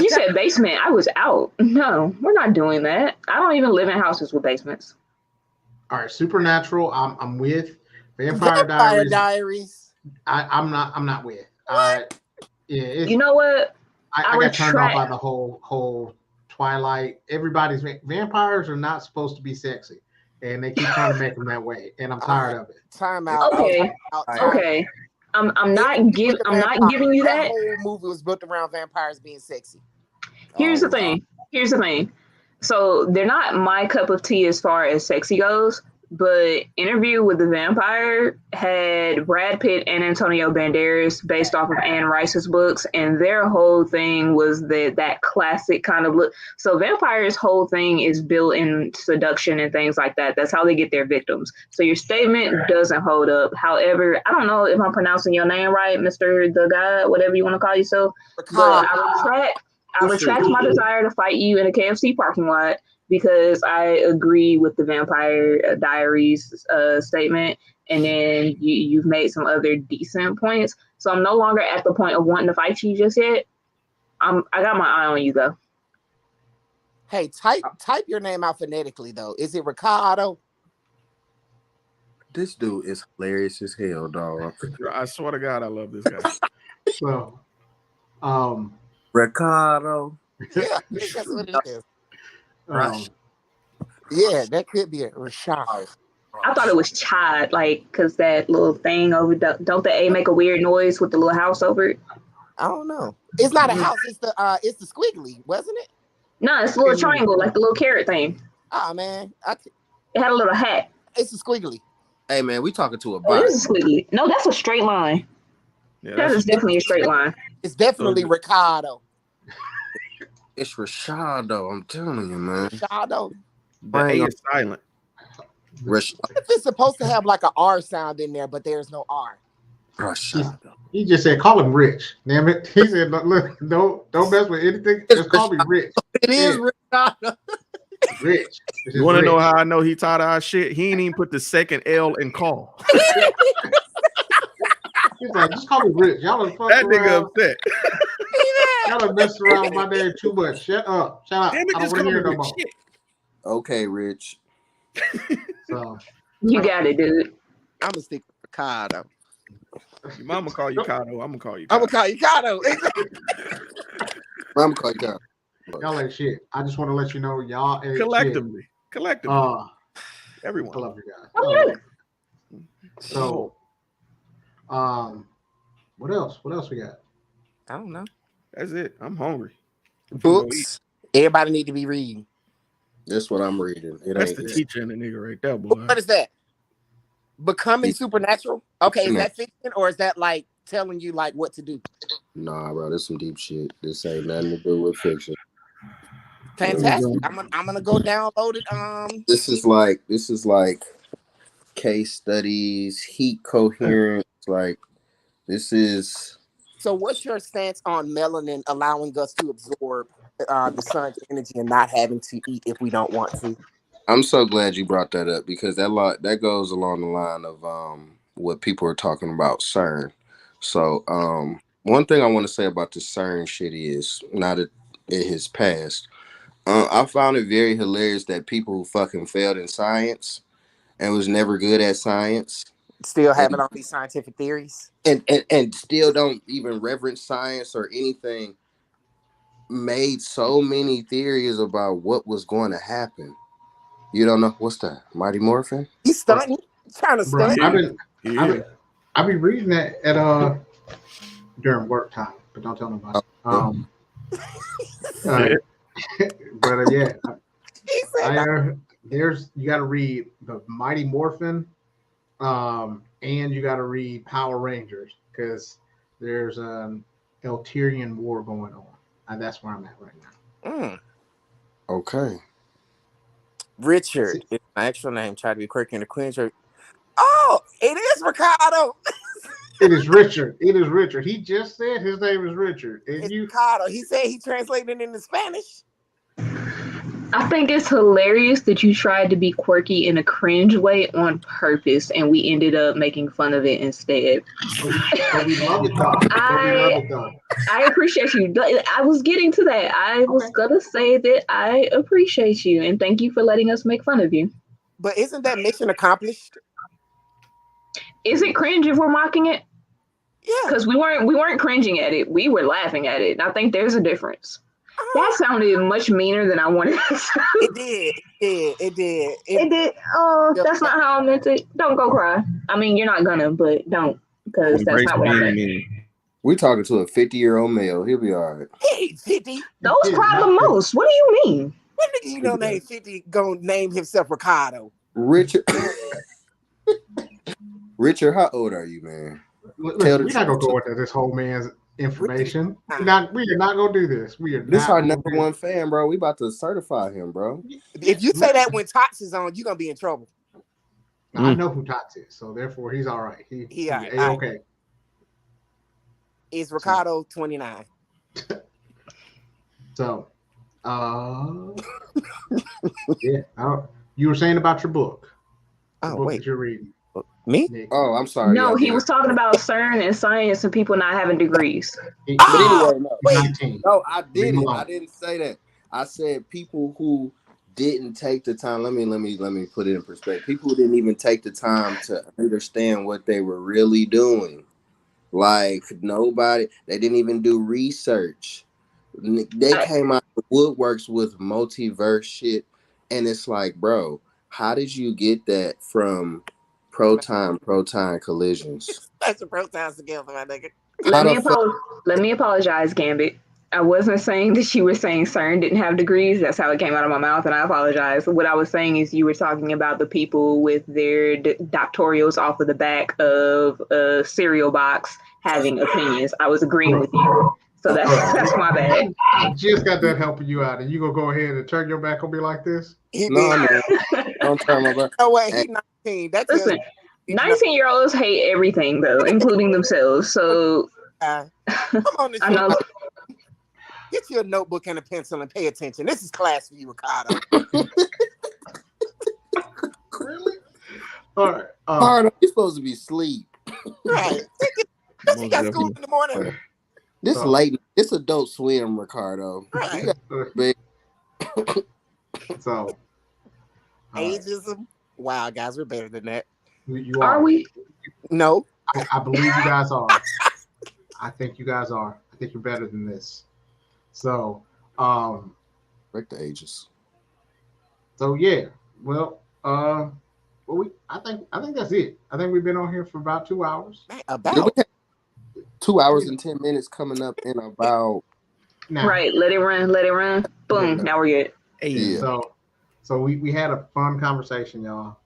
you said basement, I was out. No, we're not doing that. I don't even live in houses with basements. All right, Supernatural. I'm with Vampire Diaries. I'm not with. You know what? I got turned off by the whole Twilight. Everybody's vampires are not supposed to be sexy, and they keep trying to make them that way, and I'm tired of it. Time out. Okay. I'm not giving you that. The whole movie was built around vampires being sexy. Here's the thing. So they're not my cup of tea as far as sexy goes, but Interview with the Vampire had Brad Pitt and Antonio Banderas based off of Anne Rice's books, and their whole thing was that classic kind of look. So vampires' whole thing is built in seduction and things like that. That's how they get their victims. So your statement doesn't hold up. However, I don't know if I'm pronouncing your name right, Mr. the guy, whatever you want to call yourself, but I retract my desire to fight you in a KFC parking lot, because I agree with the Vampire Diaries statement, and then you've made some other decent points. So I'm no longer at the point of wanting to fight you just yet. I got my eye on you though. Hey, type your name out phonetically though. Is it Ricardo? This dude is hilarious as hell, dog. I swear to God, I love this guy. So, Ricardo. Yeah, that's what it is. Yeah, that could be a Rashad. I thought it was Chad, like, because that little thing over don't the A make a weird noise with the little house over it? I don't know. It's not a house. It's the squiggly, wasn't it? No, it's a little triangle, like the little carrot thing. Oh man, it had a little hat. It's a squiggly. Hey man, we talking to a bot. Oh, it is a squiggly. No, that's a straight line. Yeah, that is definitely a straight line. It's definitely Ricardo. It's Rashado, I'm telling you, man. Rashado. The A is silent. What if it's supposed to have like an R sound in there, but there's no R? He just said, "Call him Rich." Damn it! He said, "Look, don't mess with anything. Just call me Rich." It is Rashada. Rich. You want to know how I know he tired of our shit? He ain't even put the second L in call. He's like, "Just call me Rich." Y'all are fucking That nigga around. upset. Y'all are messing around with my name too much. Shut up. Shut up. Damn it, I just don't want to call me hear no Rich. more. Shit. Okay, Rich. So You got it, dude. I'm gonna stick with Ricardo. Your mama call you Kato. I'm gonna call you. I'm Kato. gonna call you Kato. I'm calling you. y'all ain't shit. I just want to let you know, y'all ain't Collectively, shit. everyone. I love you guys. Oh, yeah. So, what else? What else we got? I don't know. That's it. I'm hungry. Books. Everybody need to be reading. That's what I'm reading. That's the teacher and the nigga right there, boy. What is that? Becoming Supernatural? Okay, is that fiction or is that like telling you like what to do? Nah, bro, this some deep shit. This ain't nothing to do with fiction. Fantastic. I'm gonna go download it. This is like case studies, heat coherence. Like this is. So, what's your stance on melanin allowing us to absorb the sun's energy and not having to eat if we don't want to? I'm so glad you brought that up because that goes along the line of what people are talking about CERN. So one thing I want to say about the CERN shit is now that it has passed, I found it very hilarious that people who fucking failed in science and was never good at science Still having all these scientific theories and still don't even reverence science or anything, made so many theories about what was going to happen. You don't know what's that? Mighty Morphin? He's stunting. He's trying to Bro, stunt. I've been reading that at during work time, but don't tell nobody. But yeah, there's you got to read the Mighty Morphin, and you got to read Power Rangers because there's an Eltirian war going on, and that's where I'm at right now. Okay. Richard is my actual name. Try to be quirky in the Queen's. Oh, it is Ricardo. It is Richard. It is Richard. He just said his name is Richard. And it's Ricardo. He said he translated it into Spanish. I think it's hilarious that you tried to be quirky in a cringe way on purpose, and we ended up making fun of it instead. But we love it though. I appreciate you. I was getting to that. I was gonna say that I appreciate you, and thank you for letting us make fun of you. But isn't that mission accomplished? Is it cringe if we're mocking it? Yeah, because we weren't cringing at it. We were laughing at it. I think there's a difference. That sounded much meaner than I wanted to sound. It did. Oh, that's not how I meant it. Don't go cry. I mean, you're not gonna, but don't, because that's not what I meant. We're talking to a 50-year-old male. He'll be all right. Hey, 50. Those cry the most. What do you mean? What nigga you know named 50 gonna name himself Ricardo? Richard. Richard, how old are you, man? Listen, we're not gonna go into this whole man's information. We are not gonna do this. This our number one fan, bro. We about to certify him, bro. If you say that when Tots is on, you're gonna be in trouble. Now, I know who Tots is, so therefore he's all right. He okay. Is Ricardo 29? So, yeah. You were saying about your book. Oh, book wait. that you're reading. Me? Nick. Oh, I'm sorry. No, he was talking about CERN and science and people not having degrees. But anyway, no, I didn't. Wrong. I didn't say that. I said people who didn't take the time. Let me put it in perspective. People who didn't even take the time to understand what they were really doing. Like nobody, they didn't even do research. They came out of the woodworks with multiverse shit, and it's like, bro, how did you get that from proton collisions? That's the protons together, my nigga. Let me apologize, Gambit. I wasn't saying that you were saying CERN didn't have degrees. That's how it came out of my mouth, and I apologize. What I was saying is you were talking about the people with their doctorals off of the back of a cereal box having opinions. I was agreeing with you. So that's my bad. I just got that helping you out, and you gonna go ahead and turn your back on me like this? No, man. Don't turn my back. No way, he's 19. That's Listen. 19-year-olds hate everything though, including themselves. So Come on, I know. get you a notebook and a pencil and pay attention. This is class for you, Ricardo. Really? All right. Ricardo, you're supposed to be asleep. Right. Because you got school in the morning. This late. It's Adult Swim, Ricardo. Right. So ageism. Wow, guys, we're better than that. You Are we? No. I believe you guys are. I think you guys are. I think you're better than this. So, break the ages. So yeah, well, I think that's it. I think we've been on here for about 2 hours. About 2 hours and 10 minutes coming up in about. Now. Right, let it run. Boom. Yeah. Now we're good. Yeah. So we had a fun conversation, y'all.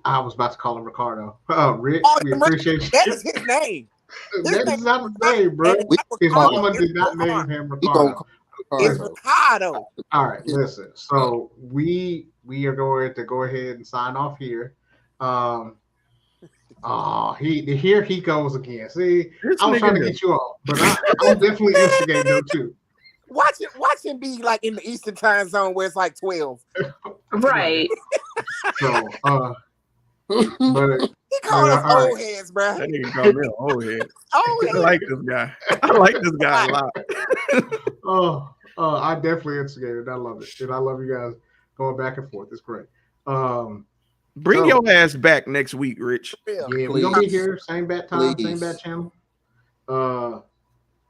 I was about to call him Ricardo. Rich, we appreciate you. That is his name. That is not his name, bro. His mama did not name him Ricardo. It's Ricardo. All right, listen. So we are going to go ahead and sign off here. Here he goes again. See, I was trying to get you off, but I'm definitely instigating though too. Watch him be like in the Eastern time zone where it's like 12. Right. So, but he called us old heads, bro. That nigga called me an old head. I like this guy. I like this guy a lot. I definitely instigated. I love it, and I love you guys going back and forth. It's great. Bring your ass back next week, Rich. Yeah, we're gonna be here, same bat time, same bat channel.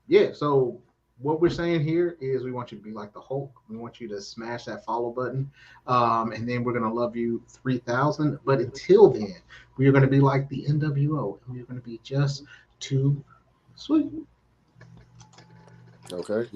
Yeah. So what we're saying here is we want you to be like the Hulk. We want you to smash that follow button, and then we're gonna love you 3,000. But until then, we are gonna be like the NWO, and we're gonna be just too sweet. Okay.